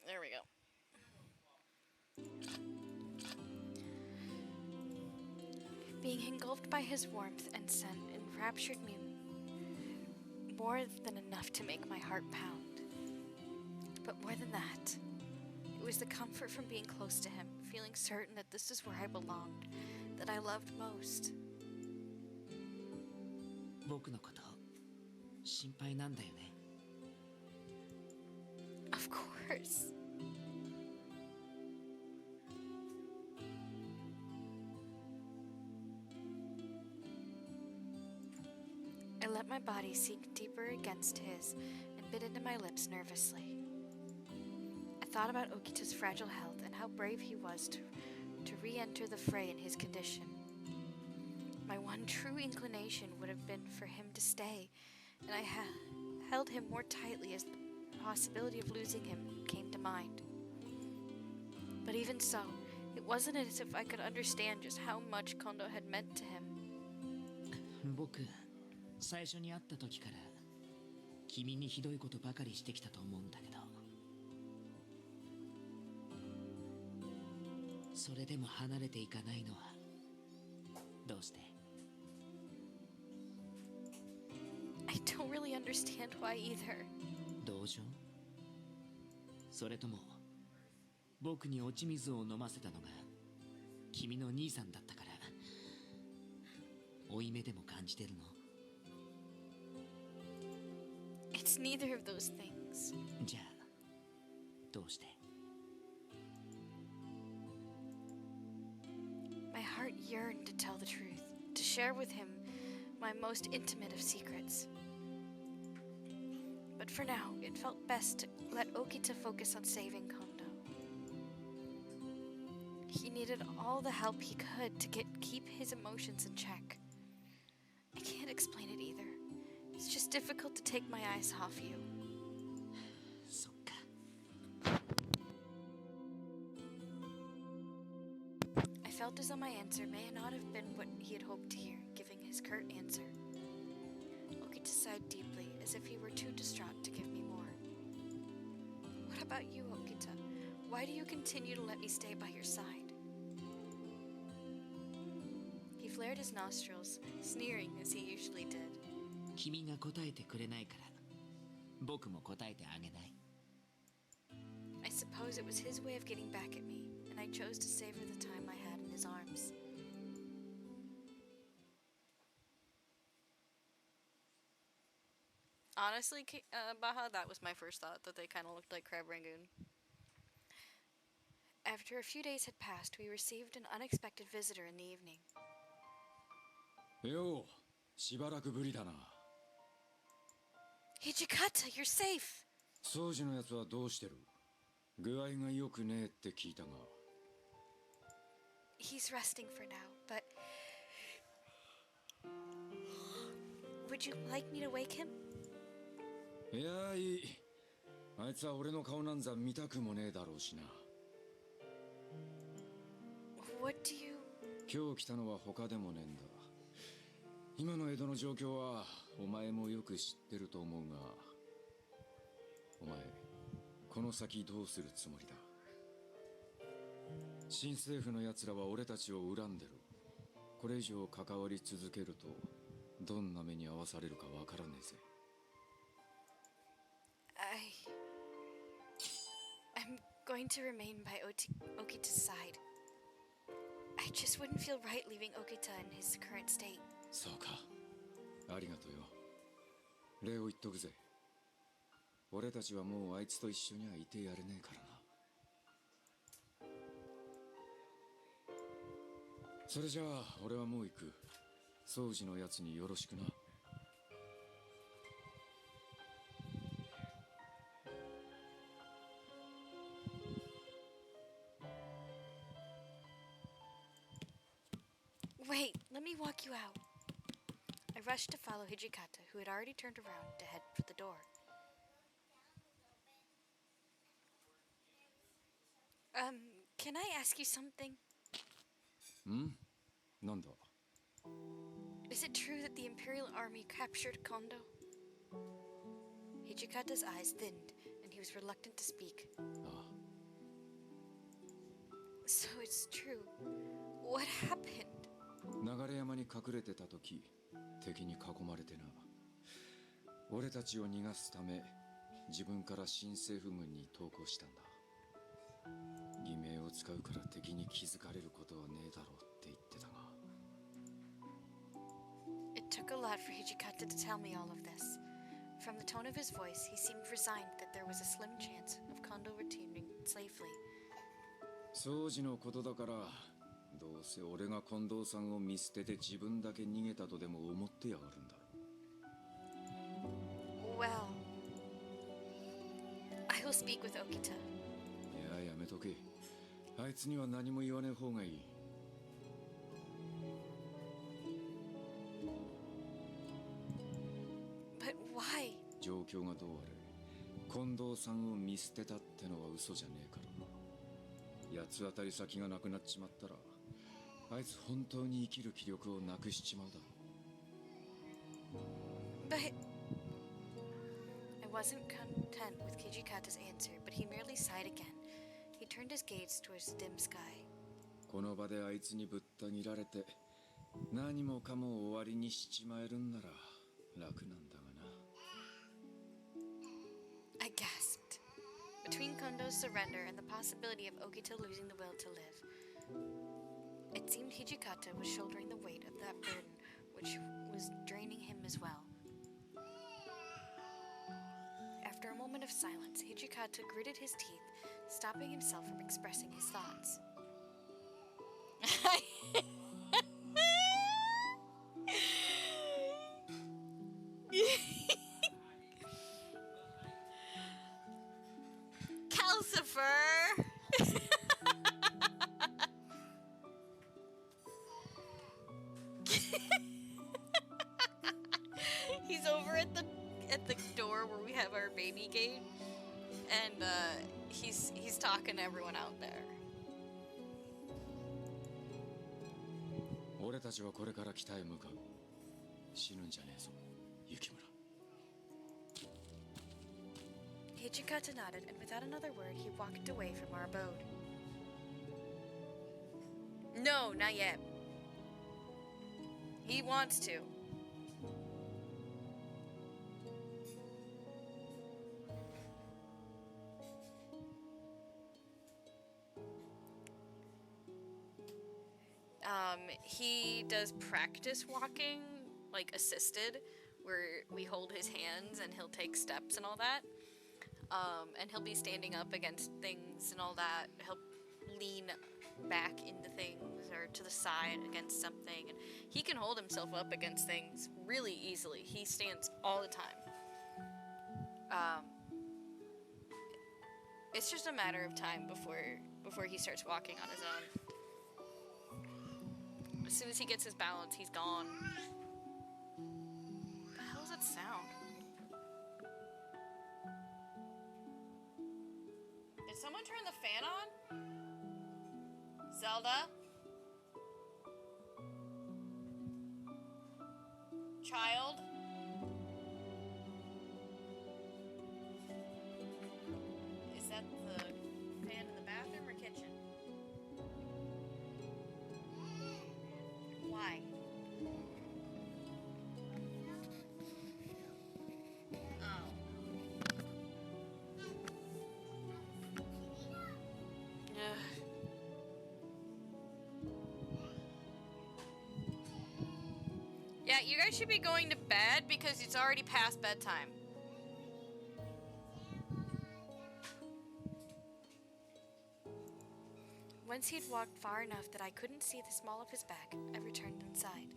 D: There we go. Being engulfed by his warmth and scent enraptured me more than enough to make my heart pound. But more than that, it was the comfort from being close to him, feeling certain that this is where I belonged, that I loved most.
E: 僕のこと心配なんだよね。
D: Of course. I let my body sink deeper against his and bit into my lips nervously. I thought about Okita's fragile health and how brave he was to re-enter the fray in his condition. My one true inclination would have been for him to stay, and I held him more tightly as the possibility of losing him came to mind. But even so, it wasn't as if I could understand just how much Kondo had meant to him.
E: 僕最初に会った時から君にひどいことばかりしてきたと思うんだけど、それでも離れていかないのはどうして？
D: I don't really understand why either.
E: 同情？それとも僕に落ち水を飲ませたのが君の兄さんだったから負い目でも感じてるの？
D: It's neither of those things.
E: じゃあどうして？
D: My heart yearned to tell the truth, to share with him my most intimate of secrets. But for now, it felt best to let Okita focus on saving Kondo. He needed all the help he could to keep his emotions in check. I can't explain it either. It's just difficult to take my eyes off you.
E: そっか。
D: I felt as though my answer may not have been what he had hoped to hear, giving his curt answer. Okita sighed deeply, as if he were too distraught to give me more. What about you, Okita? Why do you continue to let me stay by your side? He flared his nostrils, sneering as he usually did.
E: 君が答えてくれないから僕も答えてあげない。
D: I suppose it was his way of getting back at me, and I chose to savor the time I had in his arms. Honestly, Baha, that was my first thought, that they kind of looked like Crab Rangoon. After a few days had passed, we received an unexpected visitor in the evening.
M: よう、しばらくぶりだな。
D: Hijikata, you're safe!
M: 掃除のやつはどうしてる？具合が良くねえって聞いたが。
D: He's resting for now, but... Would you like me to wake him?
M: いやいい。あいつは俺の顔なんざ見たくもねえだろうしな。
D: What do you...
M: 今日来たのは他でもねえんだ。今の江戸の状況はお前もよく知ってると思うが、お前この先どうするつもりだ？新政府の奴らは俺たちを恨んでる。これ以上関わり続けるとどんな目に遭わされるかわからねえぜ。
D: I'm going to remain by Okita's side. I just wouldn't feel right leaving Okita in his current state.
M: そうか。ありがとうよ。礼を言っとくぜ。俺たちはもうあいつと一緒にはいてやれねえからな。それじゃあ俺はもう行く。掃除のやつによろしくな。
D: Wait, let me walk you out. I rushed to follow Hijikata, who had already turned around to head for the door. Can I ask you something?
M: なんだ?
D: Is it true that the Imperial Army captured Kondo? Hijikata's eyes thinned, and he was reluctant to speak.
M: ああ。
D: it's true. What happened?
M: 流山に隠れてた時、敵に囲まれてな。俺たちを逃がすため、自分から新政府軍に投降したんだ。偽名を使うから敵に気づかれることはねえだろうって言ってたが。
D: It took a lot for Hijikata to tell me all of this. From the tone of his voice, he seemed resigned that there was a slim chance of Kondo returning safely.
M: 掃除のことだから、どうせ俺が近藤さんを見捨てて自分だけ逃げたとでも思ってやがるんだろう。
D: Well, I will speak with Okita.
M: いや、やめとけ。あいつには何も言わねえ方がいい。
D: But why?
M: 状況がどうあれ、近藤さんを見捨てたってのは嘘じゃねえからな。八つ当たり先がなくなっちまったら、あいつ本当に生きる気力をなくしちまうだろう。
D: But I wasn't content with Kijikata's answer, but he merely sighed again. He turned his gaze towards the dim sky.
M: この場であいつにぶった切られて、何もかも終わりにしちまえるんなら楽なんだがな。
D: I gasped. Between Kondo's surrender and the possibility of Okita losing the will to live, it seemed Hijikata was shouldering the weight of that burden, which was draining him as well. After a moment of silence, Hijikata gritted his teeth, stopping himself from expressing his thoughts. Calcifer! He's over at the door where we have our baby gate, and he's talking to everyone out there.
M: 俺たちはこれから北へ向かう。死ぬんじゃねえぞ、雪村。
D: Hijikata nodded, and without another word, he walked away from our abode. No, not yet. He wants to. He does practice walking, like assisted, where we hold his hands and he'll take steps and all that. And he'll be standing up against things and all that. He'll lean back into things or to the side against something. And he can hold himself up against things really easily. He stands all the time. It's just a matter of time before he starts walking on his own. As soon as he gets his balance, he's gone. What the hell does that sound? Did someone turn the fan on? Zelda? Child? Is that the fan in the bathroom or kitchen? Why? Oh. Yeah, you guys should be going to bed because it's already past bedtime. Once he'd walked far enough that I couldn't see the small of his back, I returned inside.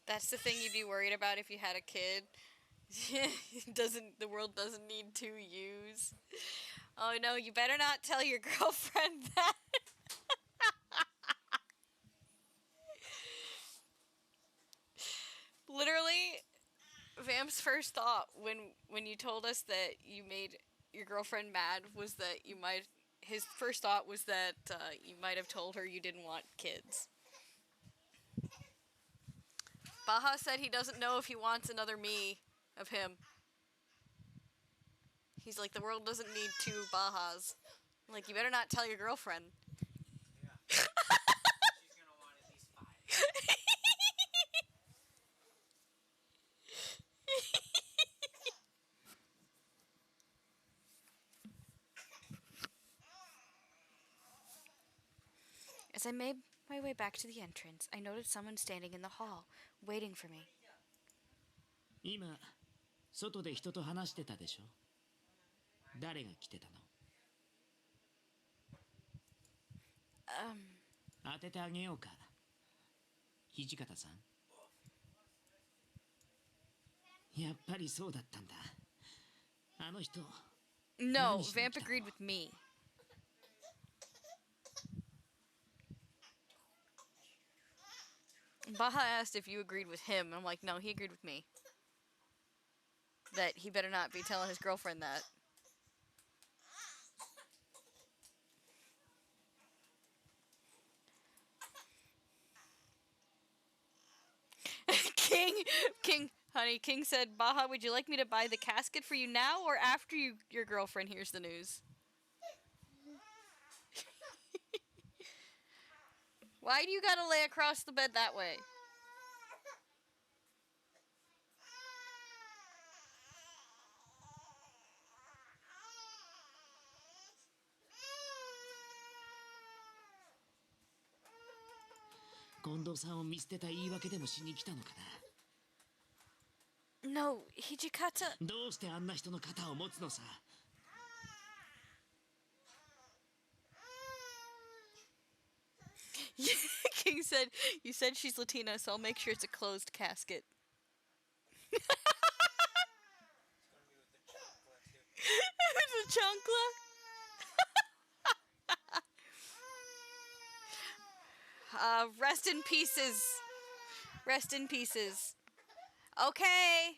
D: That's the thing you'd be worried about if you had a kid. The world doesn't need 2 U's. Oh no, you better not tell your girlfriend that. Literally, Vamp's first thought when you told us that you made your girlfriend mad was that his first thought was that you might have told her you didn't want kids. Baha said he doesn't know if he wants another me of him. He's like, the world doesn't need two Bahas. I'm like, you better not tell your girlfriend.
F: She's gonna want at least 5.
D: As I made my way back to the entrance, I noticed someone standing in the hall, waiting for me.
E: 今外で人と話してたでしょ。誰が来てたの？当ててあげようか。土方さん。やっぱりそうだったんだ。あの人。
D: No, Vamp agreed with me. Baha asked if you agreed with him, and I'm like, no, he agreed with me. That he better not be telling his girlfriend that. King said, Baha, would you like me to buy the casket for you now or after your girlfriend hears the news? Why do you gotta lay across the bed that way? No, Hijikata.
E: どうしてあんな人の肩を持つのさ。
D: King said, you said she's Latina, so I'll make sure it's a closed casket. It's a chancla. Rest in pieces. Rest in pieces. Okay.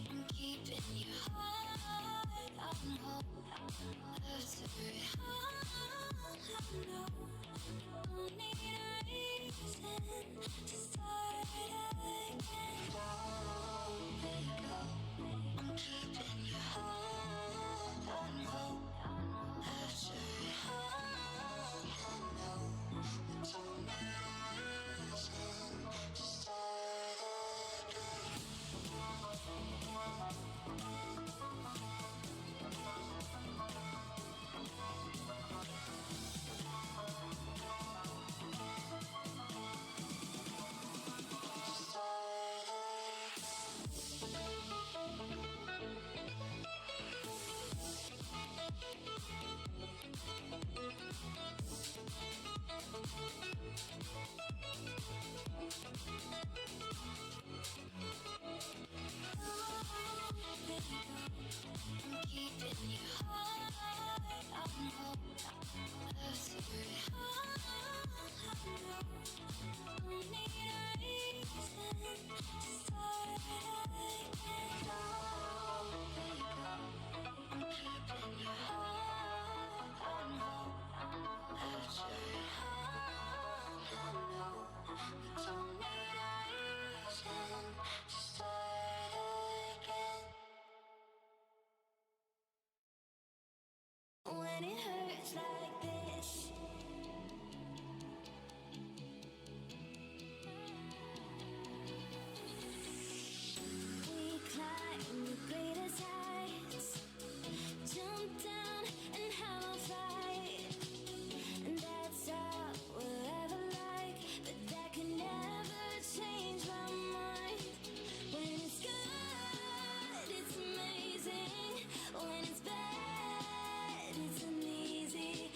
C: I'm keeping your heart on hold. That's very hard. I know. Don't need a reason to start again. I'm keeping your heart on hold. That's very hard. I know. Don't need a reason to start again. I'm keeping your heart on hold. That's very hard. I know. Don't need a reason to start again. I'm keeping your heart on hold. That's very hard. I know. Don't need a reason to start again. When it hurts like this, we climb the greatest heights, jump down and have a fight, and that's all we'll ever like, but that can never change my mind. When it's good, it's amazing. When it's bad, it's uneasy.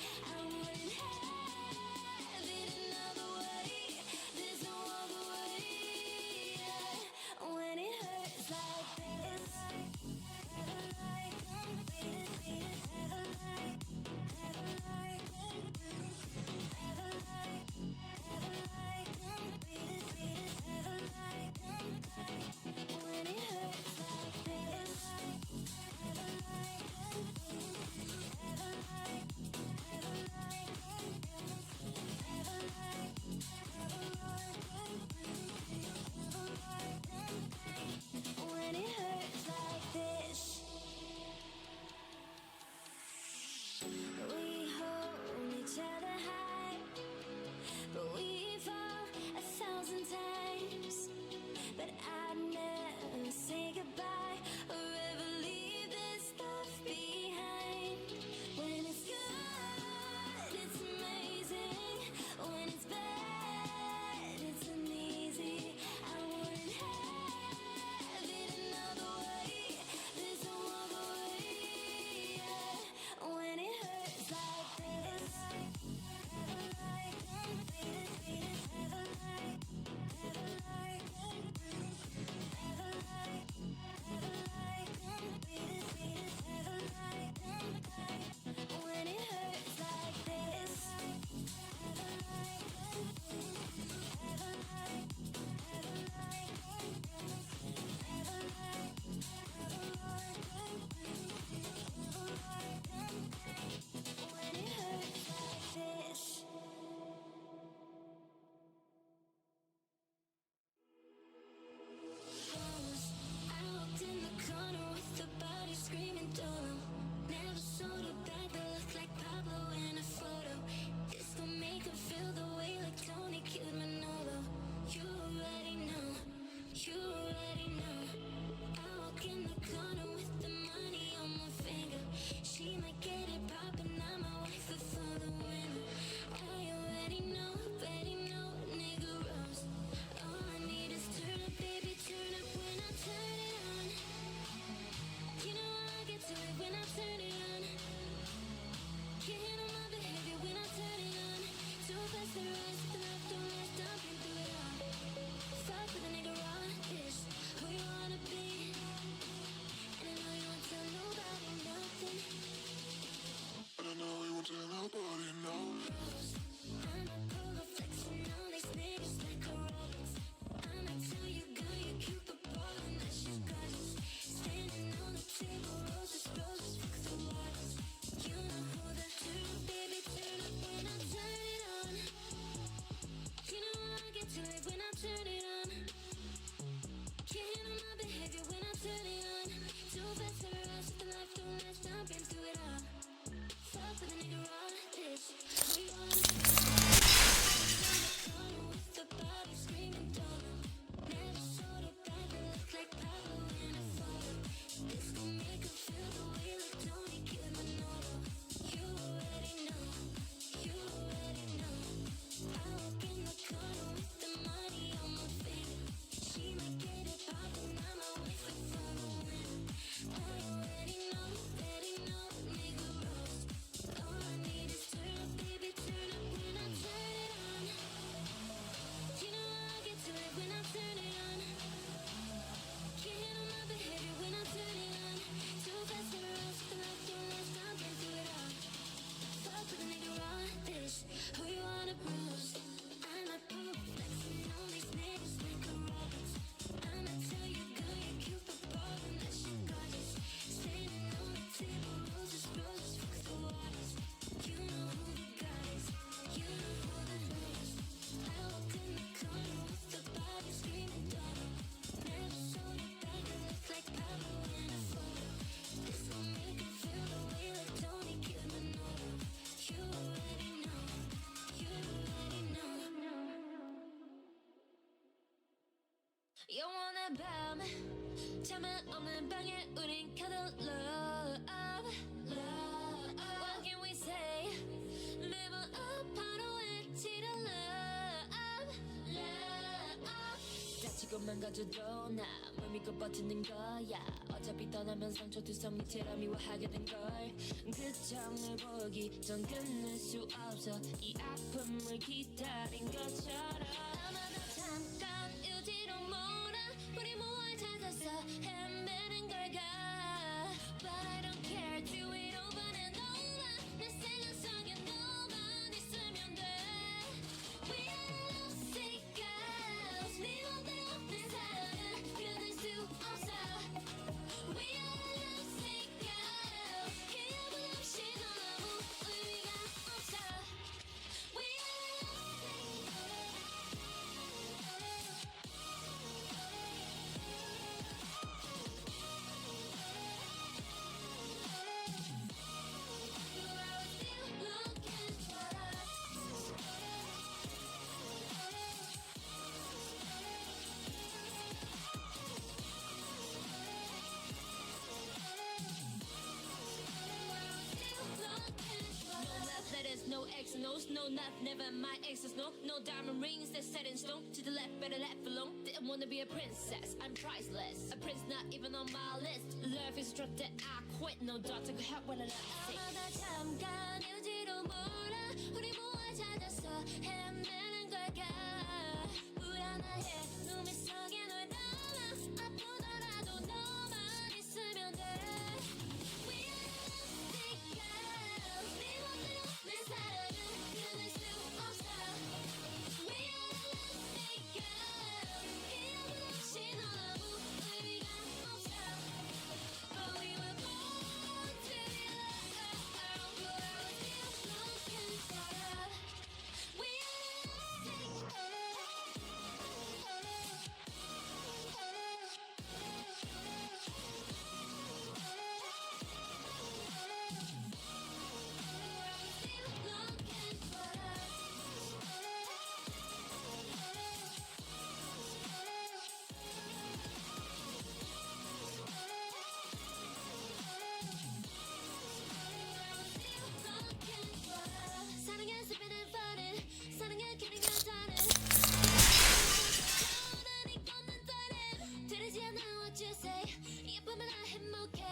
C: 영원한 밤 잠은 없는 방에 우린 cuddle love What can we say 매번 아파도 외치는 love 다치고만 가져도 나 뭘 믿고 버티는 거야 어차피 떠나면 상처 두성이체라 미워하게 된걸 그 정을 보기 전 끊을 수 없어 이 아픔을 기다린 것처럼 아마도 잠깐 유지로 몰아 우리 무얼 찾아서 헤매는 걸까 But I don't care do it over and over 내 생각 속에 너만 있으면 돼 We are lovesick girls 네 맘대로 내 사랑을 끊을 수 없어 We are lovesick girls 기억은 없이 넌 아무 의미가 없어 We are lovesick No X, no not never my exes, no diamond rings that's set in stone. To the left, better left alone. Didn't wanna be a princess, I'm priceless. A prince not even on my list. Love is a drug that I quit. No daughter could help when I love it. 아마다 잠깐 유지로 몰아 우리 무얼 찾아서 헤매는 걸까? 불안해 눈밑 속에 널 담아 아프더라도 너만 있으면 돼. We are lovesick girls 네 맘대로 내 사랑을 끊을 수 없어 We are lovesick girls 기억은 없이 넌 아무 의미가 없어 But we were born to be loved But I was still looking for love We are 사랑은 스피는 falling 사랑은 getting undone 영원히 걷는 달에 들리지 않아 what you say 예쁘면 나 행복해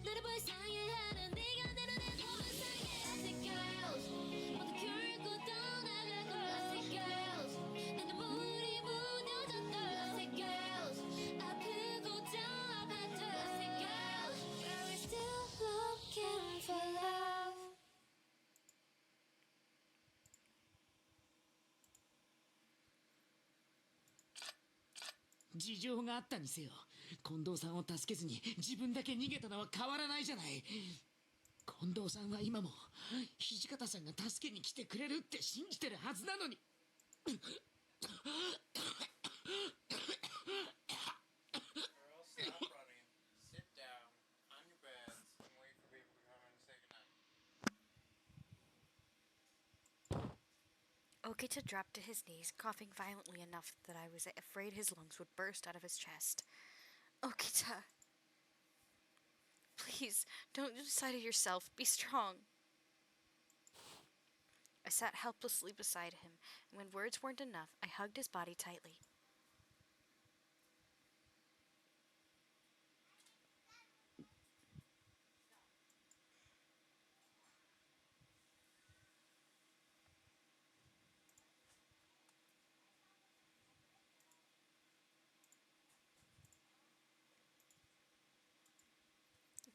C: 나를 불쌍해 하는 네가 내려낸 불쌍해 Plastic girls 모두 결국 떠나갈 걸 Plastic girls 내 눈물이 무뎌졌던 Plastic girls 아프고 더 아팠던 Plastic girls But we're still looking for love
E: 事情があったにせよ近藤さんを助けずに自分だけ逃げたのは変わらないじゃない。近藤さんは今も土方さんが助けに来てくれるって信じてるはずなのに。
F: Girls, stop running. Sit down on your beds and wait for people to come in and say goodnight.
D: Okita dropped to his knees, coughing violently enough that I was afraid his lungs would burst out of his chest. Okita! Please, don't lose sight of yourself. Be strong. I sat helplessly beside him, and when words weren't enough, I hugged his body tightly.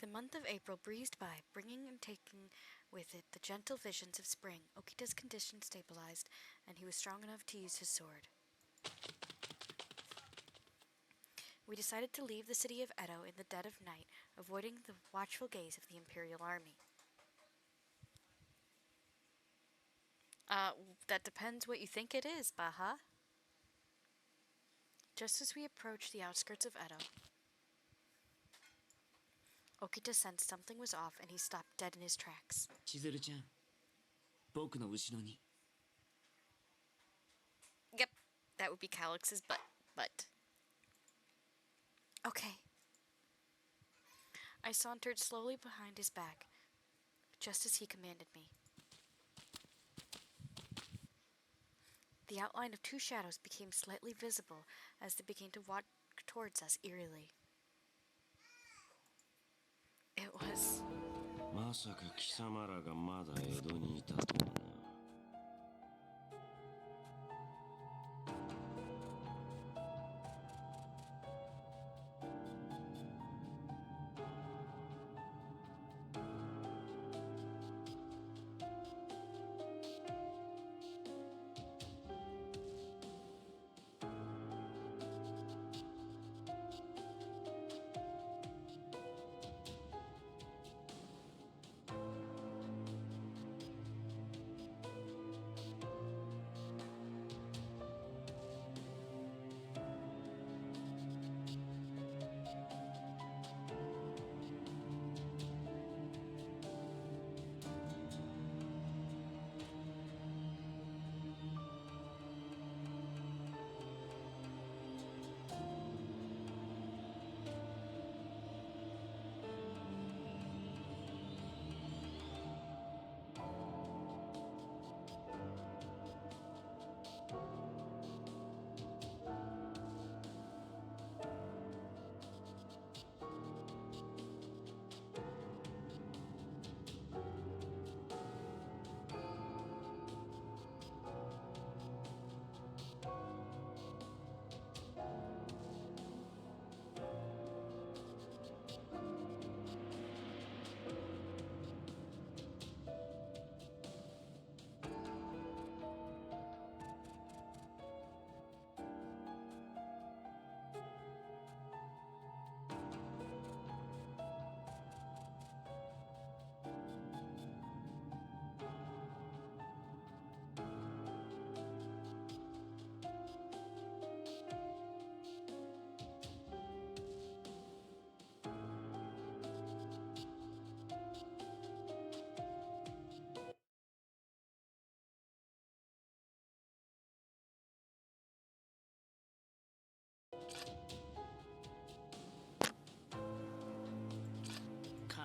D: The month of April breezed by, bringing and taking with it the gentle visions of spring. Okita's condition stabilized, and he was strong enough to use his sword. We decided to leave the city of Edo in the dead of night, avoiding the watchful gaze of the Imperial Army. That depends what you think it is, Baha. Just as we approached the outskirts of Edo, Okita sensed something was off and he stopped dead in his tracks.
E: 千鶴ちゃん、僕の後ろに。
D: Yep, that would be Calix's butt. Okay. I sauntered slowly behind his back, just as he commanded me. The outline of two shadows became slightly visible as they began to walk towards us eerily. It was...
O: まさか貴様らがまだ江戸にいたとはな。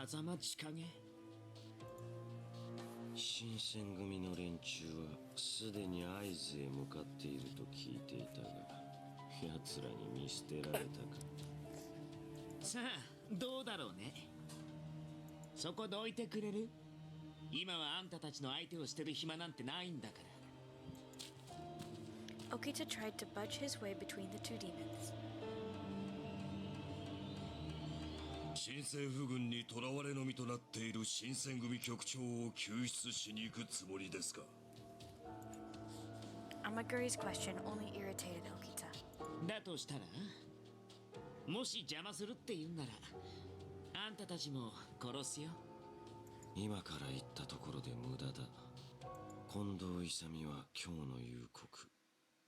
E: 風間千景。
O: 新選組の連中はすでに会津へ向かっていると聞いていたが、奴らに見捨てられたか。
E: さあ、どうだろうね。そこどいてくれる？今はあんたたちの相手をしてる暇なんてないんだから。
D: Okita tried to budge his way between the two demons.
G: 新政府軍に囚われの身となっている新選組局長を救出しに行くつもりですか？
D: Amaguri's question only irritated Okita.
E: だとしたら、もし邪魔するって言うんなら、あんたたちも殺すよ。
O: 今から言ったところで無駄だ。近藤勇は今日の夕刻、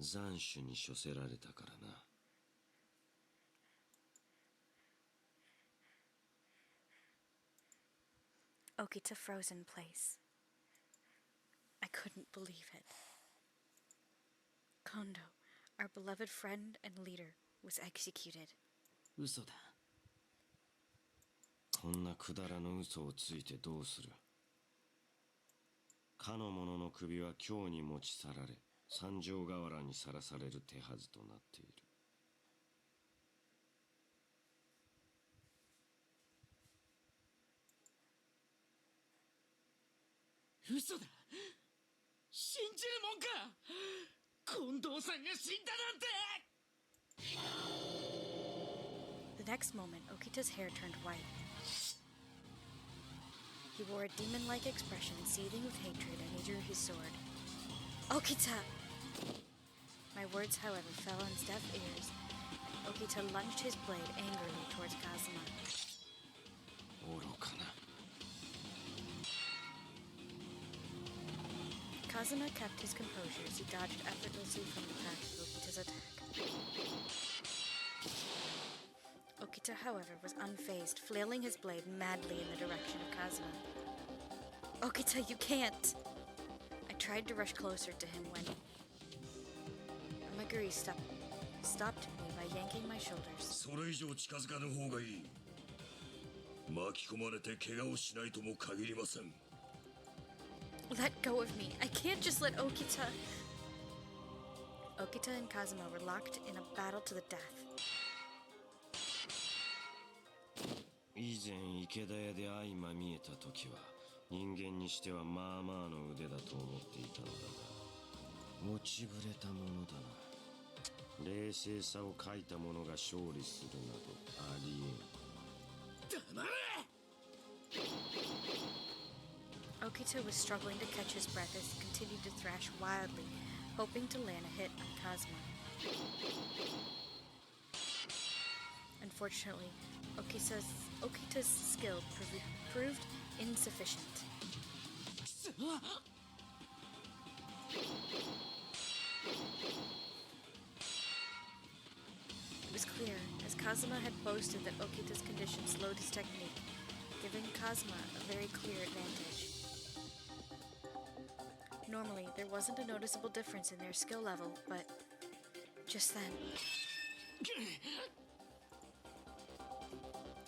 O: 斬首に処せられたからな。
D: Okita froze in place. I couldn't believe it. Kondo, our beloved friend and leader, was executed.
E: 嘘だ。
O: こんなくだらぬ嘘をついてどうする。かの者の首は今日に持ち去られ、三条河原にさらされる手はずとなっている。
E: 嘘だ。信じるもんか。近藤さんが死んだなんて。
D: The next moment, Okita's hair turned white. He wore a demon-like expression, seething with hatred, and he drew his sword. Okita! My words, however, fell on deaf ears, and Okita lunged his blade angrily towards Kazuma.
O: 愚かな。
D: Kazuma kept his composure as he dodged effortlessly from the path of Okita's attack. Okita, however, was unfazed, flailing his blade madly in the direction of Kazuma. Okita, you can't! I tried to rush closer to him when Amaguri stopped me by yanking my shoulders.
G: それ以上近づかぬ方がいい。巻き込まれて怪我をしないとも限りません。
D: Let go of me. I can't just let Okita... Okita and Kazuma were locked in a battle to the death.
O: 以前池田屋で相まみえた時は人間にしてはまあまあの腕だと思っていたのだが落ちぶれたものだな。冷静さを欠いた者が勝利するなどありえん。
E: 黙れ。
D: Okita was struggling to catch his breath as he continued to thrash wildly, hoping to land a hit on Kazuma. Unfortunately, Okita's skill proved insufficient. It was clear, as Kazuma had boasted, that Okita's condition slowed his technique, giving Kazuma a very clear advantage. Normally, there wasn't a noticeable difference in their skill level, but just then...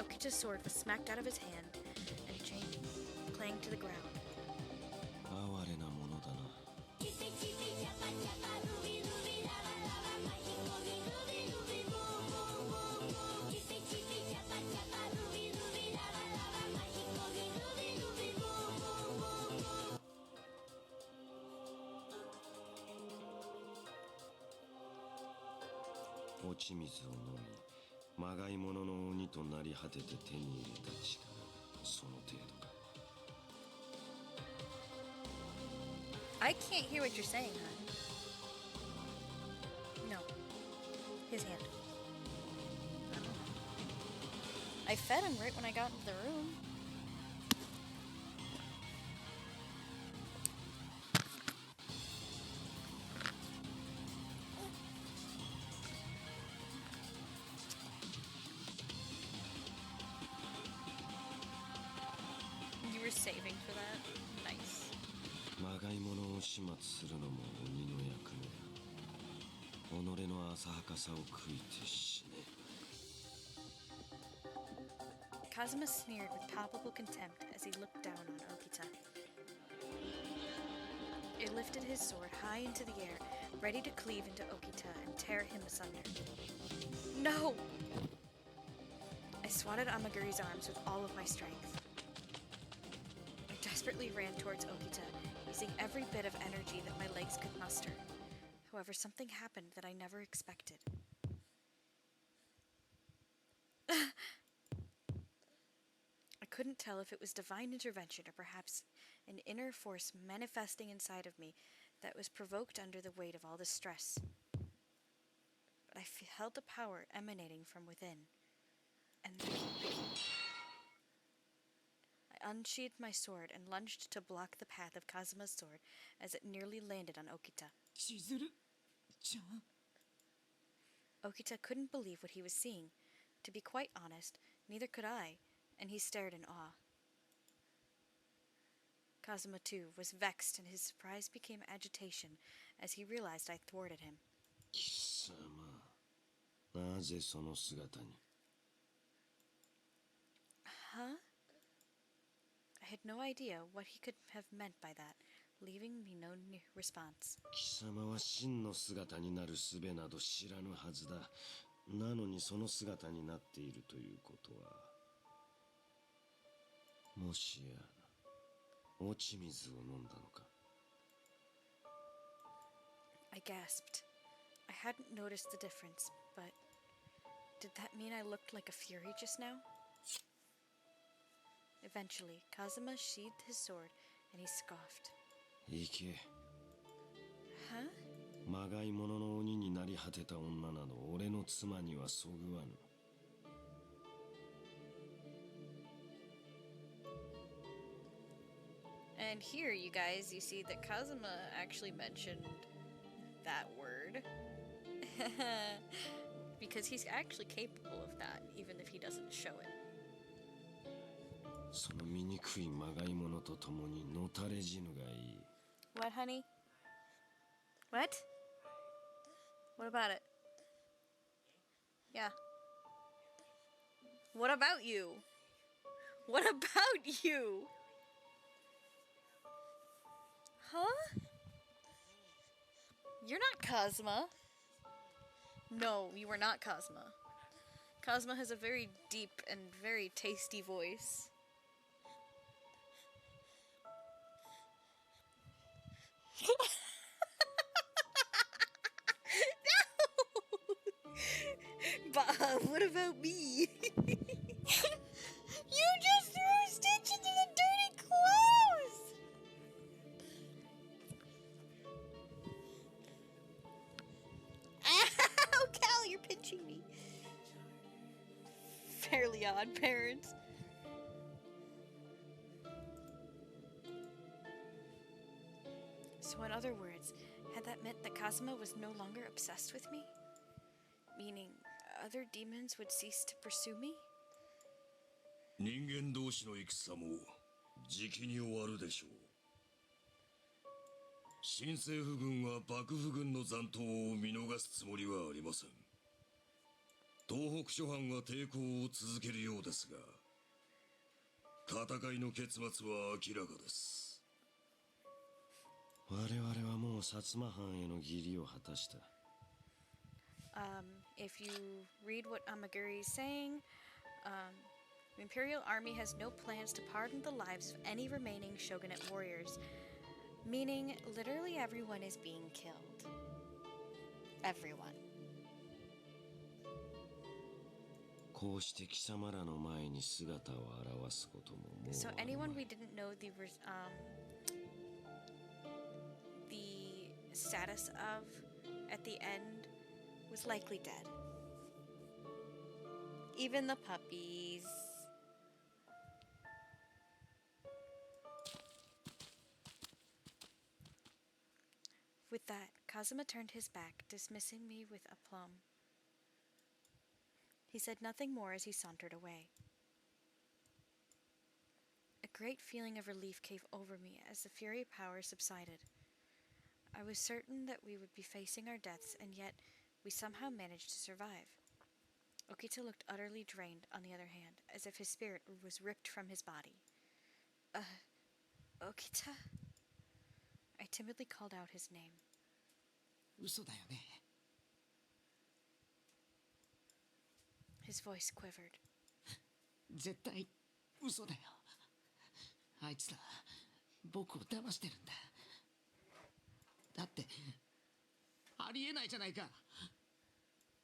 D: Okita's sword was smacked out of his hand and clanged to the ground.
O: 哀れなものだな。落ち水を飲み、まがいものの鬼となり果てて手に入れた力がその程度か。
D: I can't hear what you're saying, hon. No. His hand. I don't know. I fed him right when I got into the room. You were saving for that? Nice.
O: まがいものを始末するのも鬼の役目だ。己の浅はかさを悔いて死ね。
D: Kazuma sneered with palpable contempt as he looked down on Okita. It lifted his sword high into the air, ready to cleave into Okita and tear him asunder. No! I swatted Amaguri's arms with all of my strength. I desperately ran towards Okita, using every bit of energy that my legs could muster. However, something happened that I never expected. I couldn't tell if it was divine intervention or perhaps an inner force manifesting inside of me that was provoked under the weight of all this stress. But I felt a power emanating from within. And then I unsheathed my sword and lunged to block the path of Kazuma's sword as it nearly landed on Okita.
E: Chizuru-chan?
D: Okita couldn't believe what he was seeing. To be quite honest, neither could I, and he stared in awe. Kazuma, too, was vexed, and his surprise became agitation as he realized I thwarted him.
O: 貴様、なぜその姿に。
D: Huh? I had no idea what he could have meant by that, leaving me no response.
O: 貴様は真の姿になる術など知らぬはずだ。なのにその姿になっているということは、もしや落ち水を飲んだのか。
D: I gasped. I hadn't noticed the difference, but did that mean I looked like a fury just now? Eventually, Kazuma sheathed his sword and he scoffed.
O: 行け。
D: Huh?
O: まがい物の鬼になり果てた女など俺の妻にはそぐわぬ。
D: And here, you guys, you see that Kazuma actually mentioned that word. Because he's actually capable of that, even if he doesn't show it.
O: その醜いまがい物と共にのたれ死ぬがいい。
D: What, honey? What? What about it? Yeah. What about you? What about you? Huh? You're not Kazuma. No, you are not Kazuma. Kazuma has a very deep and very tasty voice. No! Bob, what about me? You just threw Stitch into the dirty clothes! Ow, Cal, you're pinching me. Fairly Odd Parents. So in other words, had that meant that Kazuma was no longer obsessed with me? Meaning, other demons would cease to pursue me?
G: 人間同士の戦もじきに終わるでしょう。新政府軍は幕府軍の残党を見逃すつもりはありません。東北諸藩は抵抗を続けるようですが、戦いの結末は明らかです。
O: 我々はもう薩摩藩への義理を果たした。
D: If you read what Amaguri is saying, the Imperial Army has no plans to pardon the lives of any remaining shogunate warriors, meaning literally everyone is being killed. Everyone.
O: こうして貴様らの前に姿を現すことももう
D: So
O: あるま
D: anyone
O: い。
D: we didn't know the status of at the end was likely dead. Even the puppies. With that, Kazuma turned his back, dismissing me with aplomb. He said nothing more as he sauntered away. A great feeling of relief came over me as the fury power subsided. I was certain that we would be facing our deaths, and yet we somehow managed to survive. Okita looked utterly drained, on the other hand, as if his spirit was ripped from his body. Okita? I timidly called out his name.
E: 嘘だよね。
D: His voice quivered.
E: 絶対嘘だよ。あいつら僕を騙してるんだ。だってありえないじゃないか。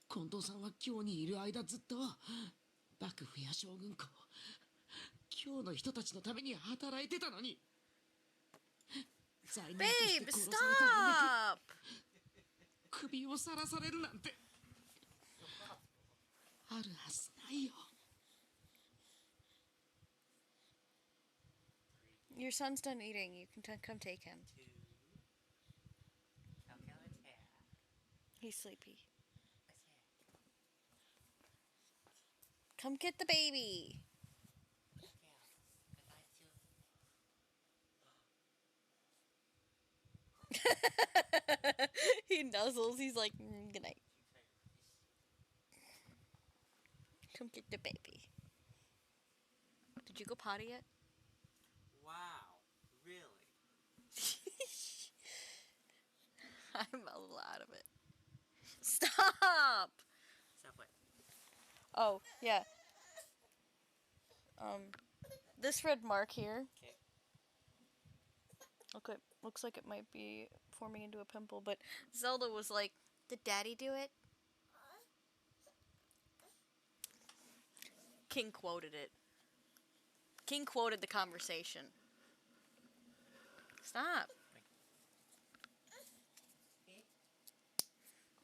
E: 近藤さんは今日にいる間ずっと幕府や将軍校、今日の人たちのために働いてたのに。罪人として殺された挙句、首をさらされるなんてあるはずないよ。
D: Your son's done eating. You can come take him. He's sleepy. Come get the baby. He nuzzles. He's like, Good night. Come get the baby. Did you go potty yet?
F: Wow, really?
D: I'm a lot of it. Stop!
F: Stop what?
D: Oh, yeah. This red mark here. Okay, looks like it might be forming into a pimple, but Zelda was like, "Did Daddy do it?" King quoted it. King quoted the conversation. Stop.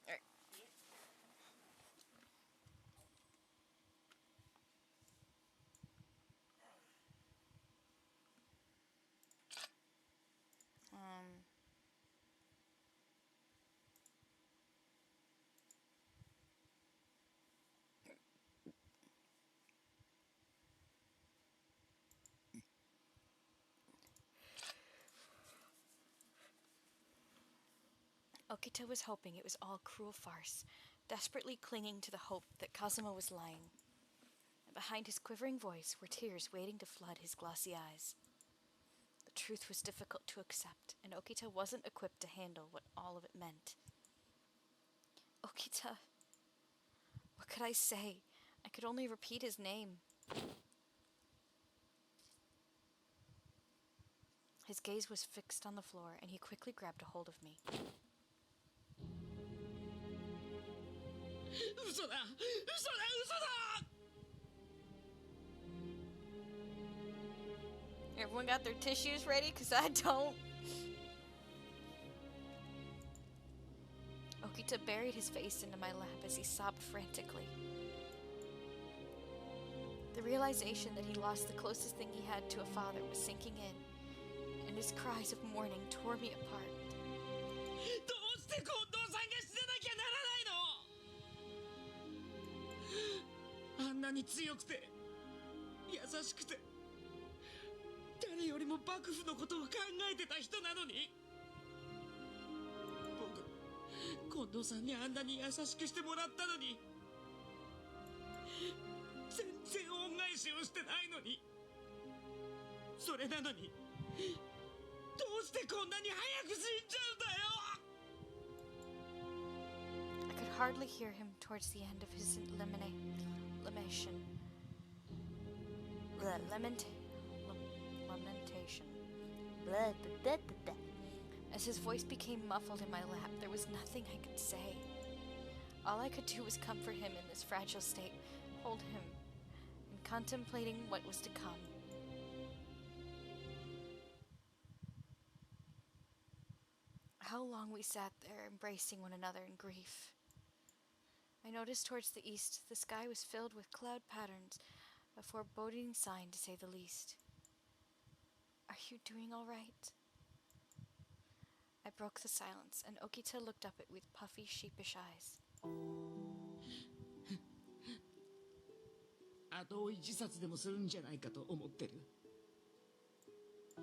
D: Alright. Okita was hoping it was all cruel farce, desperately clinging to the hope that Kazuma was lying. And behind his quivering voice were tears waiting to flood his glossy eyes. The truth was difficult to accept, and Okita wasn't equipped to handle what all of it meant. Okita. What could I say? I could only repeat his name. His gaze was fixed on the floor, and he quickly grabbed a hold of me. Everyone got their tissues ready? Because I don't. Okita buried his face into my lap as he sobbed frantically. The realization that he lost the closest thing he had to a father was sinking in, and his cries of mourning tore me apart.
E: どうして近藤さんが死ななきゃならないの？あんなに強くて優しくて誰よりも幕府のことを考えてた人なのに、僕近藤さんにあんなに優しくしてもらったのに全然恩返しをしてないのに、それなのにどうしてこんなに早く死んじゃうんだよ。
D: I could hardly hear him towards the end of his lamentation. As his voice became muffled in my lap, there was nothing I could say. All I could do was comfort him in this fragile state, hold him, and contemplating what was to come. How long we sat there, embracing one another in grief. I noticed towards the east the sky was filled with cloud patterns, a foreboding sign to say the least. Are you doing all right? I broke the silence, and Okita looked up at me with puffy, sheepish eyes.
E: 後追い自殺でもするんじゃないかと思ってる。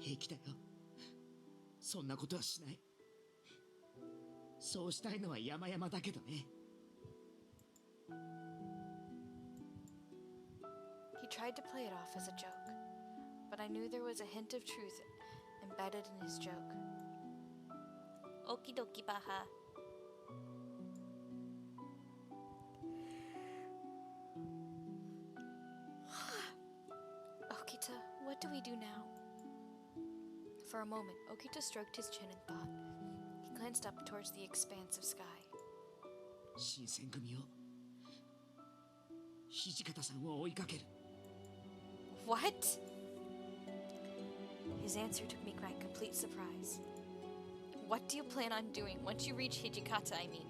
E: 平気だよ。そんなことはしない。そうしたいのは山々だけどね。
D: He tried to play it off as a joke, but I knew there was a hint of truth embedded in his joke. Okie dokie, baha. Okita, what do we do now? For a moment, Okita stroked his chin in thought. He glanced up towards the expanse of sky.
E: 新選組を土方さんを追いかける。
D: What? His answer took me by complete surprise. What do you plan on doing once you reach Hijikata, I mean?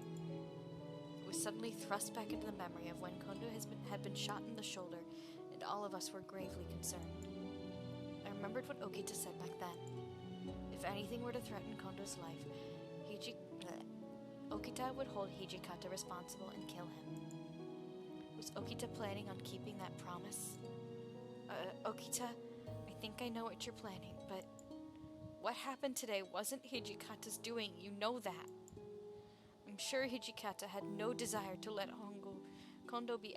D: It was suddenly thrust back into the memory of when Kondo had been shot in the shoulder, and all of us were gravely concerned. I remembered what Okita said back then. If anything were to threaten Kondo's life, Okita would hold Hijikata responsible and kill him. Was Okita planning on keeping that promise? Okita, I think I know what you're planning, but what happened today wasn't Hijikata's doing, you know that. I'm sure Hijikata had no desire to let Kondo be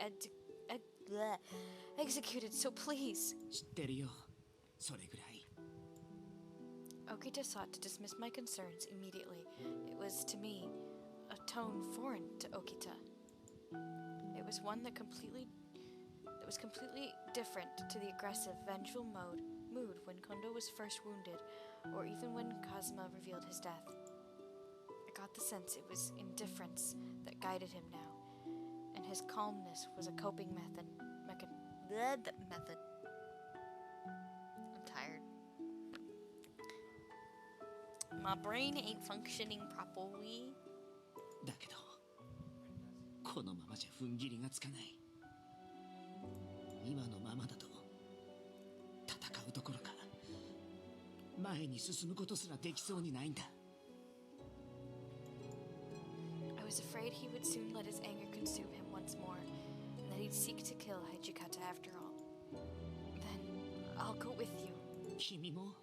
D: executed, so please.
E: 知ってるよ。それぐらい。
D: Okita sought to dismiss my concerns immediately. It was, to me, a tone foreign to Okita. It was one that was completely different to the aggressive, vengeful mood when Kondo was first wounded, or even when Kazuma revealed his death. I got the sense it was indifference that guided him now, and his calmness was a coping method. I'm tired. My brain ain't functioning properly.
E: だけど、このままじゃ踏ん切りがつかない。今のままだと、戦うどころか、前に進むことすらできそうにないんだ。
D: I was afraid he would soon let his anger consume him once more, and that he'd seek to kill Hijikata after all. Then, I'll go with you.
E: 君も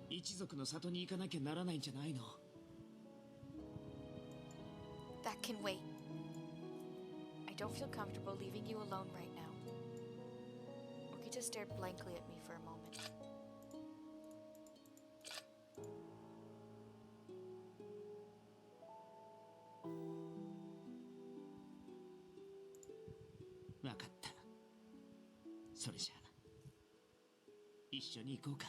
E: 一族の里に行かなきゃならないんじゃないの？
D: That can wait. I don't feel comfortable leaving you alone right now. Okita stared blankly at me for a moment.
E: Wakata. それじゃあ、一緒に行こうか。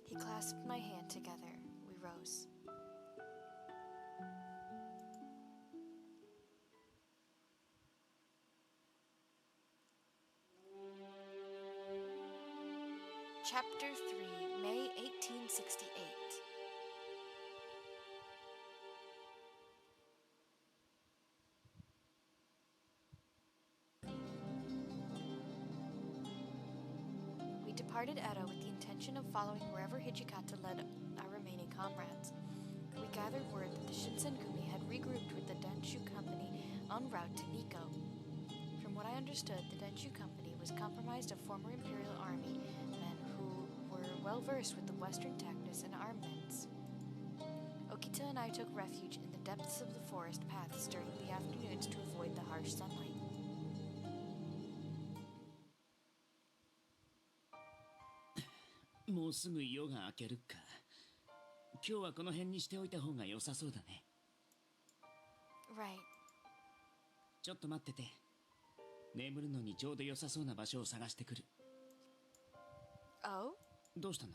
D: He clasped my hand together. We rose. Chapter 3, May 1868. We departed Edo with the intention of following wherever Hijikata led our remaining comrades. We gathered word that the Shinsengumi had regrouped with the Denshu Company en route to Nikko. From what I understood, the Denshu Company was comprised of former Imperial Army men who were well versed with the Western techniques and armaments. Okita and I took refuge in the depths of the forest paths during the afternoons to avoid the harsh sunlight.
E: Right. もうすぐ夜が明けるか。今日はこの辺にしておいた方が良さそうだね。
D: Right.
E: ちょっと待ってて。眠るのにちょうど良さそうな場所を探してくる。
D: Oh?
E: どうしたの？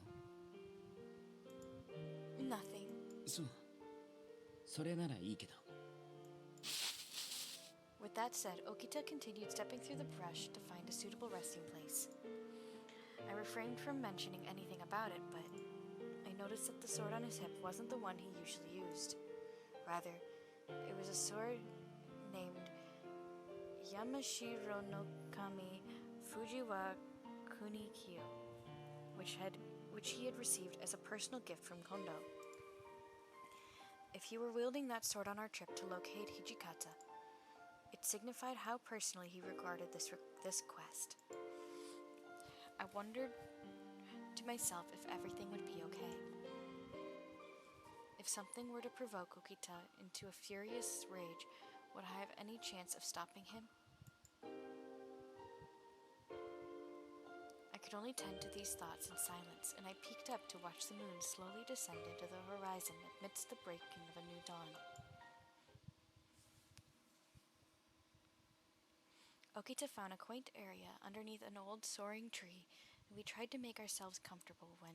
D: Nothing.
E: そう。それならいいけど。
D: With that said, Okita continued stepping through the brush to find a suitable resting place. I refrained from mentioning anything about it, but I noticed that the sword on his hip wasn't the one he usually used. Rather, it was a sword named Yamashiro no Kami Fujiwa Kunikyo, which he had received as a personal gift from Kondo. If he were wielding that sword on our trip to locate Hijikata, it signified how personally he regarded this quest. I wondered to myself if everything would be okay. If something were to provoke Okita into a furious rage, would I have any chance of stopping him? I could only tend to these thoughts in silence, and I peeked up to watch the moon slowly descend into the horizon amidst the breaking of a new dawn. Okita found a quaint area underneath an old soaring tree, and we tried to make ourselves comfortable when...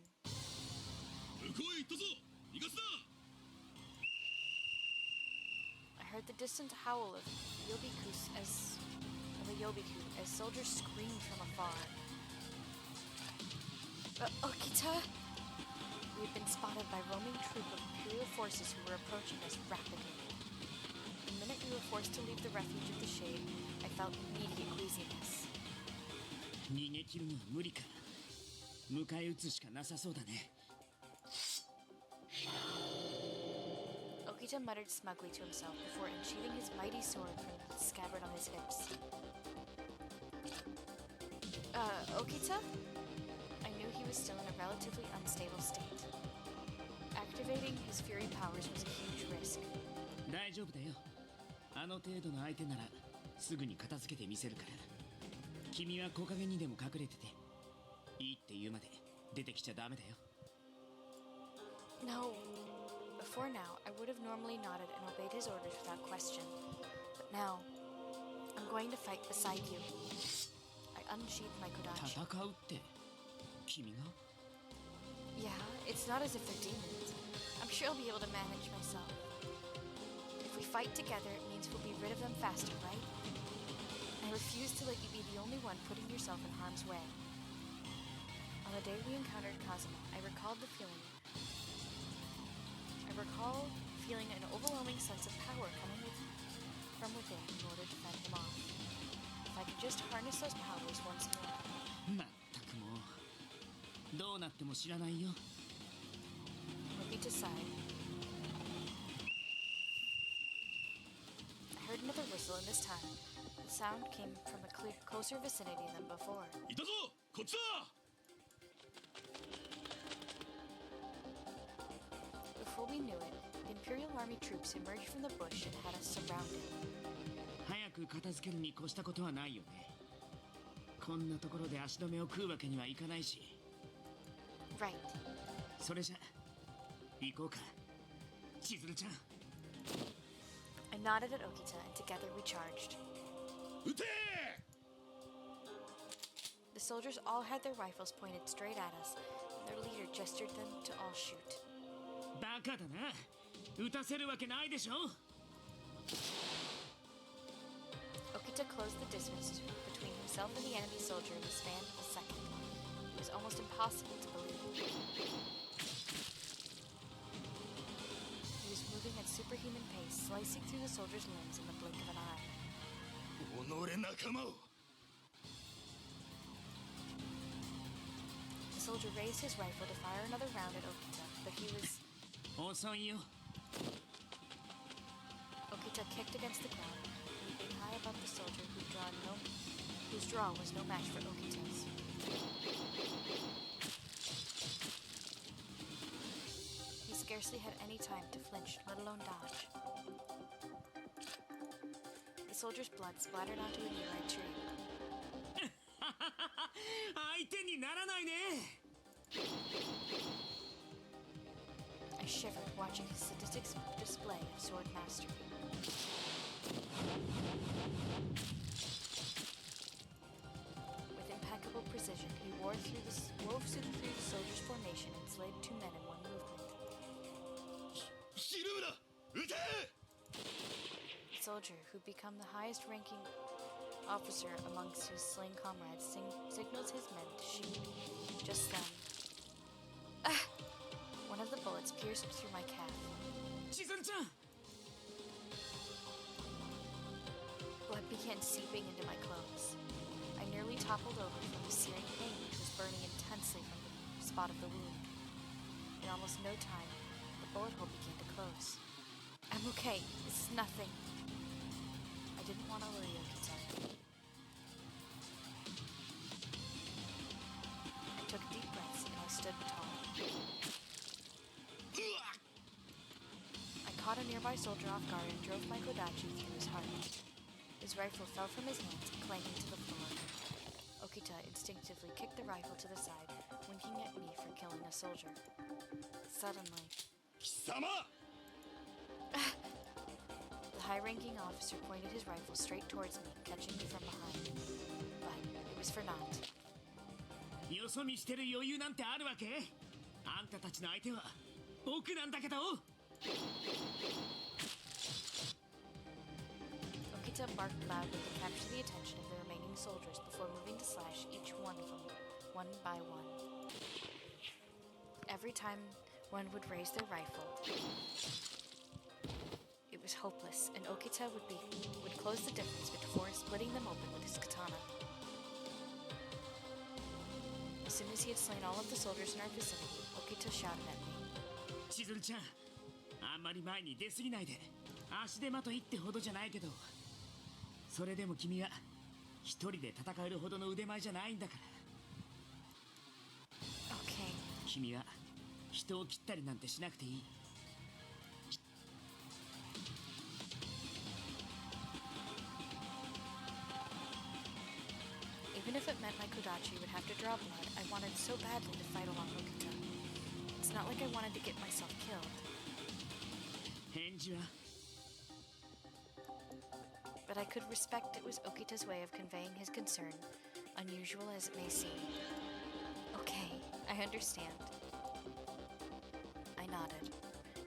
D: I heard the distant howl of a yobiku as soldiers screamed from afar. Okita! We had been spotted by a roaming troop of Imperial forces who were approaching us rapidly. The minute we were forced to leave the refuge of the shade, I felt immediate queasiness.
E: 逃げ切るのは無理か。迎え撃つしかなさそうだね。
D: Okita Okita muttered smugly to himself before unsheathing his mighty sword from the scabbard on his hips. Okita? I knew he was still in a relatively unstable state. Activating his fury powers was a huge risk.
E: 大丈夫だよ。あの程度の相手ならすぐに片付けてみせるから。君は木陰にでも隠れてて、いいって言うまで出てきちゃダメだよ。
D: No. Before now, I would have normally nodded and obeyed his orders without question. But now, I'm going to fight beside you. I unsheathed my kodachi.
E: 戦うって、君が?
D: Yeah, it's not as if they're demons. I'm sure I'll be able to manage myself. If we fight together, it means we'll be rid of them faster, right? I refuse to let you be the only one putting yourself in harm's way. On the day we encountered Kazuma, I recall feeling an overwhelming sense of power coming from within in order to fend him off. If I could just harness those powers once more.
E: まったくもう、どうなっても知らないよ。
D: Okita sighed. I heard another whistle, and this time, the sound came from a closer vicinity than before.
G: いたぞ、こっちだ。
D: Before we knew it, the Imperial Army troops emerged from the bush and had us surrounded.
E: 早く片付けるに越したことはないよね。こんなところで足止めを食うわけにはいかないし。
D: Right.
E: それじゃ、行こうか、千鶴ちゃん。
D: I nodded at Okita, and together we charged.
G: 撃て!
D: The soldiers all had their rifles pointed straight at us, and their leader gestured them to all shoot.
E: バカだな。撃たせるわけないでしょ。
D: Okita closed the distance between himself and the enemy soldier in the span of a second. It was almost impossible to believe. He was moving at superhuman pace, slicing through the soldier's limbs in the blink of an eye.
G: 己仲間を。
D: The soldier raised his rifle to fire another round at Okita, but he was...
E: 遅いよ。
D: Okita kicked against the ground, leaping high above the soldier whose draw was no match for Okita's. He scarcely had any time to flinch, let alone dodge. The soldier's blood splattered onto a nearby tree.
E: 相手にならないね。
D: I shivered, watching his sadistic display of sword mastery. With impeccable precision, he wove through the soldier's formation and slayed two men in one movement.
G: ひるむな、撃て!
D: The soldier, who'd become the highest-ranking officer amongst his slain comrades, signals his men to shoot. Just then, one of the bullets pierced through my calf.
E: 千鶴ちゃん。
D: Blood began seeping into my clothes. I nearly toppled over from the searing pain which was burning intensely from the spot of the wound. In almost no time, the bullet hole began to close. I'm okay. This is nothing. I didn't want to worry Okita. I took deep breaths and I stood tall. I caught a nearby soldier off guard and drove my kodachi through his heart. His rifle fell from his hands, clanging to the floor. Okita instinctively kicked the rifle to the side, winking at me for killing a soldier. Suddenly,
G: 貴様!
D: the high-ranking officer pointed his rifle straight towards me, catching me from behind. But it was for naught.
E: よそ見してる余裕なんてあるわけ？あんたたちの相手は僕なんだけど。
D: Okita barked loudly to capture the attention of the remaining soldiers before moving to slash each one of them, one by one. Every time one would raise their rifle, it was hopeless, and Okita would close the difference before splitting them open with his katana. As soon as he had slain all of the soldiers in our vicinity, Okita shouted at me.
E: 千鶴ちゃん、あんまり前に出過ぎないで。足手まといってほどじゃないけど、それでも君は一人で戦えるほどの腕前じゃないんだから。
D: Okay.
E: 君は人を切ったりなんてしなくていい。
D: Even if it meant my Kodachi would have to draw blood, I wanted so badly to fight along Okita. It's not like I wanted to get myself killed.
E: 返事は
D: But I could respect it was Okita's way of conveying his concern, unusual as it may seem. Okay, I understand. I nodded.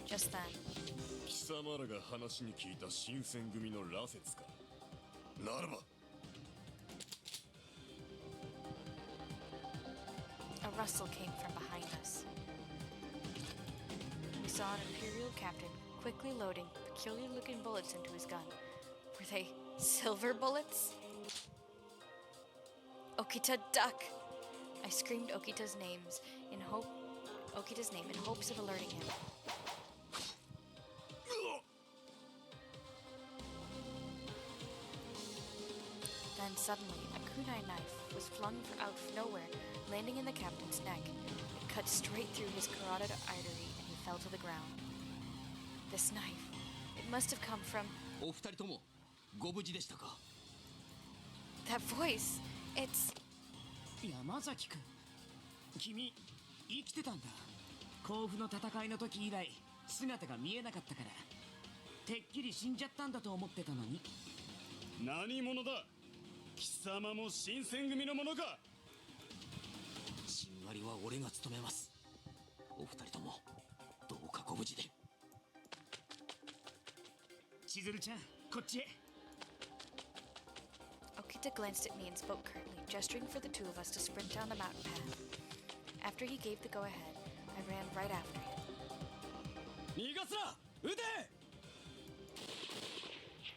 D: Just then,
G: 貴様らが話に聞いた新選組の羅刹か。ならば
D: a rustle came from behind us. We saw an Imperial captain quickly loading peculiar-looking bullets into his gun. Were they silver bullets? Okita, duck! I screamed Okita's name in hopes of alerting him. Then suddenly, a kunai knife was flung out of nowhere, landing in the captain's neck. It cut straight through his carotid artery and he fell to the ground. This knife, it must have come from...
P: お二人ともご無事でしたか?
D: That voice, it's...
E: 山崎君、君生きてたんだ。甲府の戦いの時以来姿が見えなかったから、てっきり死んじゃったんだと思ってたのに。
G: 何者だ。貴様も新選組の者か。
P: しんがりは俺が務めます。お二人ともどうかご無事で。
E: 千鶴ちゃん、こっちへ。
D: Okita glanced at me and spoke curtly, gesturing for the two of us to sprint down the mountain path. After he gave the go-ahead, I ran right after him.
P: 逃がすな！撃て！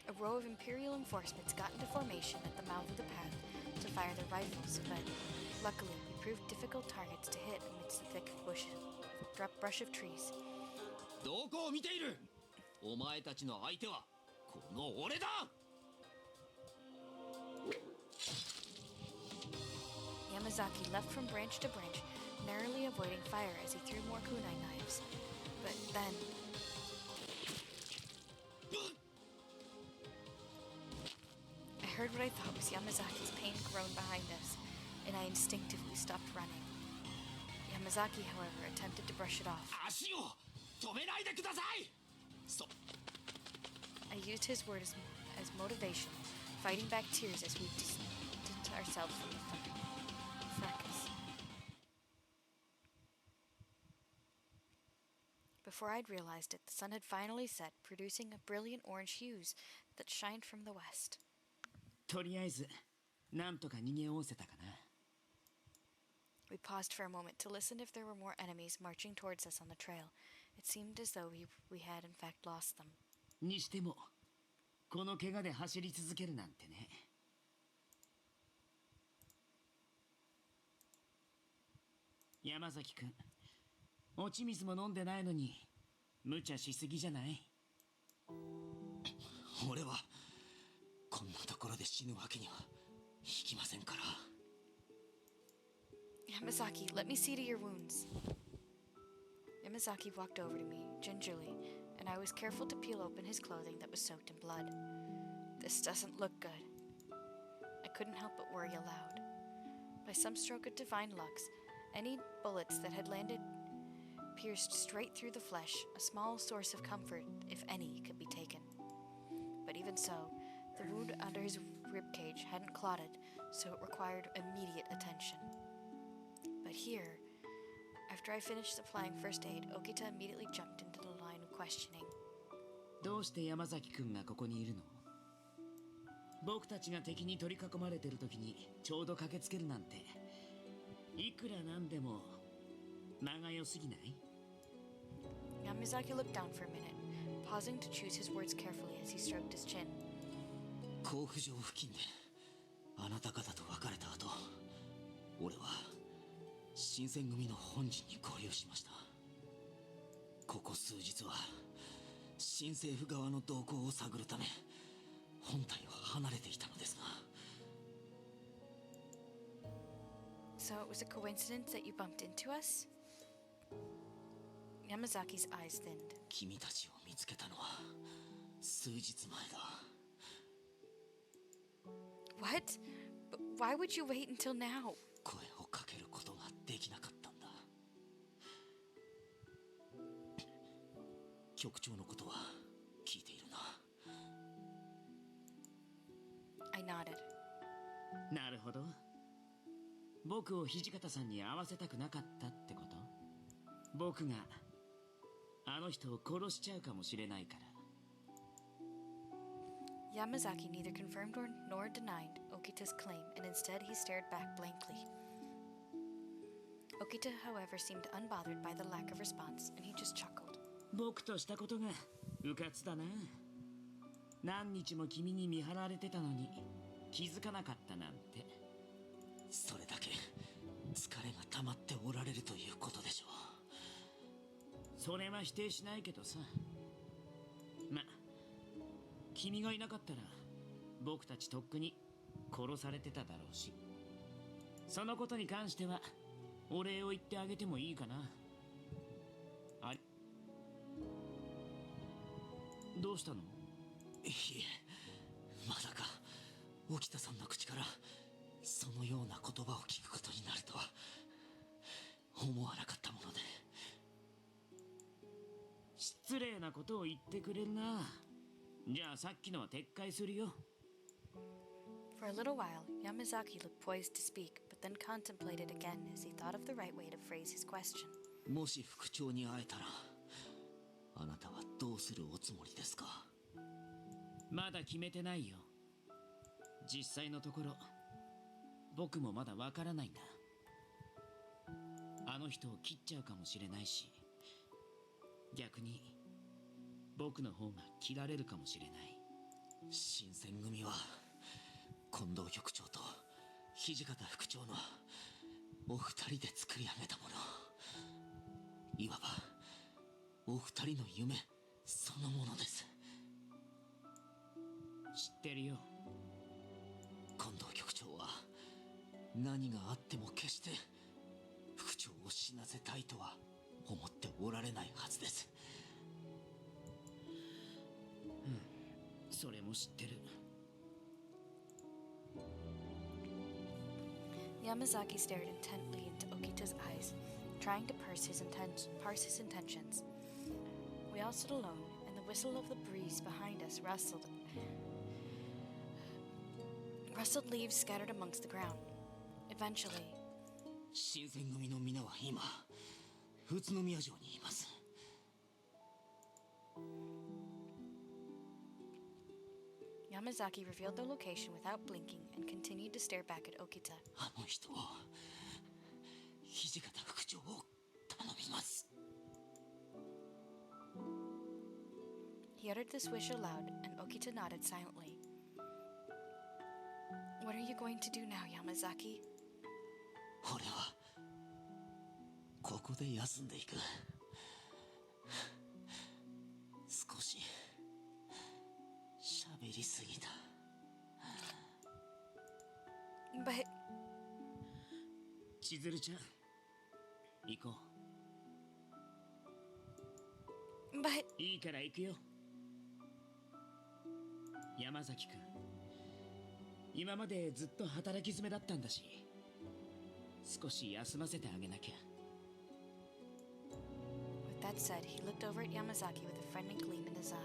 D: A row of Imperial enforcements got into formation at the mouth of the path to fire their rifles, but luckily we proved difficult targets to hit amidst the thick brush of trees.
P: どこを見ている？お前たちの相手はこの俺だ！
D: Yamazaki leapt from branch to branch, narrowly avoiding fire as he threw more kunai knives. But then... I heard what I thought was Yamazaki's pain groan behind us, and I instinctively stopped running. Yamazaki, however, attempted to brush it off.
P: 足を止めないでください！
D: I used his words as motivation, fighting back tears as we distanced ourselves from the fracas. Before I'd realized it, the sun had finally set, producing a brilliant orange hues that shined from the west.
E: とりあえず、なんとか逃げおおせたかな。
D: We paused for a moment to listen if there were more enemies marching towards us on the trail. It seemed as though we had in fact lost them.
E: にしても、この怪我で走り続けるなんてね。山崎君、落ち水も飲んでないのに無茶しすぎじゃない？
P: 俺はこんなところで死ぬわけにはいきませんから。
D: Yamazaki, let me see to your wounds. Yamazaki walked over to me, gingerly, and I was careful to peel open his clothing that was soaked in blood. This doesn't look good. I couldn't help but worry aloud. By some stroke of divine luck, any bullets that had landed pierced straight through the flesh, a small source of comfort, if any, could be taken. But even so, the wound under his ribcage hadn't clotted, so it required immediate attention. But here, after I finished applying first aid, Okita immediately jumped into the line of questioning.
E: どうして山崎君がここにいるの？僕たちが敵に取り囲まれてる時にちょうど駆けつけるなんて、いくらなんでも間が良すぎない？
D: Yamazaki looked down for a minute, pausing to choose his words carefully as he stroked his chin.
P: 甲府城付近であなた方と別れた後、俺は新選組の本陣に合流しました。ここ数日は新政府側の動向を探るため本体を離れていたのですが。
D: So it was a coincidence that you bumped into us? Yamazaki's eyes thinned.
P: 君たちを見つけたのは数日前だ。
D: What? But why would you wait until now?
P: 声をかけることができなかったんだ。局長のことは聞いているな。
D: I nodded.
E: なるほど。僕を土方さんに会わせたくなかったってこと？僕があの人を殺しちゃうかもしれないから。
D: Yamazaki neither confirmed nor denied Okita's claim, and instead he stared back blankly. Okita, however, seemed unbothered by the lack of response, and he just chuckled.
E: 僕としたことがうかつだな。何日も君に見張られてたのに気づかなかったなんて。
P: それだけ疲れが溜まっておられるということでしょう。
E: それは否定しないけどさ。ま、君がいなかったら僕たちとっくに殺されてただろうし、そのことに関してはお礼を言ってあげてもいいかな。あれ、どうしたの？
P: いえ、まさか沖田さんの口からそのような言葉を聞くことになるとは思わなかったもので。
E: 失礼なことを言ってくれるな。じゃあさっきのは撤回するよ。
D: For a little while, Yamazaki looked poised to speak, but then contemplated again as he thought of the right way to phrase his question.
P: もし副長に会えたらあなたはどうするおつもりですか？
E: まだ決めてないよ。実際のところ僕もまだわからないんだ。あの人を切っちゃうかもしれないし、逆に僕の方が切られるかもしれない。
P: 新選組は近藤局長と土方副長のお二人で作り上げたもの。いわばお二人の夢そのものです。
E: 知ってるよ。
P: 近藤局長は何があっても決して副長を死なせたいとは思っておられないはずです。
E: それも知ってる。
D: Yamazaki stared intently into Okita's eyes, trying to parse his intentions. We all stood alone, and the whistle of the breeze behind us rustled leaves scattered amongst the ground. Eventually,
P: 新選組の皆は今宇都宮城にいます。
D: Yamazaki revealed their location without blinking and continued to stare back at Okita.
P: あの人を土方副長を頼みます。
D: He uttered this wish aloud, and Okita nodded silently. What are you going to do now, Yamazaki?
P: 俺はここで休んでいく。少し喋りすぎた。
D: But
E: 千鶴ちゃん、行こう。
D: But
E: いいから行くよ。山崎くん、今までずっと働き詰めだったんだし、少し休ませてあげなきゃ。
D: with that said, he looked over at Yamazaki with a friendly gleam in his eye.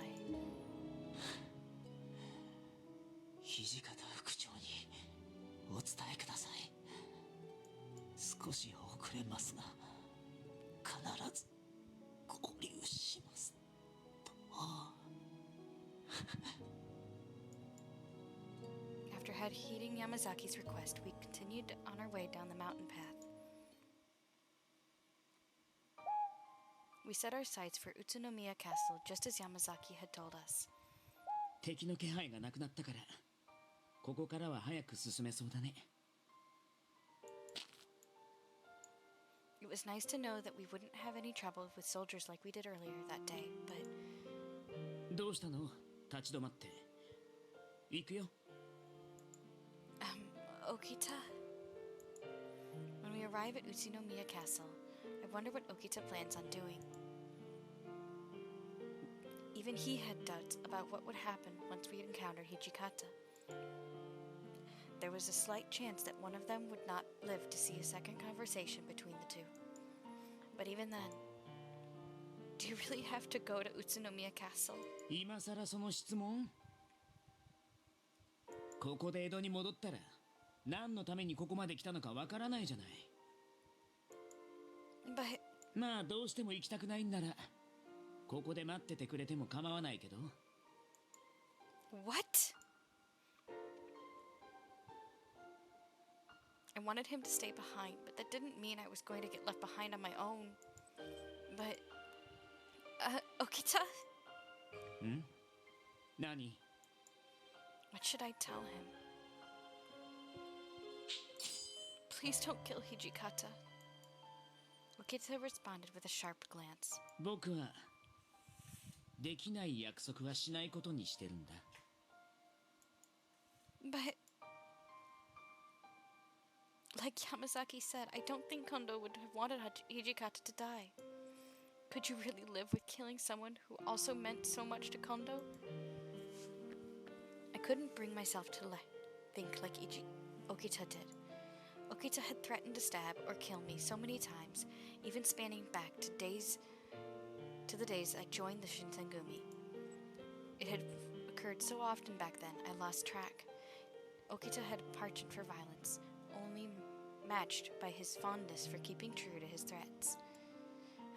P: 土方副長にお伝えください。少し遅れますが必ず合流しますと。
D: After heeding Yamazaki's request, we continued on our way down the mountain path. We set our sights for Utsunomiya Castle just as Yamazaki had told us.
E: 敵の気配がなくなったから、ここからは早く進めそうだね。
D: It was nice to know that we wouldn't have any trouble with soldiers like we did earlier that day, but
E: どうしたの？立ち止まって。行くよ。
D: Okita? When we arrive at Utsunomiya Castle, I wonder what Okita plans on doing. Even he had doubts about what would happen once we encountered Hijikata. There was a slight chance that one of them would not live to see a second conversation between the two. But even then, do you really have to go to Utsunomiya Castle?
E: 今さらその質問？ここで江戸に戻ったら何のためにここまで来たのかわからないじゃない。
D: But
E: まあどうしても行きたくないんならここで待っててくれても構わないけど。
D: What? I wanted him to stay behind, but that didn't mean I was going to get left behind on my own. But Okita?
E: ん？何？
D: What should I tell him? Please don't kill Hijikata. Okita responded with a sharp glance.
E: 僕はできない約束はしないことにしてるんだ。
D: But like Yamazaki said, I don't think Kondo would have wanted Hijikata to die. Could you really live with killing someone who also meant so much to Kondo? I couldn't bring myself to think like Okita did. Okita had threatened to stab or kill me so many times, even spanning back to the days I joined the Shinsengumi. It had occurred so often back then, I lost track. Okita had a penchant for violence, only matched by his fondness for keeping true to his threats.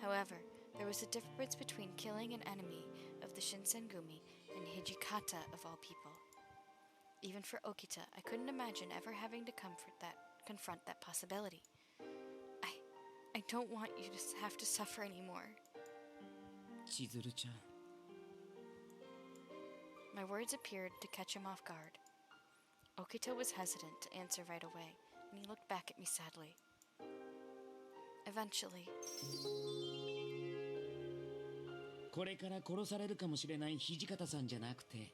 D: However, there was a difference between killing an enemy of the Shinsengumi and Hijikata of all people. Even for Okita, I couldn't imagine ever having to confront that possibility. I don't want you to have to suffer anymore.
E: Chizuru-chan.
D: My words appeared to catch him off guard. Okita was hesitant to answer right away, and he looked back at me sadly. Eventually,
E: これから殺されるかもしれない土方さんじゃなくて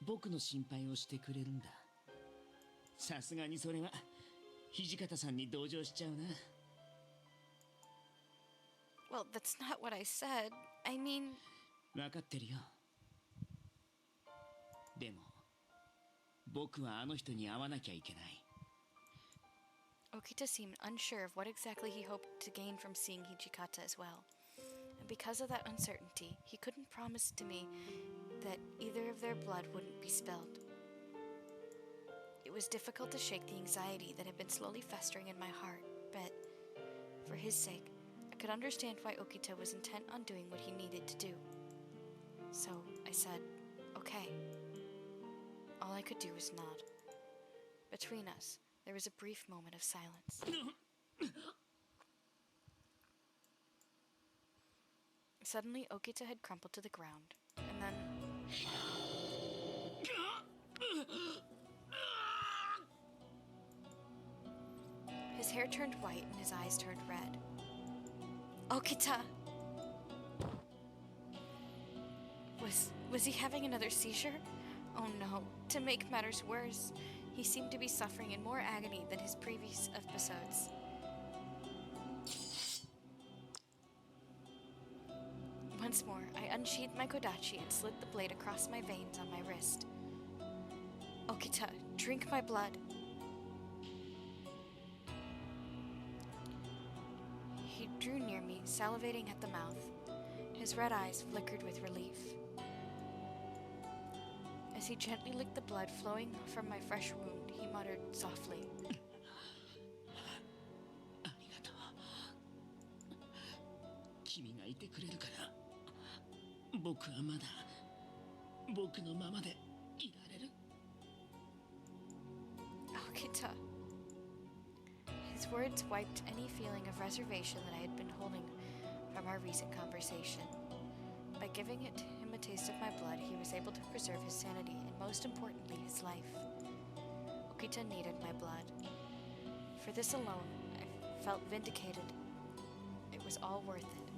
E: 僕の心配をしてくれるんだ。さすがにそれは土方さんに同情しちゃうな。
D: well, that's not what I said. I mean...
E: 分かってるよ。でも僕はあの人に会わなきゃいけない。
D: Okita seemed unsure of what exactly he hoped to gain from seeing Hijikata as well. And because of that uncertainty, he couldn't promise to me that either of their blood wouldn't be spilled. It was difficult to shake the anxiety that had been slowly festering in my heart, but for his sake, I could understand why Okita was intent on doing what he needed to do. So I said, okay. All I could do was nod. Between us, there was a brief moment of silence. Suddenly, Okita had crumpled to the ground, and then... his hair turned white and his eyes turned red. Okita! Was he having another seizure? Oh no. To make matters worse, he seemed to be suffering in more agony than his previous episodes. Once more, I unsheathed my kodachi and slid the blade across my veins on my wrist. Okita, drink my blood. He drew near me, salivating at the mouth. His red eyes flickered with relief. As he gently licked the blood flowing from my fresh wound, he muttered softly,
E: ありがとう。君がいてくれるから僕はまだ僕のままでいられる。
D: Okita. His words wiped any feeling of reservation that I had been holding from our recent conversation. By giving him a taste of my blood, he was able to preserve his sanity and, most importantly, his life. Okita needed my blood. For this alone, I felt vindicated. It was all worth it.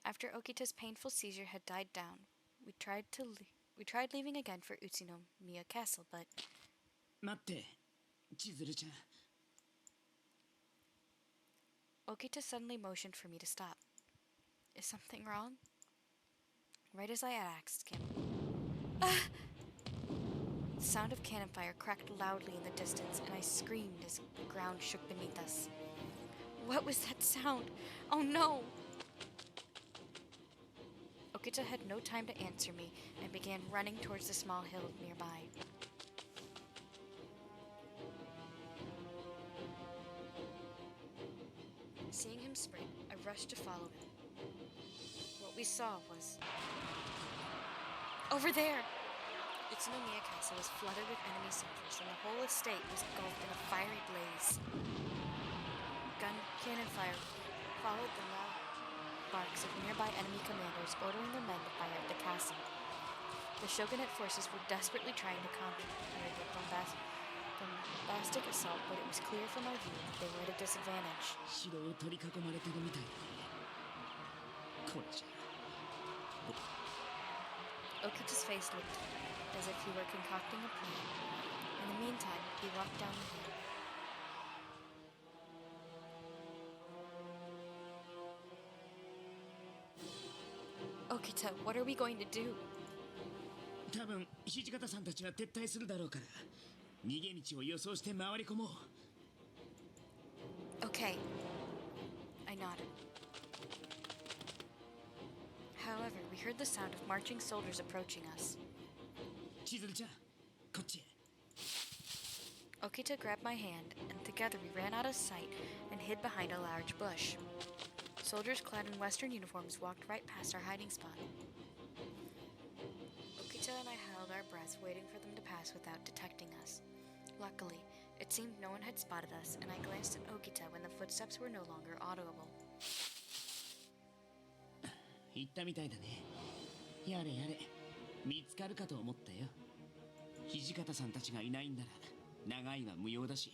D: After Okita's painful seizure had died down, we tried leaving again for Utsunomiya Castle, but
E: 待って、千鶴ちゃん。
D: Okita suddenly motioned for me to stop. Is something wrong? Right as I had asked him. Ah! The sound of cannon fire cracked loudly in the distance, and I screamed as the ground shook beneath us. What was that sound? Oh no! Okita had no time to answer me and began running towards the small hill nearby. Seeing him sprint, I rushed to follow him. What we saw was... Over there! Utsunomiya Castle was flooded with enemy soldiers, and the whole estate was engulfed in a fiery blaze. Gun cannon fire followed the loud barks of nearby enemy commanders ordering their men to fire at the castle. The shogunate forces were desperately trying to counter the bombastic assault, but it was clear from our view that they were at a disadvantage.
E: 城を取り囲まれてるみたいだね。これじゃ。
D: Okita's face looked as if he were concocting a plan. In the meantime, he walked down the hill. Okita, what are we going to do?
E: 多分土方さんたちは撤退するだろうから逃げ道を予想して回り込もう。
D: Okay. I nodded. However, we heard the sound of marching soldiers approaching us.
E: 千鶴ちゃん、こっちへ。
D: Okita grabbed my hand, and together we ran out of sight and hid behind a large bush. Soldiers clad in Western uniforms walked right past our hiding spot. Okita and I held our breath, waiting for them to pass without detecting us. Luckily, it seemed no one had spotted us, and I glanced at Okita when the footsteps were no longer audible.
E: 行ったみたいだね。やれやれ、見つかるかと思ったよ。土方さんたちがいないんなら長いは無用だし、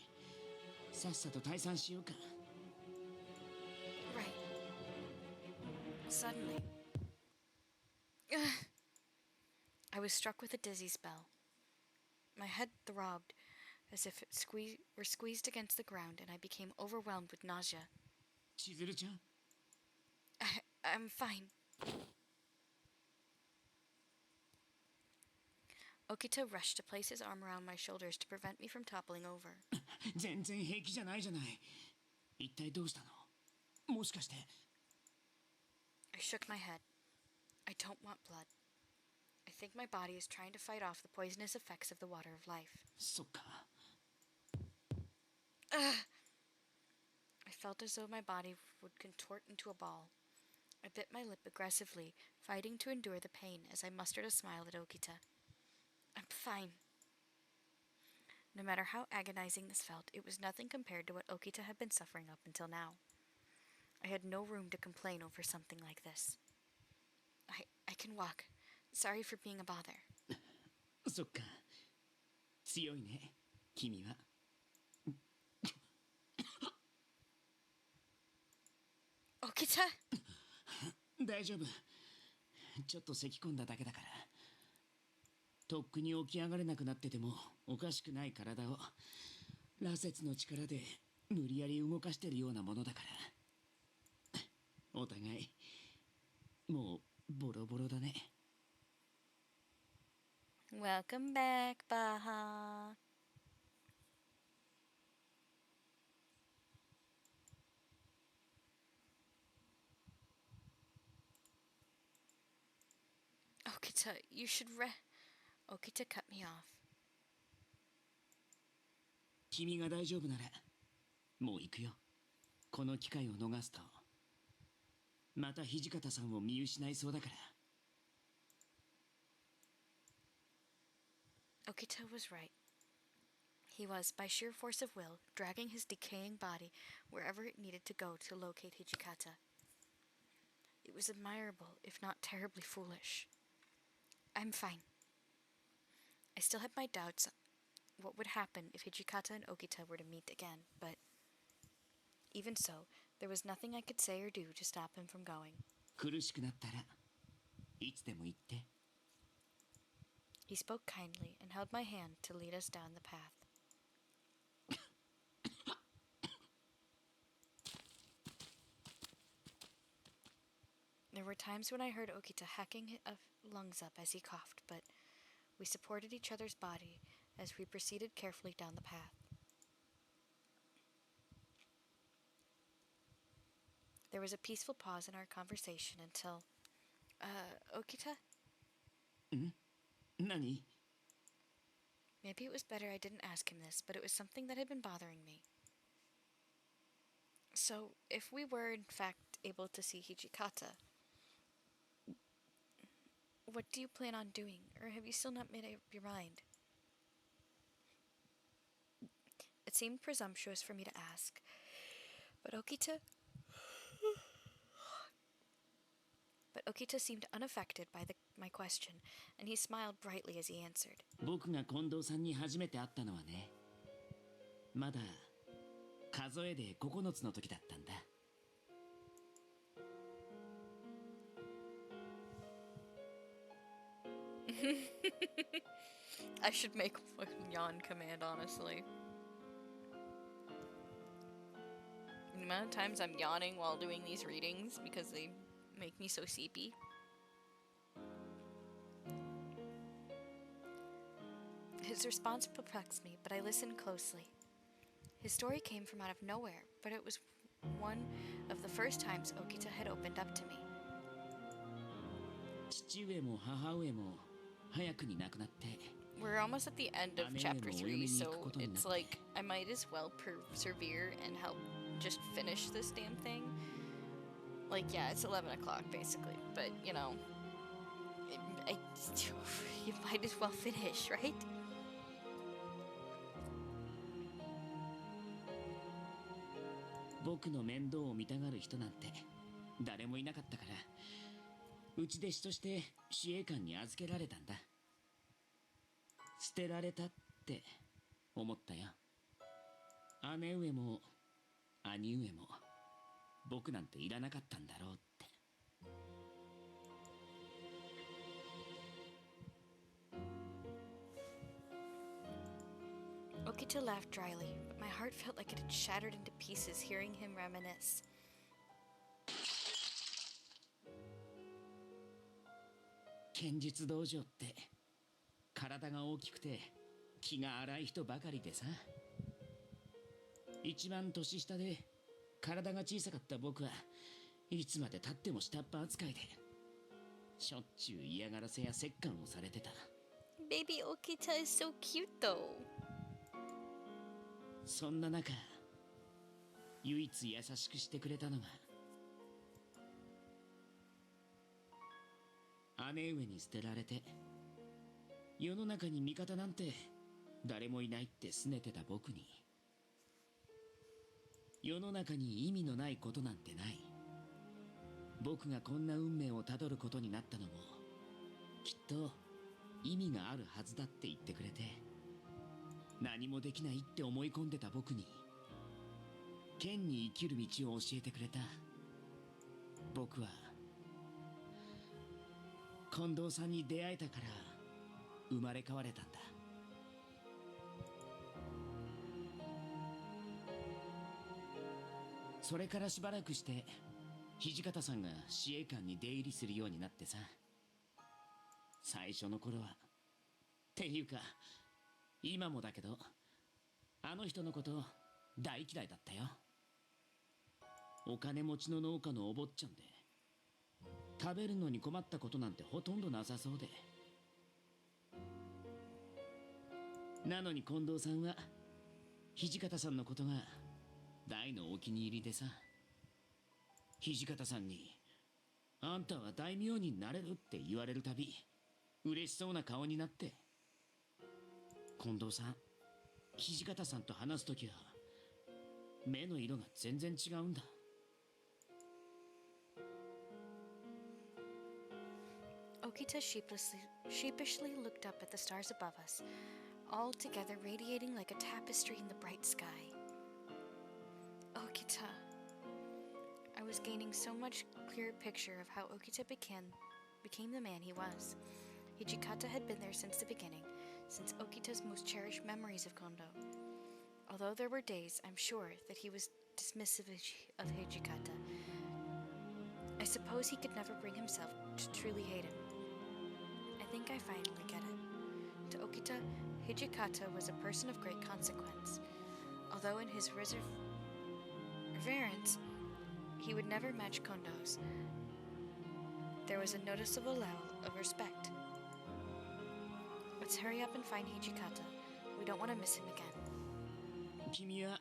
E: さっさと退散しようか。
D: Right. Suddenly, I was struck with a dizzy spell. My head throbbed as if it were squeezed against the ground, and I became overwhelmed with nausea.
E: 千鶴ちゃん、
D: I'm fine. Okita rushed to place his arm around my shoulders to prevent me from toppling over.
E: 全然平気じゃないじゃない。一体どうしたの？もしかして。
D: I shook my head. I don't want blood. I think my body is trying to fight off the poisonous effects of the water of life.
E: そっか。
D: I felt as though my body would contort into a ball. I bit my lip aggressively, fighting to endure the pain as I mustered a smile at Okita. I'm fine. No matter how agonizing this felt, it was nothing compared to what Okita had been suffering up until now. I had no room to complain over something like this. I can walk. Sorry for being a bother.
E: そっか。強いね、君は。
D: Okita?
E: 大丈夫。ちょっと咳込んだだけだから。とっくに起き上がれなくなっててもおかしくない体を羅刹の力で無理やり動かしてるようなものだから。お互いもうボロボロだね。
D: Welcome back, Baha. Okita, you should Okita cut me off.
E: 君が大丈夫ならもう行くよ。この機会を逃すとまた土方さんを見失いそうだから。
D: Okita was right. He was, by sheer force of will, dragging his decaying body wherever it needed to go to locate Hijikata. It was admirable, if not terribly foolish. I'm fine. I still had my doubts what would happen if Hijikata and Okita were to meet again, but even so, there was nothing I could say or do to stop him from going.
E: 苦しくなったらいつでも言って。
D: He spoke kindly and held my hand to lead us down the path. There were times when I heard Okita hacking his lungs up as he coughed, but we supported each other's body as we proceeded carefully down the path. There was a peaceful pause in our conversation until, Okita?
E: 何?
D: Maybe it was better I didn't ask him this, but it was something that had been bothering me. So, if we were in fact able to see Hijikata, what do you plan on doing, or have you still not made up your mind? It seemed presumptuous for me to ask, but Okita seemed unaffected by my question, and he smiled brightly as he answered.
E: 僕が近藤さんに初めて会ったのはね、まだ数えで9つの時だったんだ。
D: I should make a yawn command, honestly. The amount of times I'm yawning while doing these readings because they make me so sleepy. His response perplexed me, but I listened closely. His story came from out of nowhere, but it was one of the first times Okita had opened up to me.
E: 父上も母上も早くに亡くなって。
D: We're almost at the end of chapter 3, so it's like I might as well persevere and help just finish this damn thing. Like, yeah, it's 11 o'clock basically, but you know, you might as well finish, right?
E: 僕の面倒を見たがる人なんて誰もいなかったから、内弟子として司令官に預けられたんだ。捨てられたって思ったよ。姉上も兄上も僕なんていらなかったんだろうって。
D: Okita laughed dryly, but my heart felt like it had shattered into pieces hearing him reminisce.
E: 剣術道場って体が大きくて気が荒い人ばかりでさ、一番年下で体が小さかった僕はいつまでたっても下っ端扱いでしょっちゅう嫌がらせや折檻をされてた。
D: Baby Okita is so cute though.
E: そんな中唯一優しくしてくれたのが姉上に捨てられて世の中に味方なんて誰もいないって拗ねてた僕に、世の中に意味のないことなんてない、僕がこんな運命をたどることになったのもきっと意味があるはずだって言ってくれて、何もできないって思い込んでた僕に剣に生きる道を教えてくれた。僕は近藤さんに出会えたから生まれ変われたんだ。それからしばらくして土方さんが司令官に出入りするようになってさ、最初の頃はっていうか今もだけどあの人のこと大嫌いだったよ。お金持ちの農家のお坊ちゃんで食べるのに困ったことなんてほとんどなさそうで、なのに近藤さんは土方さんのことが大のお気に入りでさ、土方さんに「あんたは大名になれる」って言われるたび嬉しそうな顔になって、近藤さん土方さんと話すときは目の色が全然違うんだ。
D: Okita sheepishly looked up at the stars above us, all together radiating like a tapestry in the bright sky. Okita, I I was gaining so much clearer picture of how Okita became the man he was. Hijikata had been there since the beginning, since Okita's most cherished memories of Kondo. Although there were days, I'm sure, that he was dismissive of Hijikata, I suppose he could never bring himself to truly hate him. I think I finally get it. To Okita, Hijikata was a person of great consequence. Although in his reverence, he would never match Kondo's, there was a noticeable level of respect. Let's hurry up and find Hijikata. We don't want to miss him again.
E: 君は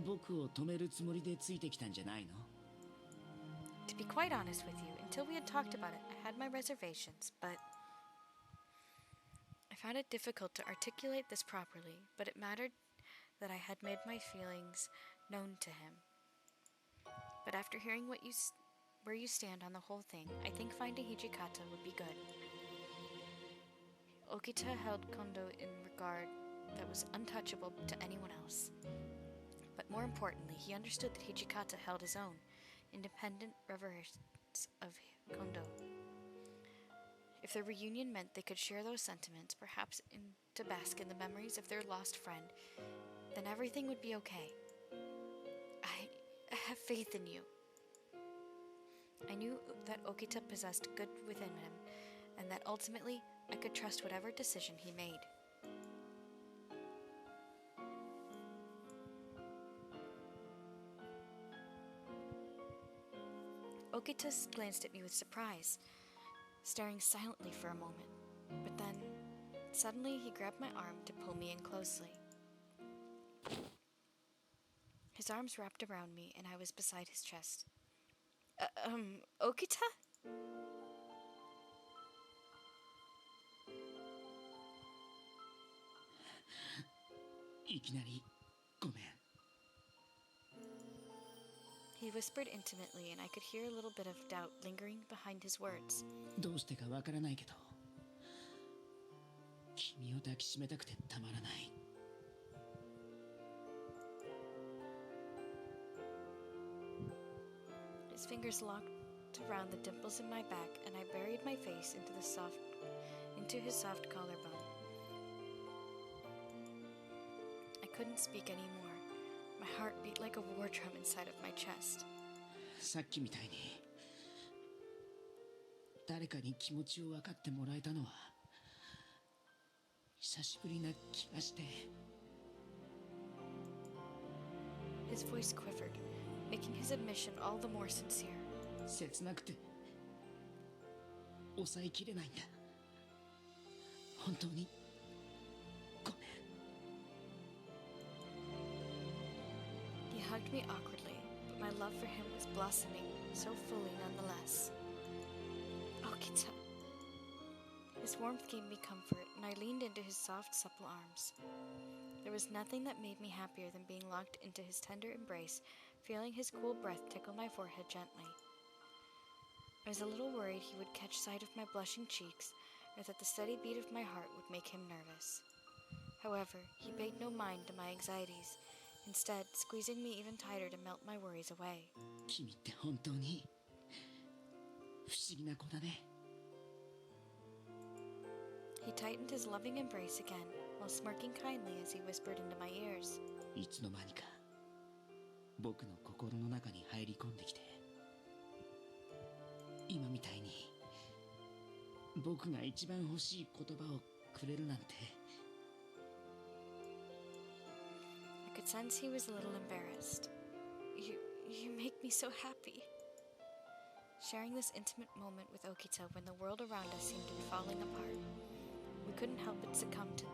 E: 僕を止めるつもりでついてきたんじゃないの?
D: To be quite honest with you, until we had talked about it, I had my reservations, but I found it difficult to articulate this properly, but it mattered that I had made my feelings known to him. But after hearing where you stand on the whole thing, I think finding Hijikata would be good. Okita held Kondo in regard that was untouchable to anyone else. But more importantly, he understood that Hijikata held his own, independent reverence of Kondo. If their reunion meant they could share those sentiments, perhaps to bask in the memories of their lost friend, then everything would be okay. I have faith in you. I knew that Okita possessed good within him, and that ultimately I could trust whatever decision he made. Okita glanced at me with surprise, staring silently for a moment, but then, suddenly he grabbed my arm to pull me in closely. His arms wrapped around me, and I was beside his chest. Okita?
E: いきなりごめん。
D: He whispered intimately, and I could hear a little bit of doubt lingering behind his words.
E: どうしてかわからないけど、君を抱きしめたくてたまらない。
D: His fingers locked around the dimples in my back, and I buried my face into his soft collarbone. I couldn't speak anymore. My heart beat like a war drum inside of my chest.
E: さっきみたいに誰かに気持ちを分かってもらえたのは久しぶりな気がして。
D: His voice quivered, making his admission all the more sincere.
E: 切なくて抑えきれないんだ。本当にごめん。
D: He hugged me awkwardly, but my love for him was blossoming so fully nonetheless. Okita. His warmth gave me comfort, and I leaned into his soft, supple arms. There was nothing that made me happier than being locked into his tender embrace, feeling his cool breath tickle my forehead gently. I was a little worried he would catch sight of my blushing cheeks, or that the steady beat of my heart would make him nervous. However, he paid no mind to my anxieties, instead squeezing me even tighter to melt my worries away.
E: 君って本当に不思議な子だね。
D: He tightened his loving embrace again, while smirking kindly as he whispered into my ears.
E: いつの間にか僕の心の中に入り込んできて、今みたいに僕が一番欲しい言葉をくれるなんて。
D: I could sense he was a little embarrassed. You make me so happy. Sharing this intimate moment with Okita when the world around us seemed to be falling apart, we couldn't help but succumb to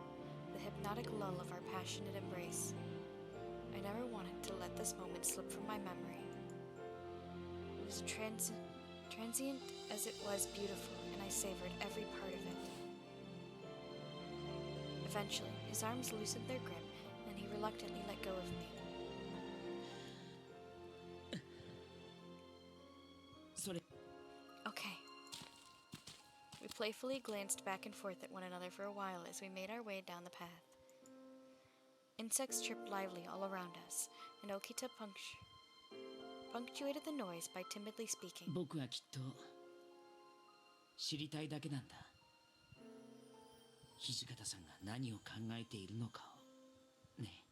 D: the hypnotic lull of our passionate embrace. I never wanted to let this moment slip from my memory. It was transient as it was beautiful, and I savored every part of it. Eventually, his arms loosened their grip, and he reluctantly let go of me.
E: それ
D: Okay. We playfully glanced back and forth at one another for a while as we made our way down the path. Insects chirped lively all around us, and Okita punctuated the noise by timidly speaking.
E: 僕はきっと知りたいだけなんだ。土方さんが何を考えているのかをね。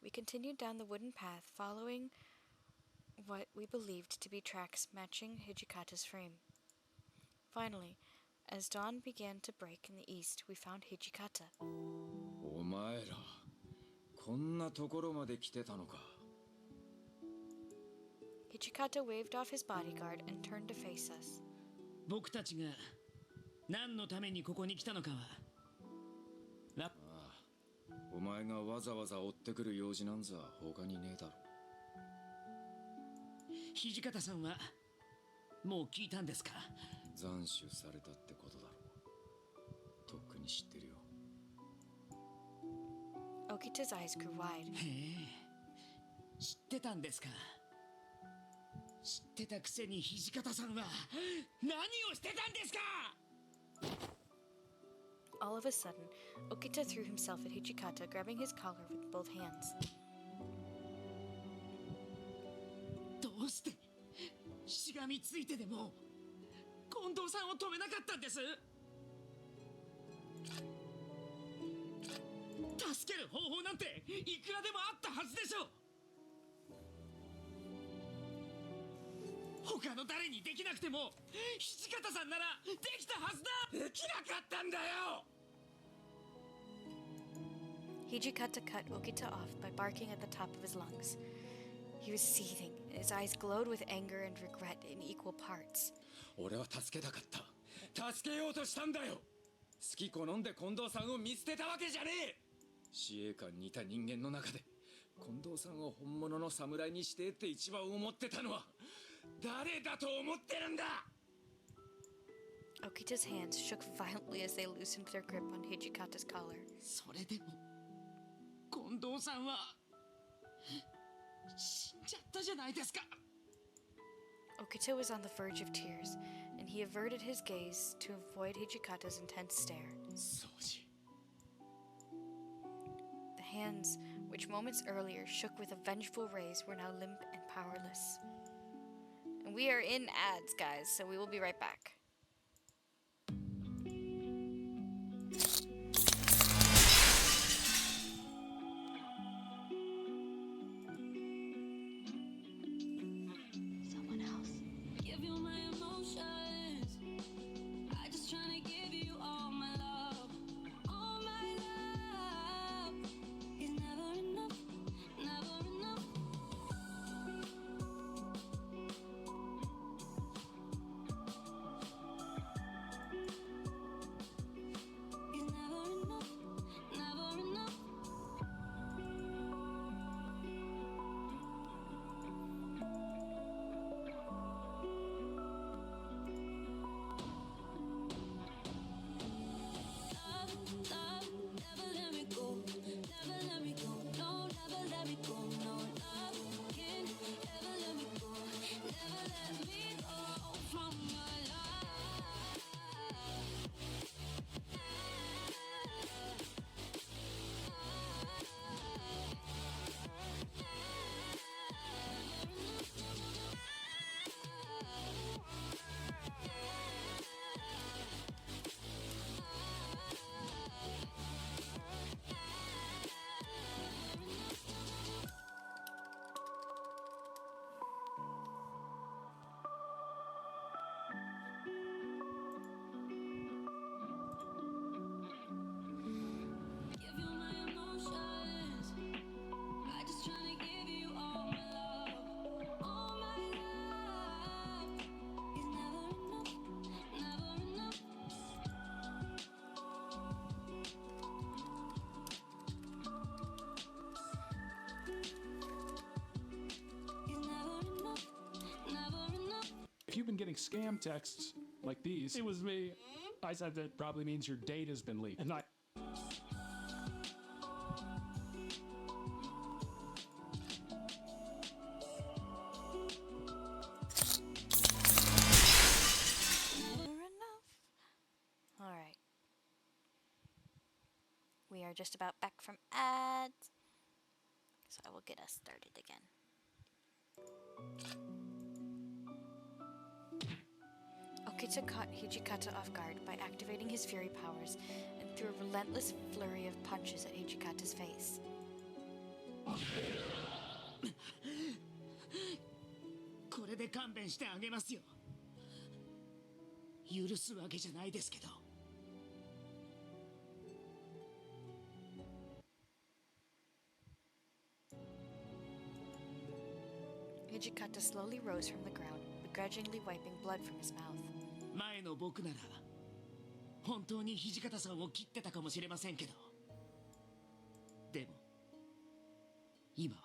D: We continued down the wooden path, following what we believed to be tracks matching Hijikata's frame. Finally, as dawn began to break in the east, we found Hijikata.
M: お前らこんなところまで来てたのか。
D: Hijikata waved off his bodyguard and turned to face us.
E: 僕たちが何のためにここに来たのかは。
M: ああ、お前がわざわざ追ってくる用事なんざ他にねえだろ。
E: 土方さんはもう聞いたんですか。
M: 斬首されたってことだろう。とっくに知ってるよ。
D: Okita's eyes grew wide.
E: へえ、知ってたんですか。知ってたくせに土方さんは何をしてたんですか。
D: All of a sudden, Okita threw himself at Hijikata, grabbing his collar with both hands.
E: どうしてしがみついてでも近藤さんを止めなかったんです。助ける方法なんていくらでもあったはずでしょう。他の誰にできなくても土方さんならできたはずだ。できなかったんだよ。
D: Hijikata cut Okita off by barking at the top of his lungs. He was seething, and his eyes glowed with anger and regret in equal parts.
M: 俺は助けたかった。助けようとしたんだよ。好き好んで近藤さんを見捨てたわけじゃねえ。司令官にいた人間の中で近藤さんを本物の侍にしてって一番思ってたのは誰だと思ってるんだ。
D: Okita's hands shook violently as they loosened their grip on Hijikata's collar.
E: それでも近藤さんは死んじゃったじゃないですか。
D: Okita was on the verge of tears, and he averted his gaze to avoid Hijikata's intense stare.
E: Souji.
D: The hands, which moments earlier shook with a vengeful raise, were now limp and powerless. And we are in ads, guys, so we will be right back.
Q: If you've been getting scam texts like these, it was me. I said that probably means your date has been leaked. And I...
D: Alright. We are just about back from ads. get us started again. Okita caught Hijikata off guard by activating his fury powers and threw a relentless flurry of punches at Hijikata's face.
E: これで勘弁してあげますよ。許すわけじゃないですけど。
D: Hijikata slowly rose from the ground, begrudgingly wiping blood from his mouth.
E: 前の僕なら本当に土方さんを切ってたかもしれませんけど、でも今は。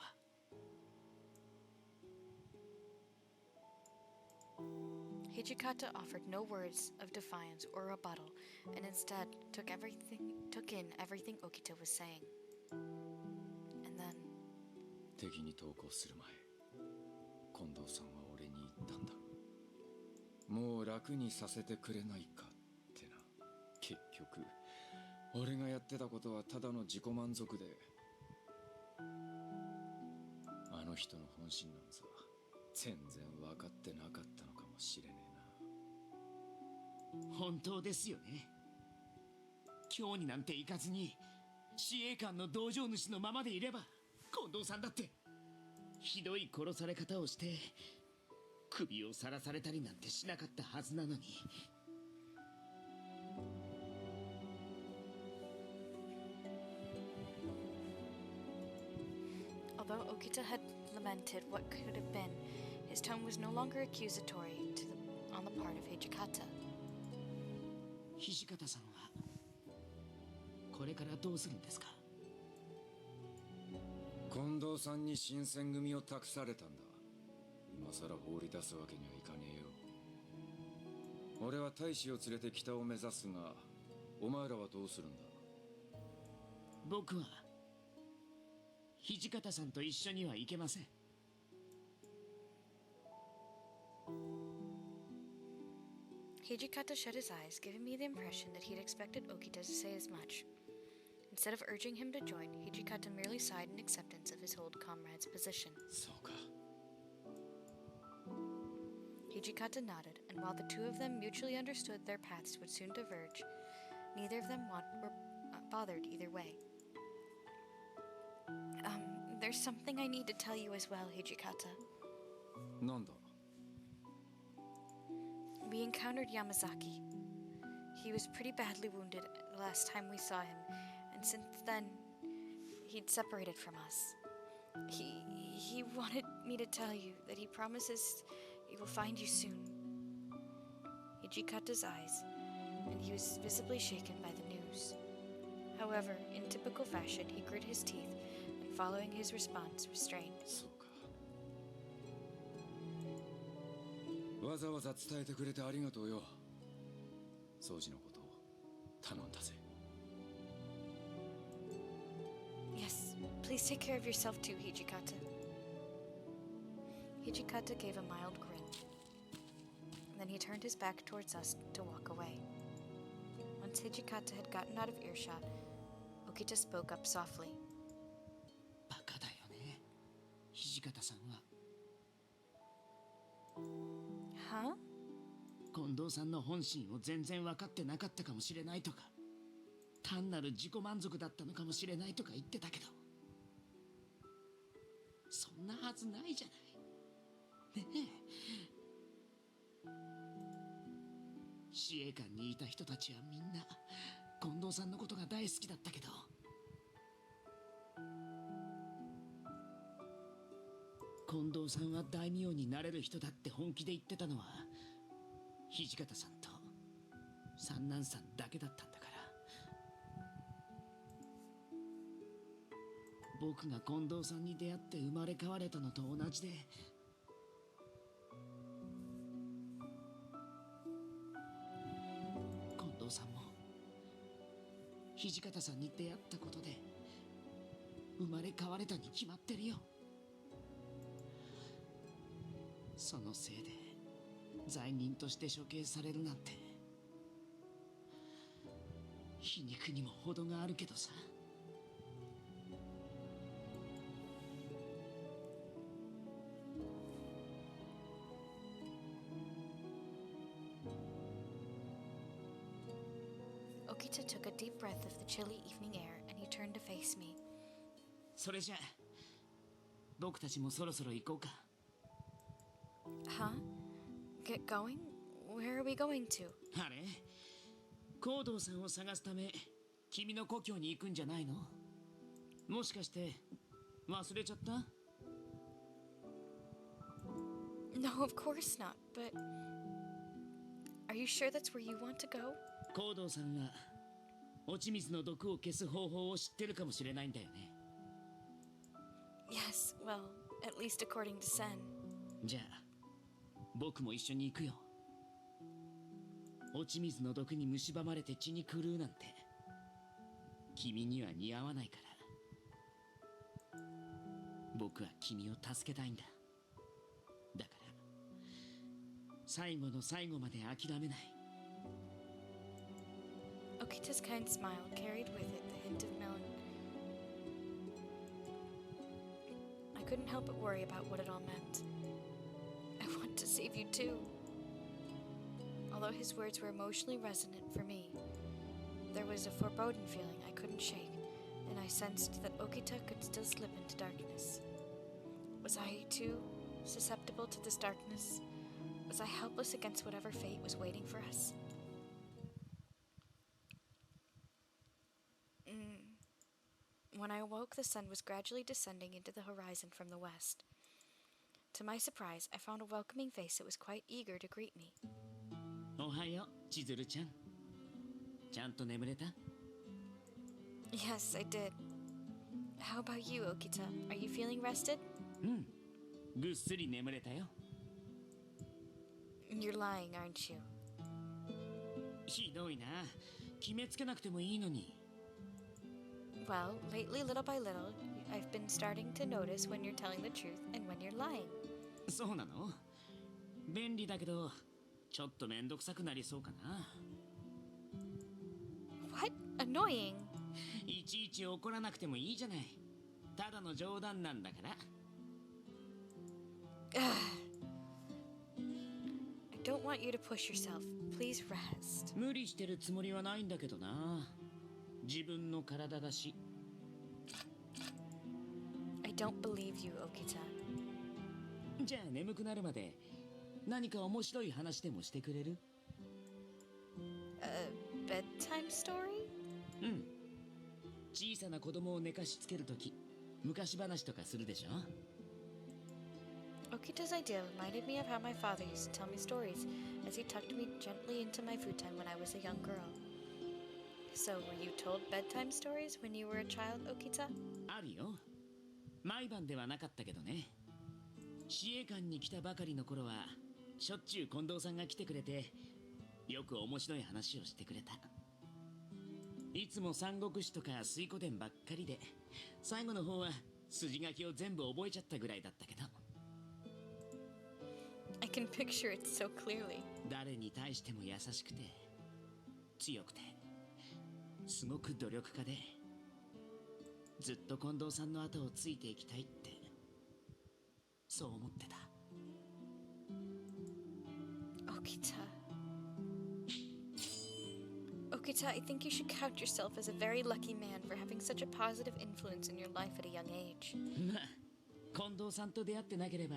D: Hijikata offered no words of defiance or rebuttal, and instead took in everything Okita was saying. And then
M: 敵に投降する前、近藤さんは俺に言ったんだ。もう楽にさせてくれないかってな。結局俺がやってたことはただの自己満足で、あの人の本心なんざ全然分かってなかったのかもしれねえな。
E: 本当ですよね。今日になんて行かずに司令官の道場主のままでいれば、近藤さんだってひどい殺され方をして首をさらされたりなんてしなかったはずなのに。
D: Although Okita had lamented what could have been, his tone was no longer accusatory on the part of Hijikata.
E: 土方さんはこれからどうするんですか？
M: 近藤さんに新選組を託されたんだ。今さら放り出すわけにはいかねえよ。俺は大使を連れて北を目指すが、お前らはどうするんだ？
E: 僕は土方さんと一緒には行けません。
D: Hijikata shut his eyes, giving me the impression that he'd expected Okita to say as much. Instead of urging him to join, Hijikata merely sighed in acceptance of his old comrade's position.
M: そうか。
D: Hijikata nodded, and while the two of them mutually understood their paths would soon diverge, neither of them were bothered either way. There's something I need to tell you as well, Hijikata.
M: なんだ?
D: We encountered Yamazaki. He was pretty badly wounded the last time we saw him, and since then, he'd separated from us. He wanted me to tell you that he promises he will find you soon. Hijikata's eyes, and he was visibly shaken by the news. However, in typical fashion, he grit his teeth, and following his response, restrained.
M: わざわざ伝えてくれてありがとうよ。掃除のことを頼んだぜ。
D: Yes, please take care of yourself too, Hijikata. Hijikata gave a mild grin. Then he turned his back towards us to walk away. Once Hijikata had gotten out of earshot, Okita spoke up softly.
E: バカだよね、土方さんは。
D: Huh?
E: 近藤さんの本心を全然分かってなかったかもしれないとか、単なる自己満足だったのかもしれないとか言ってたけど、そんなはずないじゃない。ねえ。司令官にいた人たちはみんな近藤さんのことが大好きだったけど、近藤さんは大名になれる人だって本気で言ってたのは土方さんと三男さんだけだったんだから。僕が近藤さんに出会って生まれ変われたのと同じで、近藤さんも土方さんに出会ったことで生まれ変われたに決まってるよ。そのせいで罪人として処刑されるなんて皮肉にも程があるけどさ。
D: Okita took a deep breath of the chilly evening air and he turned to face me.
E: それじゃあ僕たちもそろそろ行こうか。
D: Huh? Get going? Where are we going to?
E: あれコードーさんを探すため君の故郷に行くんじゃないの？もしかして忘れちゃった？
D: No, of course not, but are you sure that's where you want to go?
E: コードーさんは落ち水の毒を消す方法を知ってるかもしれないんだよね。
D: Yes, well, at least according to Sen.
E: じゃあ僕も一緒に行くよ。落ち水の毒に蝕まれて血に狂うなんて君には似合わないから。僕は君を助けたいんだ。だから最後の最後まで諦めない。
D: Okita's kind smile carried with it the hint of melancholy. I couldn't help but worry about what it all meant. I want to save you too. Although his words were emotionally resonant for me, there was a foreboding feeling I couldn't shake, and I sensed that Okita could still slip into darkness. Was I, too, susceptible to this darkness? Was I helpless against whatever fate was waiting for us? When I awoke, the sun was gradually descending into the horizon from the west. To my surprise, I found a welcoming face that was quite eager to greet me.
E: おはよう、千鶴ちゃん。ちゃんと眠れた？
D: Yes, I did. How about you, Okita? Are you feeling rested?
E: うん、ぐっすり眠れたよ。
D: You're lying, aren't you?
E: ひどいな。決めつけなくてもいいのに。
D: Well, lately, little by little, I've been starting to notice when you're telling the truth and when you're lying.
E: そうなの？便利だけど、ちょっとめんどくさくなりそうかな。
D: What? Annoying.
E: いちいち怒らなくてもいいじゃない。ただの冗談なんだから。
D: I don't want you to push yourself. Please rest.
E: 無理してるつもりはないんだけどな。自分の体だし。
D: I don't believe you, Okita.
E: じゃあ眠くなるまで何か面白い話でもしてくれる？
D: Bedtime story?
E: うん。小さな子供を寝かしつけるとき、昔話とかするでしょ？
D: Okita's idea reminded me of how my father used to tell me stories as he tucked me gently into my futon when I was a young girl. So, were you told bedtime stories when you were a child, Okita?
E: あるよ。毎晩ではなかったけどね。市営館に来たばかりの頃は、しょっちゅう近藤さんが来てくれて、よく面白い話をしてくれた。いつも三国志とか水湖伝ばっかりで、最後の方は筋書きを全部覚えちゃったぐらいだったけど。
D: I can picture it so clearly.
E: 誰に対しても優しくて、強くて、すごく努力家で、ずっと近藤さんの後をついていきたいって、そう思ってた。
D: Okita. Okita, I think you should count yourself as a very lucky man for having such a positive influence in your life at a young age.
E: まあ、近藤さんと出会ってなければ、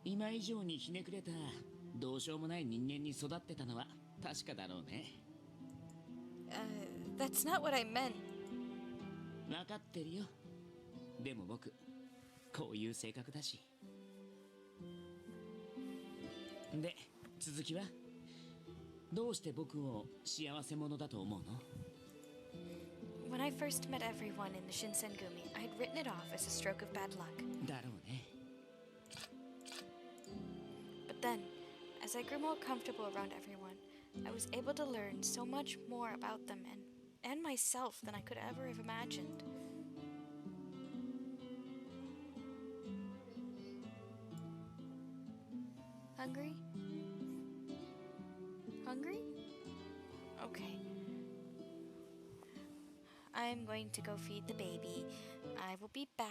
E: 今以上にひねくれたどうしようもない人間に育ってたのは確かだろうね。
D: That's not what I meant.
E: 分かってるよ。でも僕、こういう性格だし。で、続きは？どうして僕を幸せ者だと思うの？
D: When I first met everyone in the Shinsengumi, I had written it off as a stroke of bad luck.
E: だろうね。
D: But then, as I grew more comfortable around everyone, I was able to learn so much more about them and myself than I could ever have imagined. Hungry? Hungry? Okay. I'm going to go feed the baby. I will be back.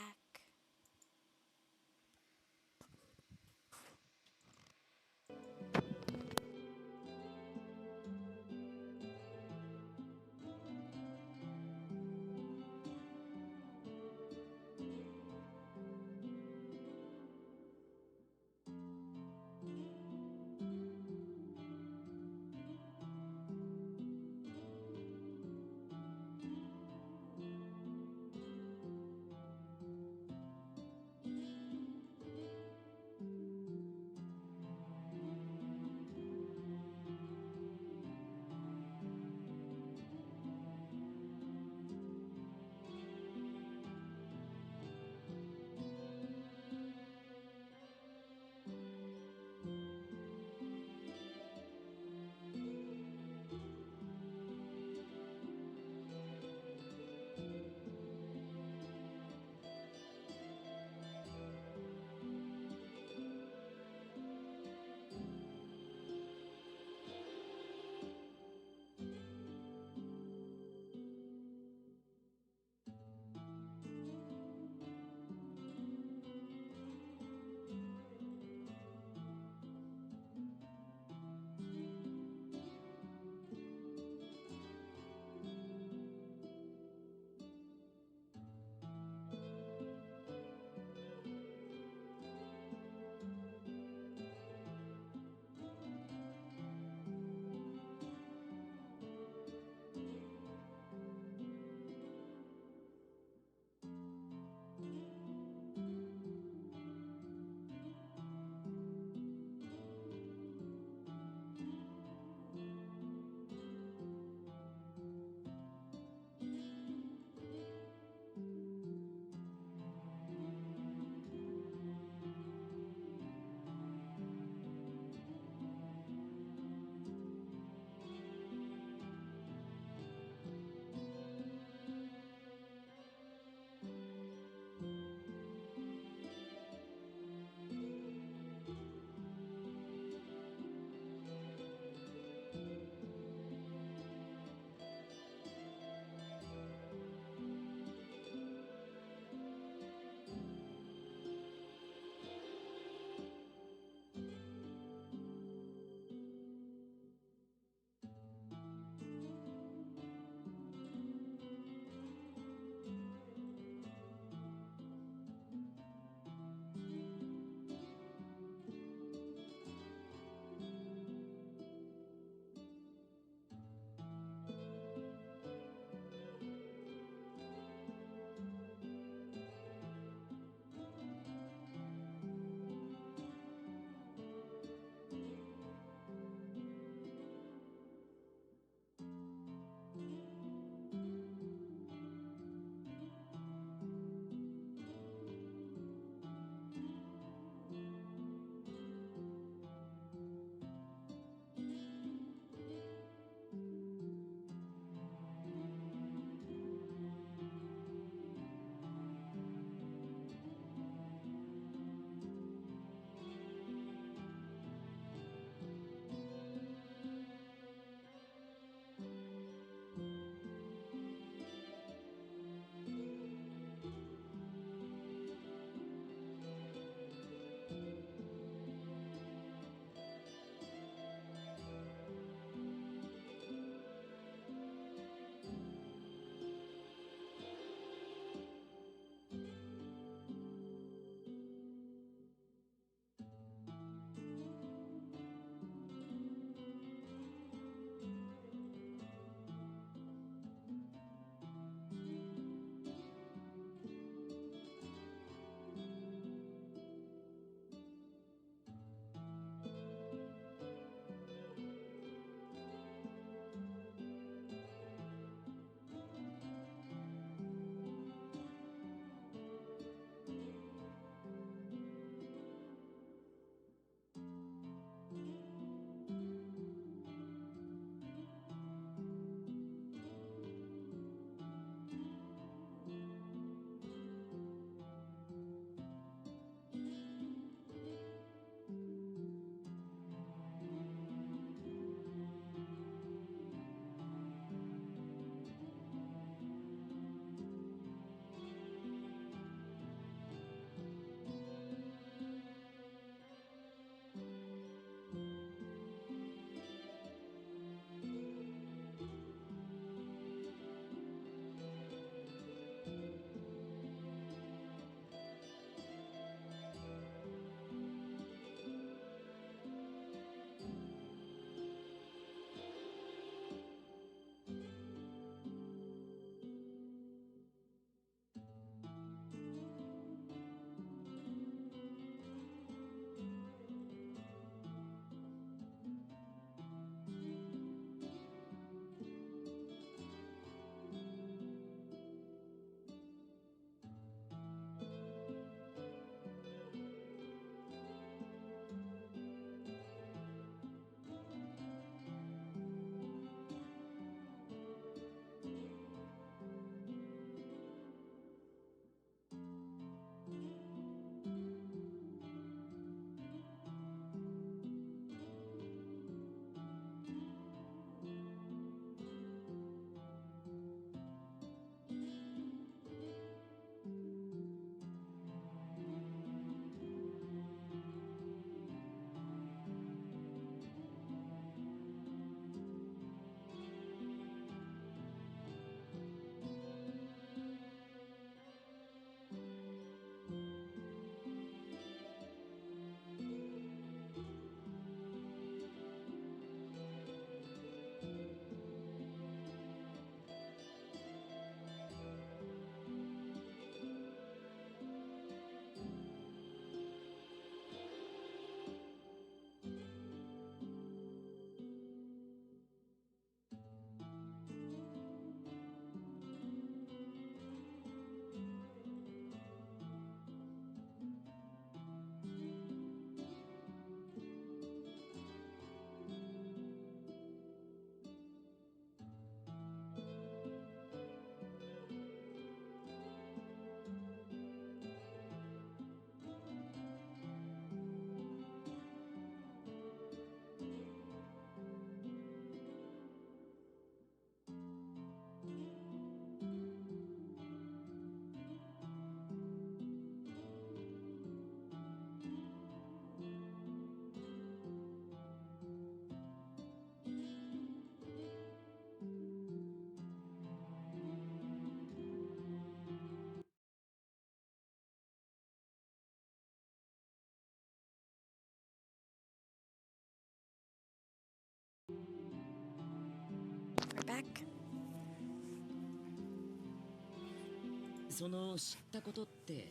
E: その知ったことって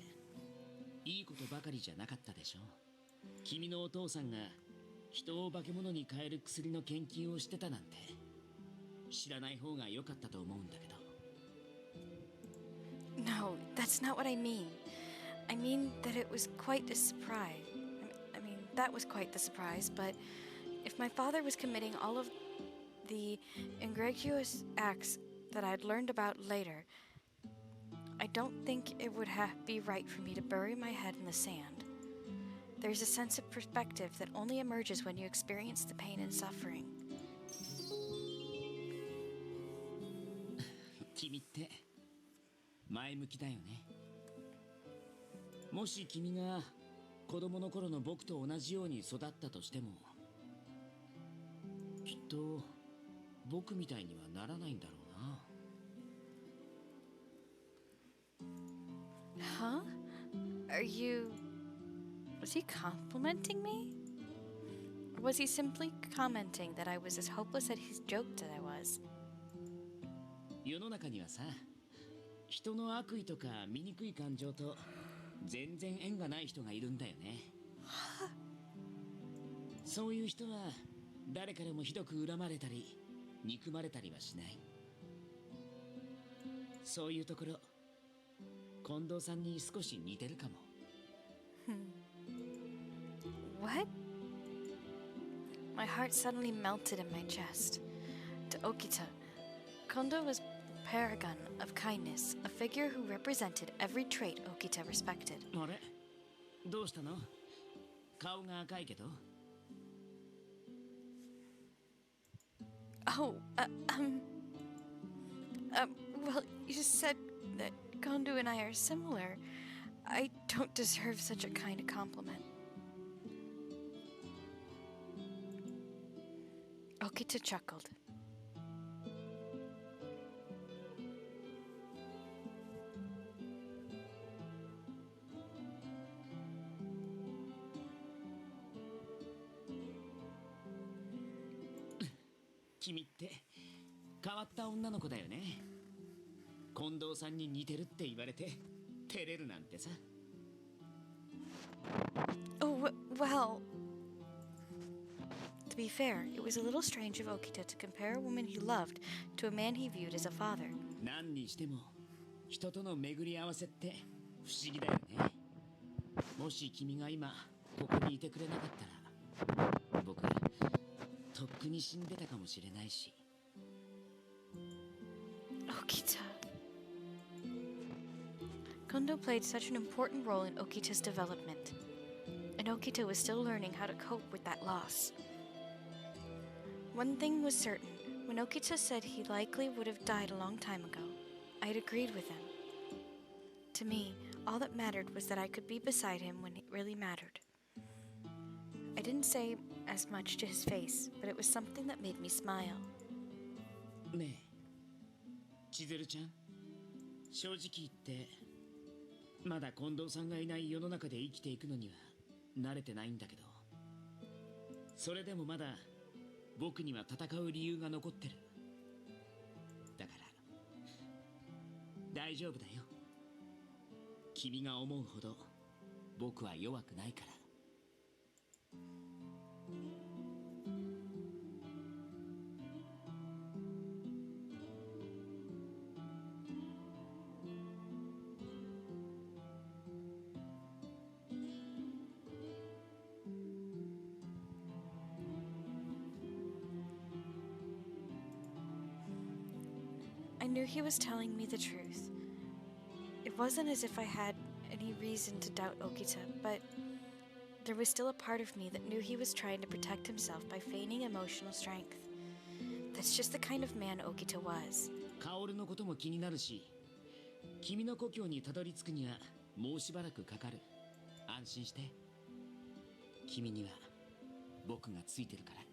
E: いいことばかりじゃなかったでしょ。君のお父さんが人を化け物に変える薬の研究をしてたなんて知らない方が良かったと思うんだけど。
D: No, that's not what I mean. I mean that it was quite a surprise. I mean, that was quite the surprise, but if my father was committing all of the egregious acts that I'd learned about later, I don't think it would be right for me to bury my head in the sand. There's a sense of perspective that only emerges when you experience the pain and suffering.
E: 君って前向きだよね。もし君が子供の頃の僕と同じように育ったとしても、きっと僕みたいにはならないんだろうな。
D: Huh? Was he complimenting me? Or was he simply commenting that I was as hopeless as he's joked that I was?
E: 世の中にはさ、人の悪意とか醜い感情と全然縁がない人がいるんだよね。そういう人は誰からもひどく恨まれたり憎まれたりはしない。そういうところ近藤さんに少し似てるかも。
D: What? My heart suddenly melted in my chest. To Okita, Kondo was a paragon of kindness, a figure who represented every trait Okita respected.
E: あれ？どうしたの？顔が赤いけど。
D: Oh, well, you just said that Kondo and I are similar. I don't deserve such a kind of compliment. Okita chuckled.
E: "君って変わった女の子だよね。近藤さんに似てるって言われて照れるなんてさ。
D: Oh, well... To be fair, it was a little strange of Okita to compare a woman he loved to a man he viewed as a father.
E: 何にしても人との巡り合わせって不思議だよね。もし君が今ここにいてくれなかったら僕とっくに死んでたかもしれないし。
D: Okita. Kondo played such an important role in Okita's development, and Okita was still learning how to cope with that loss. One thing was certain: when Okita said he likely would have died a long time ago, I had agreed with him. To me, all that mattered was that I could be beside him when it really mattered. I didn't say as much to his face, but it was something that made me smile.
E: ねえ、千鶴ちゃん、正直言ってまだ近藤さんがいない世の中で生きていくのには慣れてないんだけど、それでもまだ僕には戦う理由が残ってる。だから大丈夫だよ。君が思うほど僕は弱くないから。
D: I knew he was telling me the truth. It wasn't as if I had any reason to doubt Okita, but there was still a part of me that knew he was trying to protect himself by feigning emotional strength. That's just the kind of man Okita was.
E: 薫のことも気になるし、君の故郷にたどり着くにはもうしばらくかかる。安心して。君には僕がついてるから。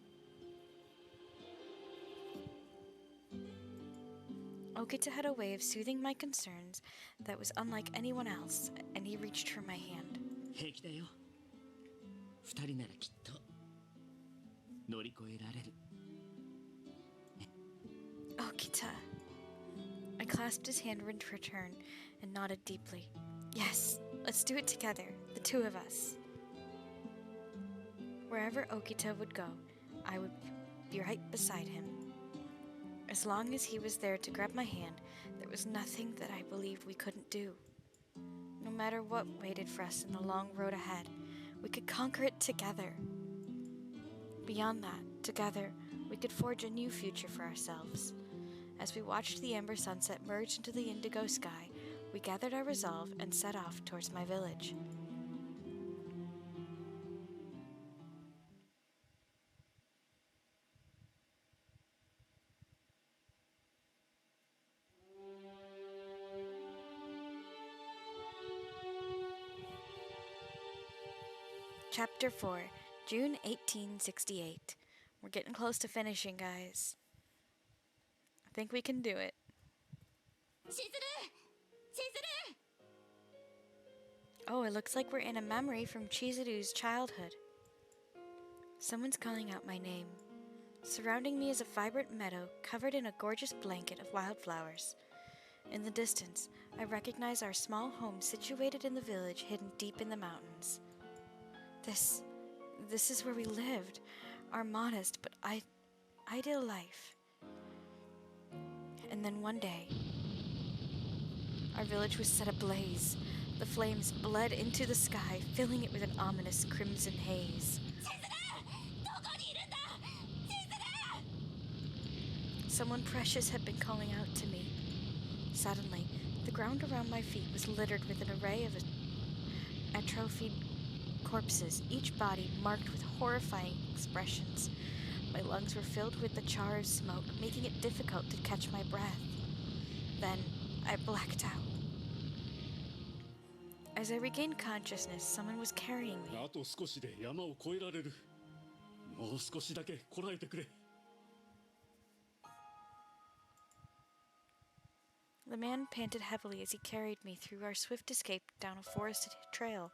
D: Okita had a way of soothing my concerns that was unlike anyone else, and he reached for my hand.
E: 平気だよ。二人ならきっと乗り越えられる。
D: Okita. I clasped his hand in return, and nodded deeply. Yes, let's do it together, the two of us. Wherever Okita would go, I would be right beside him. As long as he was there to grab my hand, there was nothing that I believed we couldn't do. No matter what waited for us in the long road ahead, we could conquer it together. Beyond that, together, we could forge a new future for ourselves. As we watched the ember sunset merge into the indigo sky, we gathered our resolve and set off towards my village. Chapter 4, June 1868. We're getting close to finishing, guys. I think we can do it. Oh, it looks like we're in a memory from Chizuru's childhood. Someone's calling out my name. Surrounding me is a vibrant meadow covered in a gorgeous blanket of wildflowers. In the distance, I recognize our small home situated in the village hidden deep in the mountains. This is where we lived, our modest but ideal life. And then one day, our village was set ablaze. The flames bled into the sky, filling it with an ominous crimson haze. Someone precious had been calling out to me. Suddenly, the ground around my feet was littered with an array of atrophied corpses, each body marked with horrifying expressions. My lungs were filled with the char of smoke, making it difficult to catch my breath. Then, I blacked out. As I regained consciousness, someone was carrying me. The man panted heavily as he carried me through our swift escape down a forested trail.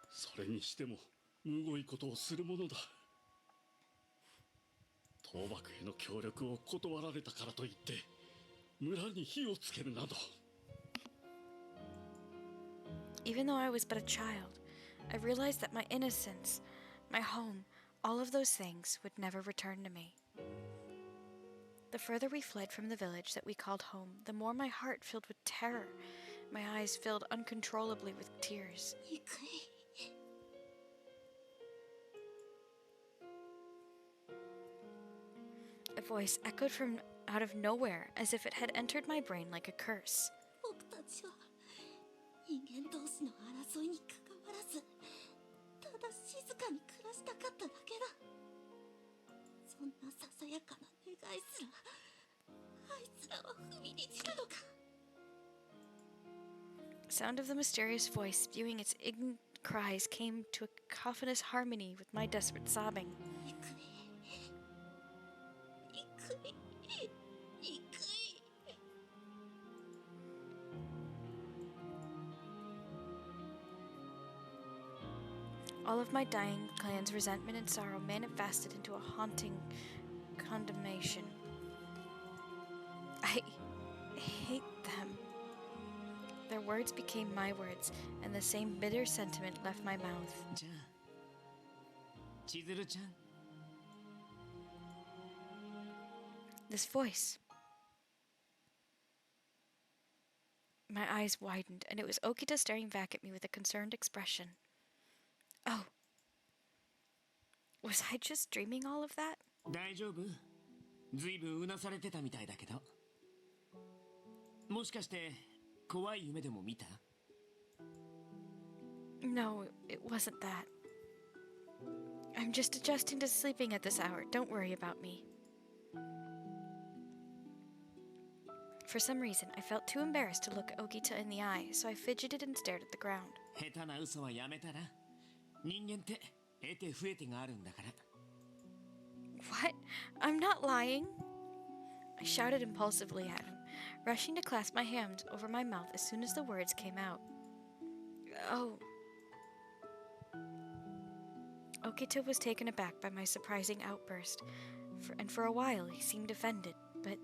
D: Even though I was but a child, I realized that my innocence, my home, all of those things would never return to me. The further we fled from the village that we called home, the more my heart filled with terror. My eyes filled uncontrollably with tears. A voice echoed from out of nowhere, as if it had entered my brain like a curse. Sound of the mysterious voice spewing its ignorant cries came to a cacophonous harmony with my desperate sobbing. All of my dying clan's resentment and sorrow manifested into a haunting condemnation. I hate them. Their words became my words, and the same bitter sentiment left my mouth. This voice. My eyes widened, and it was Okita staring back at me with a concerned expression. Oh. Was I just dreaming all of that? No, it wasn't that. I'm just adjusting to sleeping at this hour. Don't worry about me. For some reason, I felt too embarrassed to look Okita in the eye, so I fidgeted and stared at the ground. What? I'm not lying. I shouted impulsively at him, rushing to clasp my hands over my mouth as soon as the words came out. Oh. Okita was taken aback by my surprising outburst, and for a while he seemed offended, but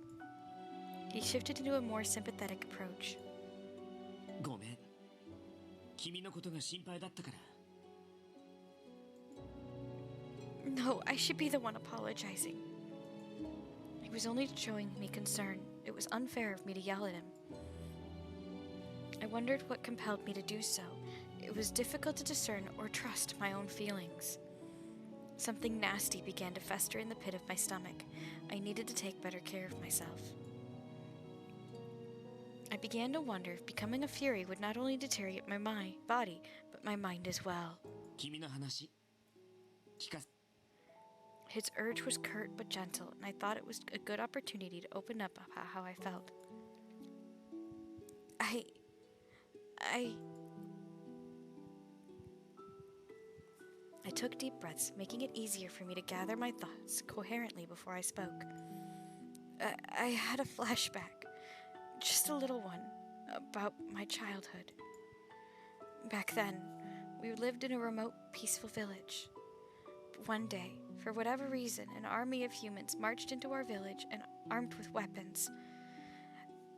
D: he shifted into a more sympathetic approach.
E: 君のことが心配だったから。
D: No, I should be the one apologizing. He was only showing me concern. It was unfair of me to yell at him. I wondered what compelled me to do so. It was difficult to discern or trust my own feelings. Something nasty began to fester in the pit of my stomach. I needed to take better care of myself. I began to wonder if becoming a fury would not only deteriorate my body, but my mind as well.
E: 君の話聞かせ
D: His urge was curt but gentle, and I thought it was a good opportunity to open up about how I felt. I took deep breaths, making it easier for me to gather my thoughts coherently before I spoke. I had a flashback, just a little one, about my childhood. Back then, we lived in a remote, peaceful village. One day, for whatever reason, an army of humans marched into our village and armed with weapons.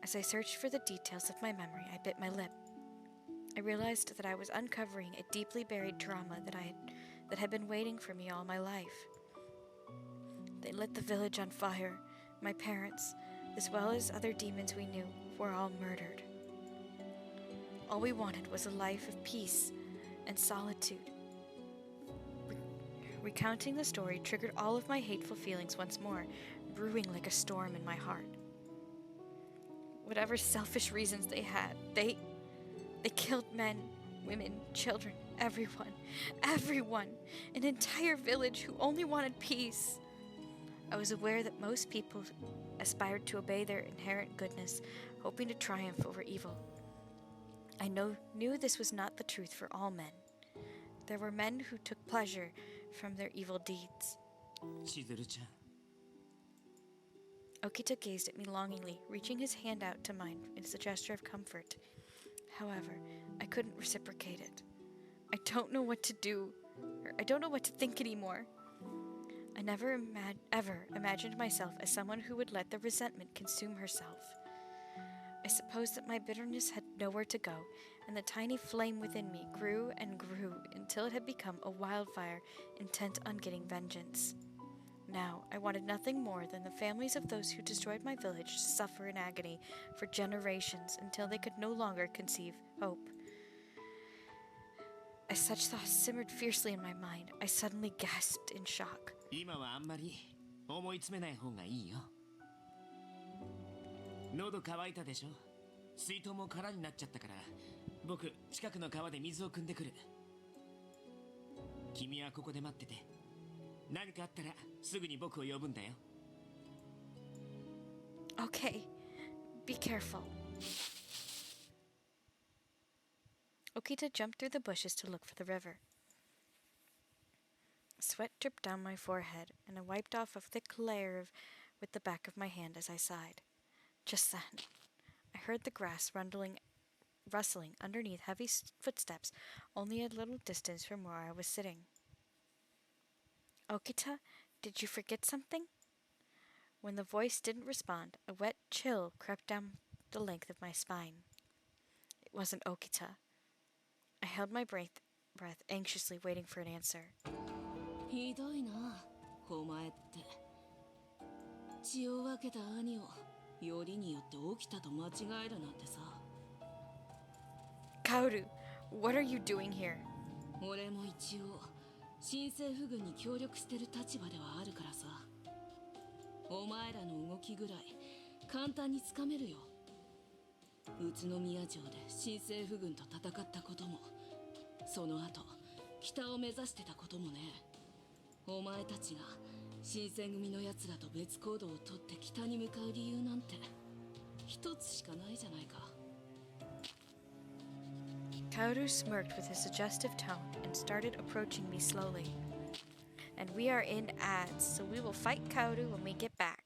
D: As I searched for the details of my memory, I bit my lip. I realized that I was uncovering a deeply buried trauma that had been waiting for me all my life. They lit the village on fire. My parents, as well as other demons we knew, were all murdered. All we wanted was a life of peace and solitude. Recounting the story triggered all of my hateful feelings once more, brewing like a storm in my heart. Whatever selfish reasons they had, they killed men, women, children, everyone, an entire village who only wanted peace. I was aware that most people aspired to obey their inherent goodness, hoping to triumph over evil. I knew this was not the truth for all men. There were men who took pleasure from their evil deeds.
E: Chizuru-chan.
D: Okita gazed at me longingly, reaching his hand out to mine as a gesture of comfort. However, I couldn't reciprocate it. I don't know what to do, or I don't know what to think anymore. I never ever imagined myself as someone who would let the resentment consume herself. I suppose that my bitterness had nowhere to go, and the tiny flame within me grew and grew until it had become a wildfire intent on getting vengeance. Now, I wanted nothing more than the families of those who destroyed my village to suffer in agony for generations until they could no longer conceive hope. As such thoughts simmered fiercely in my mind, I suddenly gasped in shock.
E: 今はあんまり思い詰めない方がいいよ。喉乾いたでしょ。水筒も空になっちゃったから、僕近くの川で水を汲んでくる。君はここで待ってて。何かあったらすぐに僕を呼ぶんだよ。
D: Okay, be careful. Okita jumped through the bushes to look for the river. Sweat dripped down my forehead, and I wiped off a thick layer with the back of my hand as I sighed. Just then, I heard the grass rustling underneath heavy footsteps only a little distance from where I was sitting. Okita, did you forget something? When the voice didn't respond, a wet chill crept down the length of my spine. It wasn't Okita. I held my breath anxiously waiting for an answer.
A: ひどいな、お前って。血を分けた兄をよりによって起きたと間違えるなんてさ。
D: Kaoru, what are you doing here?
A: 俺も一応新政府軍に協力してる立場ではあるからさ。お前らの動きぐらい簡単につかめるよ。宇都宮城で新政府軍と戦ったことも、その後北を目指してたこともね。お前たちが新選組の奴らと別行動をとって北に向かう理由なんて一つしかないじゃないか。
D: Kaoru smirked with his suggestive tone and started approaching me slowly. And we are in ads, so we will fight Kaoru when we get back.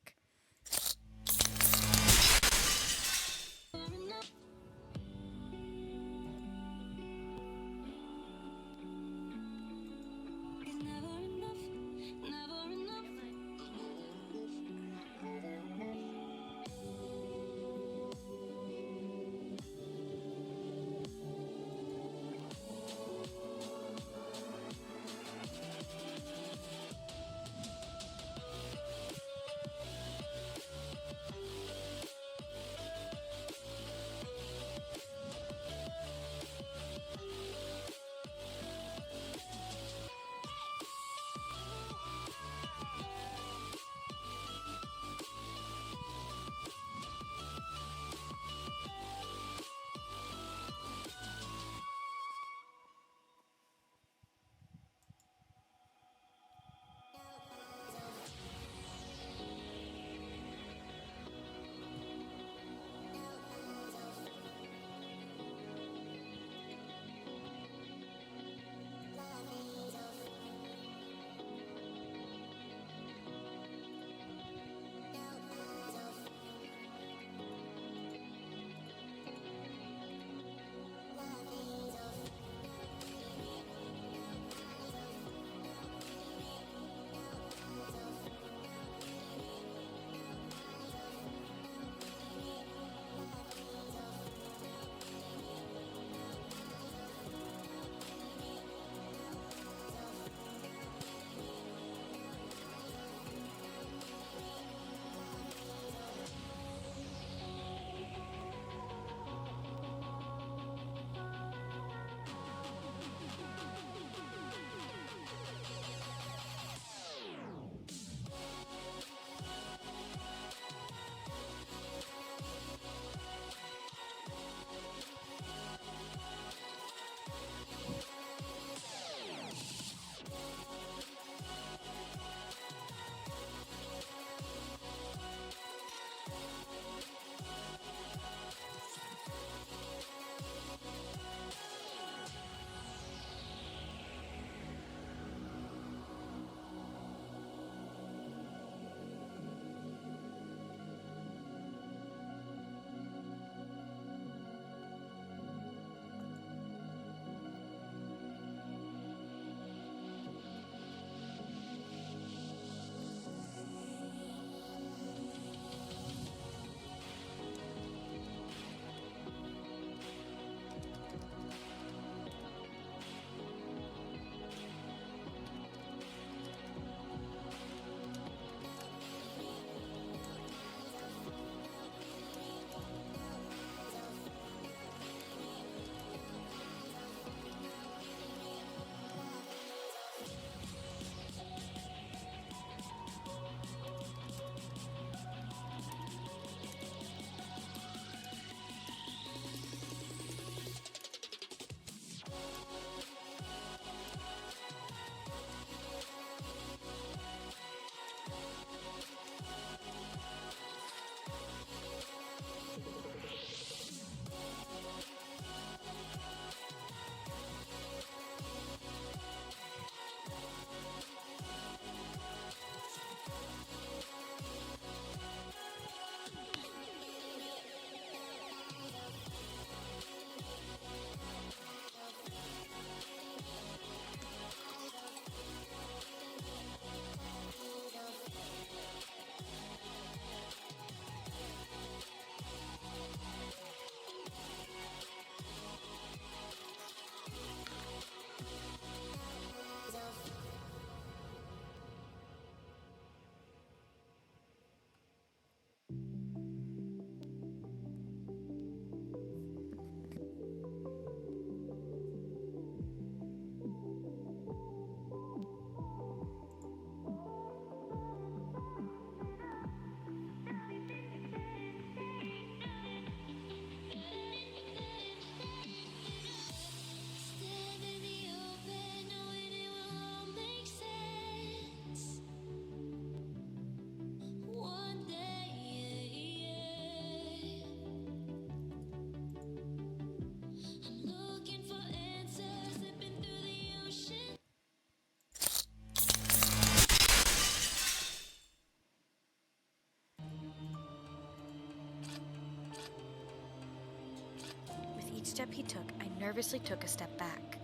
D: step he took, I nervously took a step back.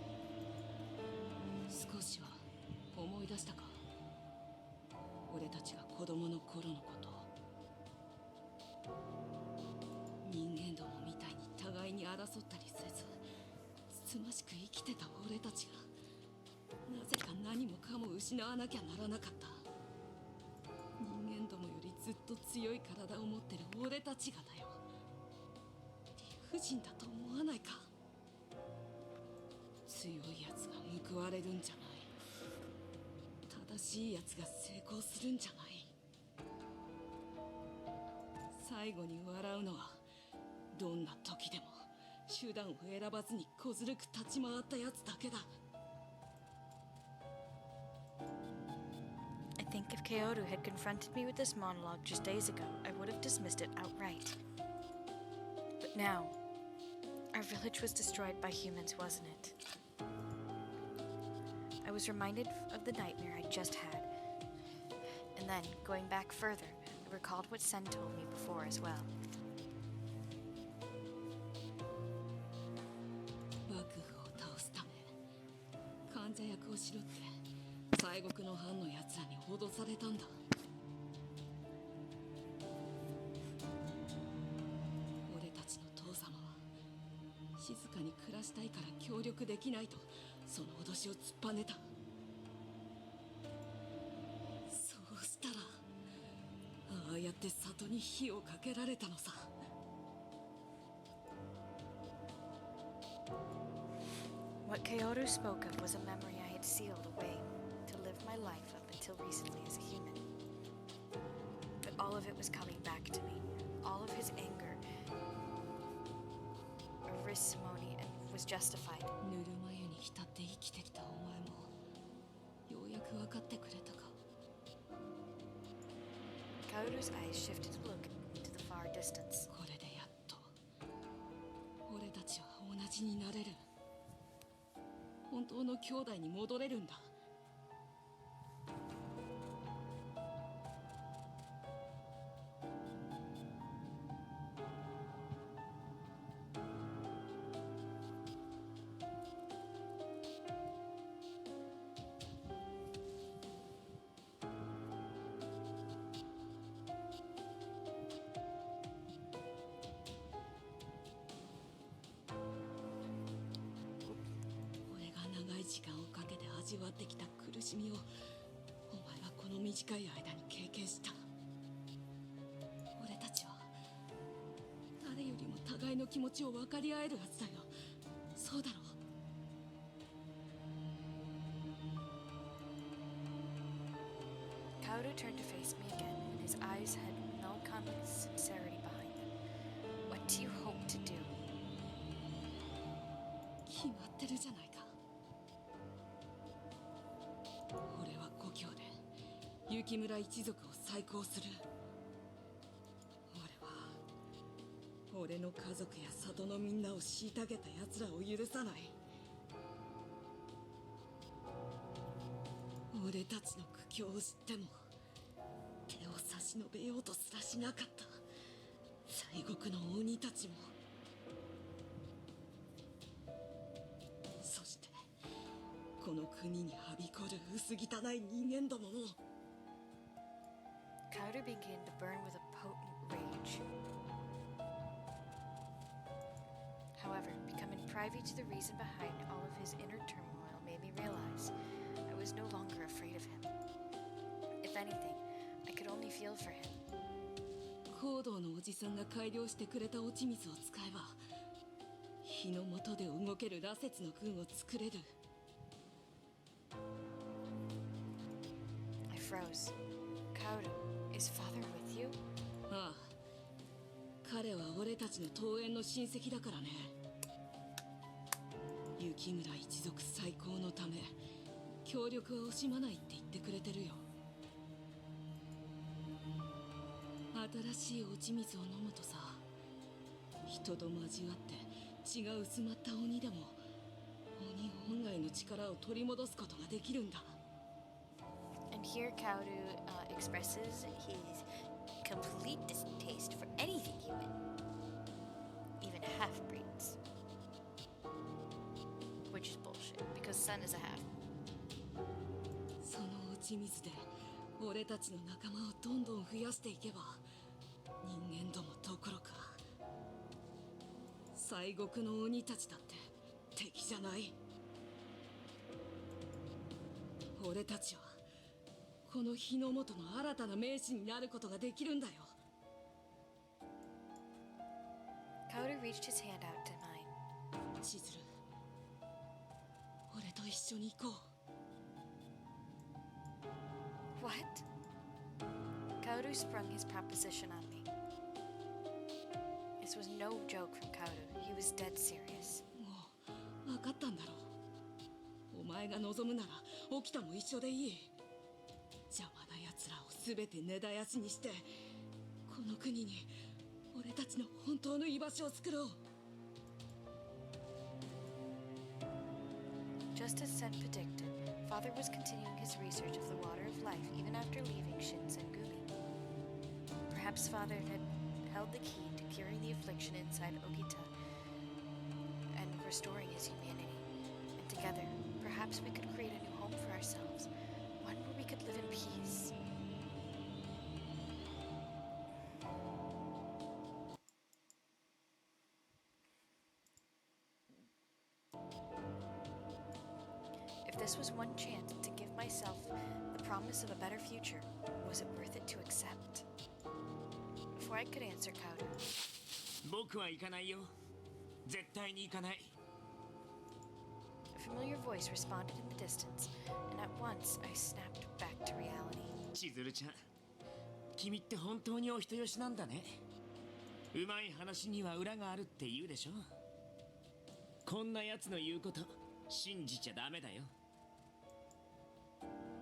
N: 少しは思い出したか？俺たちが子供の頃のこと。人間どもみたいに互いに争ったりせず、つつましく生きてた俺たちが、なぜか何もかも失わなきゃならなかった。人間どもよりずっと強い体を持ってる俺たちがだよ。理不尽だと思わないか？強いやつが報われるんじゃない。正しいやつが成功するんじゃない。最後に笑うのはどんな時でも手段を選ばずに小ずるく立ち回ったやつだけだ。
D: I think if Kyoto had confronted me with this monologue just days ago, I would have dismissed it outright. But now, our village was destroyed by humans, wasn't it? I was reminded of the nightmare I just had. And then, going back further, I recalled what Sen told me before as well.
N: 幕府を倒すため患者役をしろって西国の藩のやつらに脅されたんだ。俺たちの父様は静かに暮らしたいから協力できないとその脅しを突っぱねた。そうしたらああやって里に火をかけられたのさ。
D: What Kyoto spoke of was a memory I had sealed away to live my life up until recently as a human. But all of it was coming back to me. All of his anger, arismony, and was justified.
N: ぬるま湯に浸って生きてきたお前もようやく分かってくれたか。
D: Kyoto's eyes shifted to look into the far distance.
N: これでやっと俺たちは同じになれる。本当の兄弟に戻れるんだ。時間をかけて味わってきた苦しみをお前はこの短い間に経験した。俺たちは誰よりも互いの気持ちを分かり合えるはずだよ。そうだろう。
D: Kyoto turned to face me again, and his eyes had melancholy sincerity behind them. What do you hope to do?
N: 決まってるじゃないか。俺は故郷で雪村一族を再興する。俺は俺の家族や里のみんなを虐げた奴らを許さない。俺たちの苦境を知っても手を差し伸べようとすらしなかった西国の鬼たちも。そしてこの国にはびこる薄汚い人間どもも。
D: Kyoto began to burn with a potent rage. However, becoming privy to the reason behind all of his inner turmoil made me realize I was no longer afraid of him. If anything, I could only feel for him.
N: 行動のおじさんが改良してくれた落ち水を使えば火の元で動ける羅刹の軍を作れる。
D: I froze. Kyoto, is father with you?
N: ああ、彼は俺たちの遠縁の親戚だからね。雪村一族再興のため協力は惜しまないって言ってくれてるよ。新しい落ち水を飲むとさ、人と交わって血が薄まった鬼でも鬼本来の力を取り戻すことができるんだ。
D: And here Kyoto expresses his complete distaste for anything human, even half-breeds. which is bullshit, because Sun is a half.
N: その打ち水で俺たちの仲間をどんどん増やしていけば人間どもどころか西国の鬼たちだって敵じゃない。俺たちはこの日の元の新たな名士になることができるんだよ。
D: Kaoru reached his hand out to mine.
N: 千鶴、俺と一緒に行こう。
D: What? Kaoru sprung his proposition on me. This was no joke from Kaoru. He was dead serious.
N: もう分かったんだろう。お前が望むなら沖田も一緒でいい。邪魔な奴らを全て根絶やしにしてこの国に俺たちの本当の居場所を作ろう。
D: Just as Sen predicted, Father was continuing his research of the water of life even after leaving Shinsengumi. Perhaps Father had held the key to curing the affliction inside Okita and restoring his humanity. And together, perhaps we could create a new home for ourselves, one where we could live in peace. If this was one chance to give myself the promise of a better future, was it worth it to accept? Before I could answer Kaoru,
E: 僕は行かないよ。絶対に行かない。
D: a familiar voice responded in the distance, and at once I snapped back to reality.
E: 千鶴ちゃん、君って本当にお人よしなんだね。うまい話には裏があるって言うでしょ。こんな奴の言うこと信じちゃダメだよ。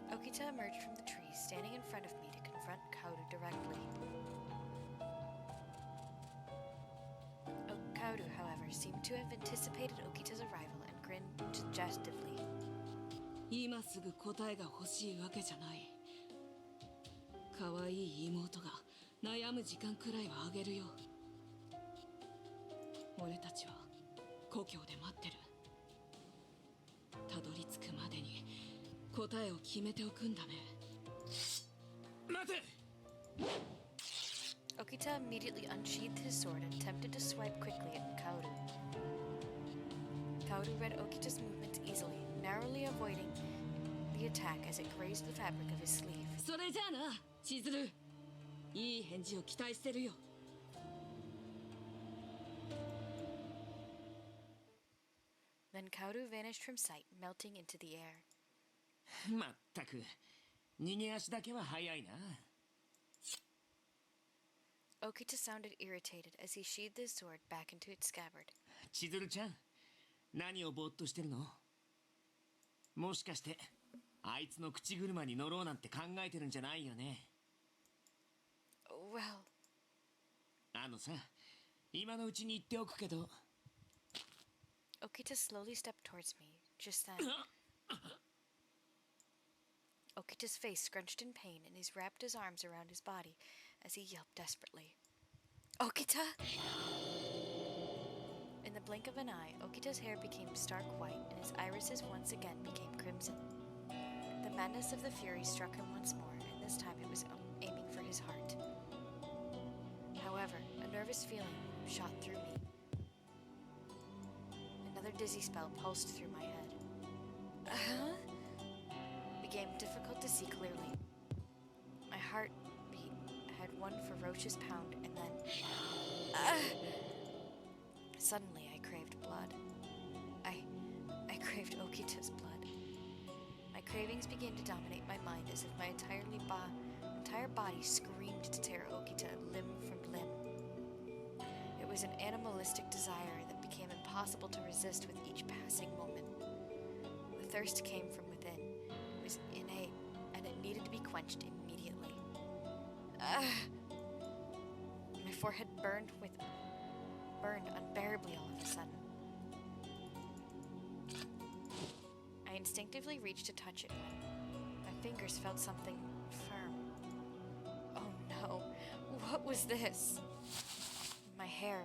D: Okita emerged from the tree, standing in front of me to confront Kaoru directly. Kaoru, however, seemed to have anticipated Okita's arrival and grinned suggestively.
N: 今すぐ答えが欲しいわけじゃない。可愛い妹が悩む時間くらいはあげるよ。俺たちは故郷で待ってる。たどり着くまでに答えを決めておくんだね。
E: 待て！
D: Okita immediately unsheathed his sword and attempted to swipe quickly at Kaoru. Kaoru read Okita's movements easily, narrowly avoiding the attack as it grazed the fabric of his sleeve.
N: それじゃあな、千鶴。いい返事を期待してるよ。
D: Then Kaoru vanished from sight, melting into the air.
E: まったく、逃げ足だけは早いな。
D: Okita sounded irritated as he sheathed his sword back into its scabbard.
E: 千鶴ちゃん、何をぼーっとしてるの？もしかしてあいつの口車に乗ろうなんて考えてるんじゃないよね。
D: Well...
E: あのさ、今のうちに言っておくけど。
D: Okita slowly stepped towards me. Just then... Okita's face scrunched in pain and he wrapped his arms around his body as he yelped desperately. Okita! In the blink of an eye, Okita's hair became stark white and his irises once again became crimson. The madness of the fury struck him once more, and this time it was aiming for his heart. However, a nervous feeling shot through me. Another dizzy spell pulsed through my head. Became difficult to see clearly. My heartbeat had one ferocious pound, and then... Suddenly, I craved blood. I craved Okita's blood. My cravings began to dominate my mind as if my entire body screamed to tear Okita limb from limb. It was an animalistic desire that became impossible to resist with each passing moment. The thirst came from within. It was innate, and it needed to be quenched immediately. My forehead burned unbearably all of a sudden. I instinctively reached to touch it when my fingers felt something firm. Oh no, what was this? My hair,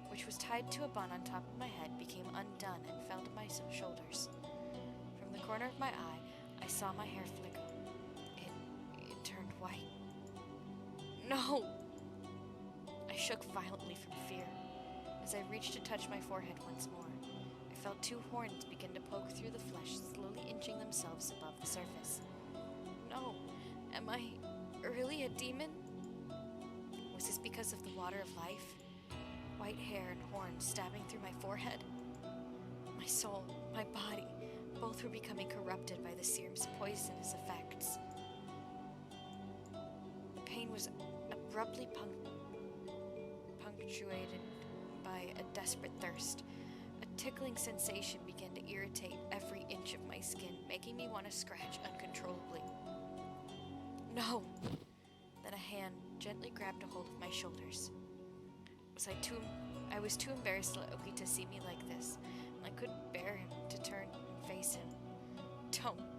D: which was tied to a bun on top of my head, became undone and fell to my shoulders. From the corner of my eye, I saw my hair flicker. It turned white. No! I shook violently from fear. As I reached to touch my forehead once more, I felt two horns begin to poke through the flesh, slowly inching themselves above the surface. No! Am I really a demon? Was this because of the water of life? White hair and horns stabbing through my forehead? My soul, my body, both were becoming corrupted by the serum's poisonous effects. The pain was abruptly punctuated by a desperate thirst. A tickling sensation began to irritate every inch of my skin, making me want to scratch uncontrollably. No! Then a hand gently grabbed a hold of my shoulders. I was too embarrassed to let Okita see me like this. I couldn't bear him to turn and face him.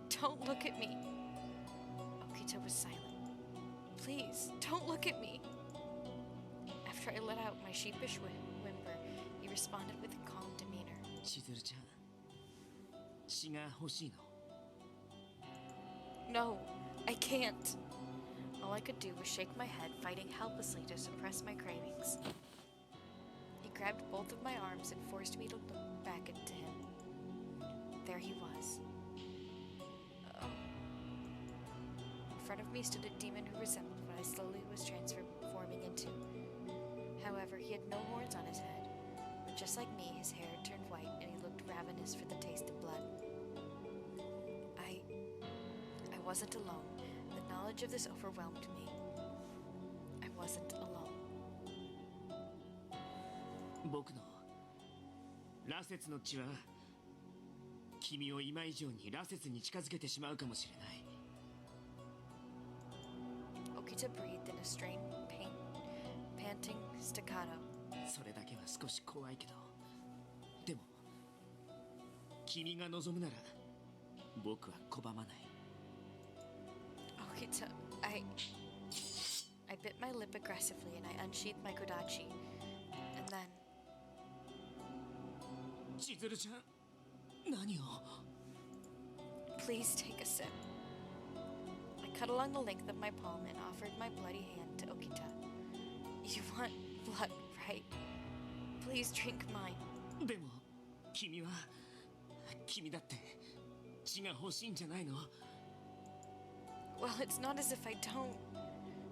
D: Don't look at me! Okita was silent. Please, don't look at me! After I let out my sheepish whimper, he responded with a calm demeanor.
E: しずるちゃん、血が欲しいの?
D: No, I can't. All I could do was shake my head, fighting helplessly to suppress my cravings. He grabbed both of my arms and forced me to look back into him. There he was. In front of me stood a demon who resembled what I slowly was transforming into. However, he had no horns on his head, but just like me, his hair had turned white and he looked ravenous for the taste of blood. I wasn't alone. The knowledge of this overwhelmed me. I wasn't alone.
E: 僕の羅刹の血は君を今以上に羅刹に近づけてしまうかもしれない。
D: Okita breathed in a strained, panting staccato.
E: それだけは少し怖いけど、でも君が望むなら僕は拒まない。
D: Okita, I bit my lip aggressively and I unsheathed my kodachi. And then...
E: 千鶴ちゃん、何を?
D: Please take a sip. I cut along the length of my palm and offered my bloody hand to Okita. You want blood, right? Please drink mine.
E: でも、君だって血が欲しいんじゃないの?
D: Well, it's not as if I don't.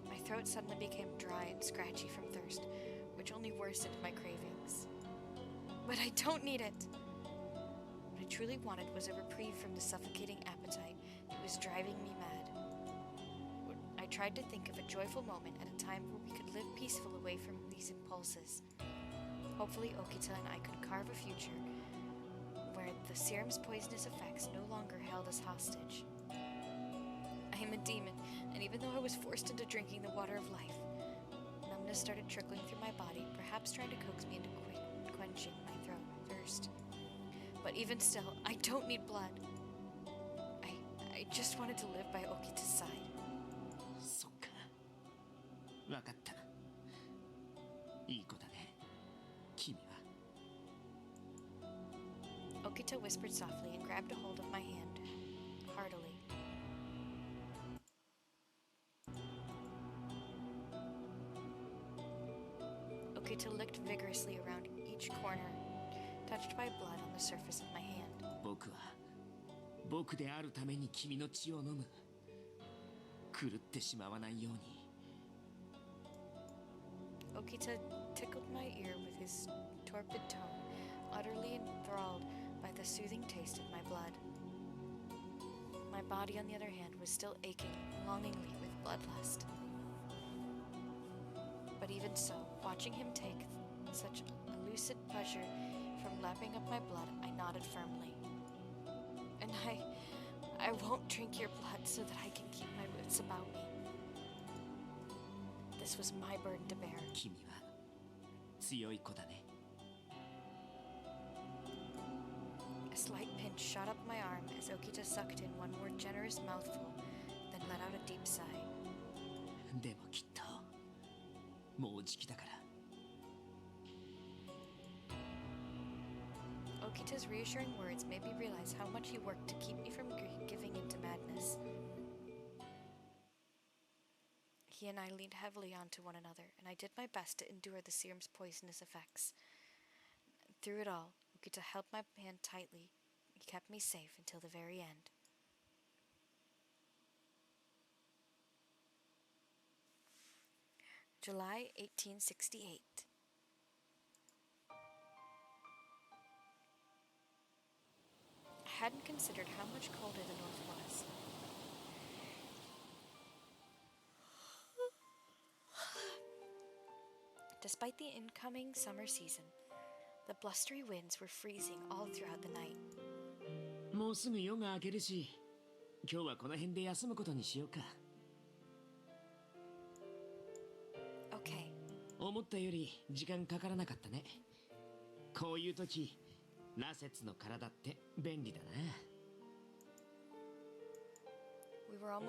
D: My throat suddenly became dry and scratchy from thirst, which only worsened my cravings. But I don't need it. What I truly wanted was a reprieve from the suffocating appetite. It was driving me mad. I tried to think of a joyful moment at a time where we could live peaceful away from these impulses. Hopefully Okita and I could carve a future where the serum's poisonous effects no longer held us hostage. I am a demon, and even though I was forced into drinking the water of life, numbness started trickling through my body, perhaps trying to coax me into quenching my thirst. But even still, I don't need blood. I just wanted to live by Okita's side.
E: そっか。わかった。いい子だね、君は。
D: Okita whispered softly and grabbed a hold of my hand, heartily. Okita licked vigorously around each corner, touched by blood on the surface of my hand.
E: 僕は僕であるために君の血を飲む。狂ってしまわないように。
D: Okita tickled my ear with his torpid tone, utterly enthralled by the soothing taste of my blood. My body, on the other hand, was still aching longingly with bloodlust. But even so, watching him take such a lucid pleasure from lapping up my blood, I nodded firmly. And I won't drink your blood so that I can keep my wits about me. This was my burden to bear.
E: 君は強い子だね。
D: A slight pinch shot up my arm as Okita sucked in one more generous mouthful, then let out a deep sigh.
E: でもきっともうじきだから。
D: Okita's reassuring words made me realize how much he worked to keep me from giving into madness. He and I leaned heavily onto one another, and I did my best to endure the serum's poisonous effects. Through it all, Okita held my hand tightly. He kept me safe until the very end. July 1868. I hadn't considered how much colder the north was. Despite the incoming summer season, the blustery winds were freezing all throughout the night.
E: もうすぐ夜が明けるし、今日はこの辺で休むことにしようか。
D: Okay.
E: 思ったより時間かからなかったね。こういう時、羅刹の体って便利だな。
D: We were only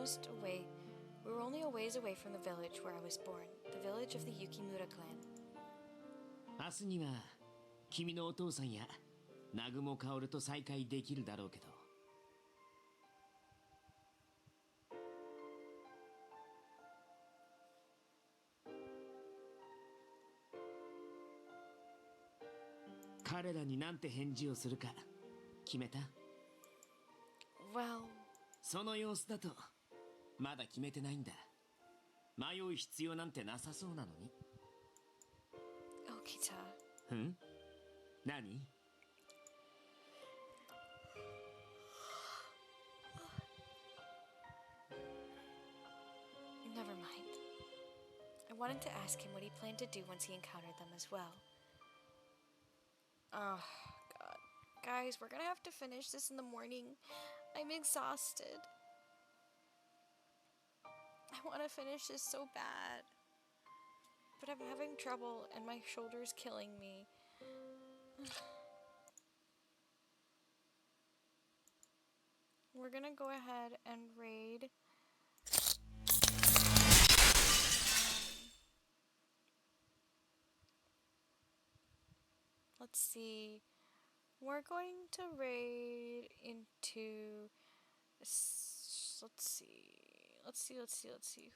D: a ways away from the village where I was born, the village of the Yukimura clan.
E: 明日には君のお父さんや南雲薫と再会できるだろうけど。彼らになんて返事をするか決めた？
D: Well...
E: その様子だとまだ決めてないんだ。迷う必要なんてなさそうなのに。
D: Okita.
E: ん？何？
D: Never mind. I wanted to ask him what he planned to do once he encountered them as well. Oh, God. Guys, we're gonna have to finish this in the morning. I'm exhausted. I want to finish this so bad. But I'm having trouble and my shoulder's killing me. We're gonna go ahead and raid. Let's see. We're going to raid into... Let's see.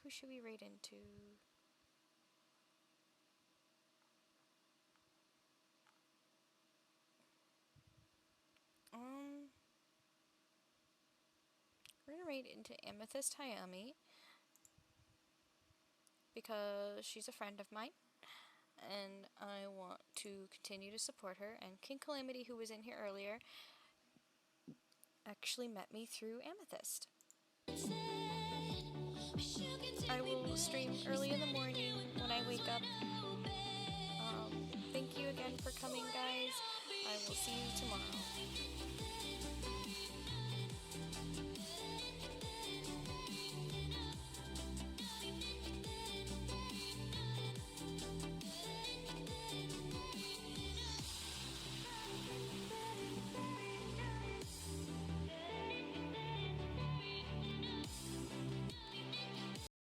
D: Who should we raid into? We're gonna raid into Amethyst Hayami because she's a friend of mine and I want to continue to support her, and King Calamity, who was in here earlier, actually met me through Amethyst. I will stream early in the morning when I wake up. Thank you again for coming, guys. I will see you tomorrow.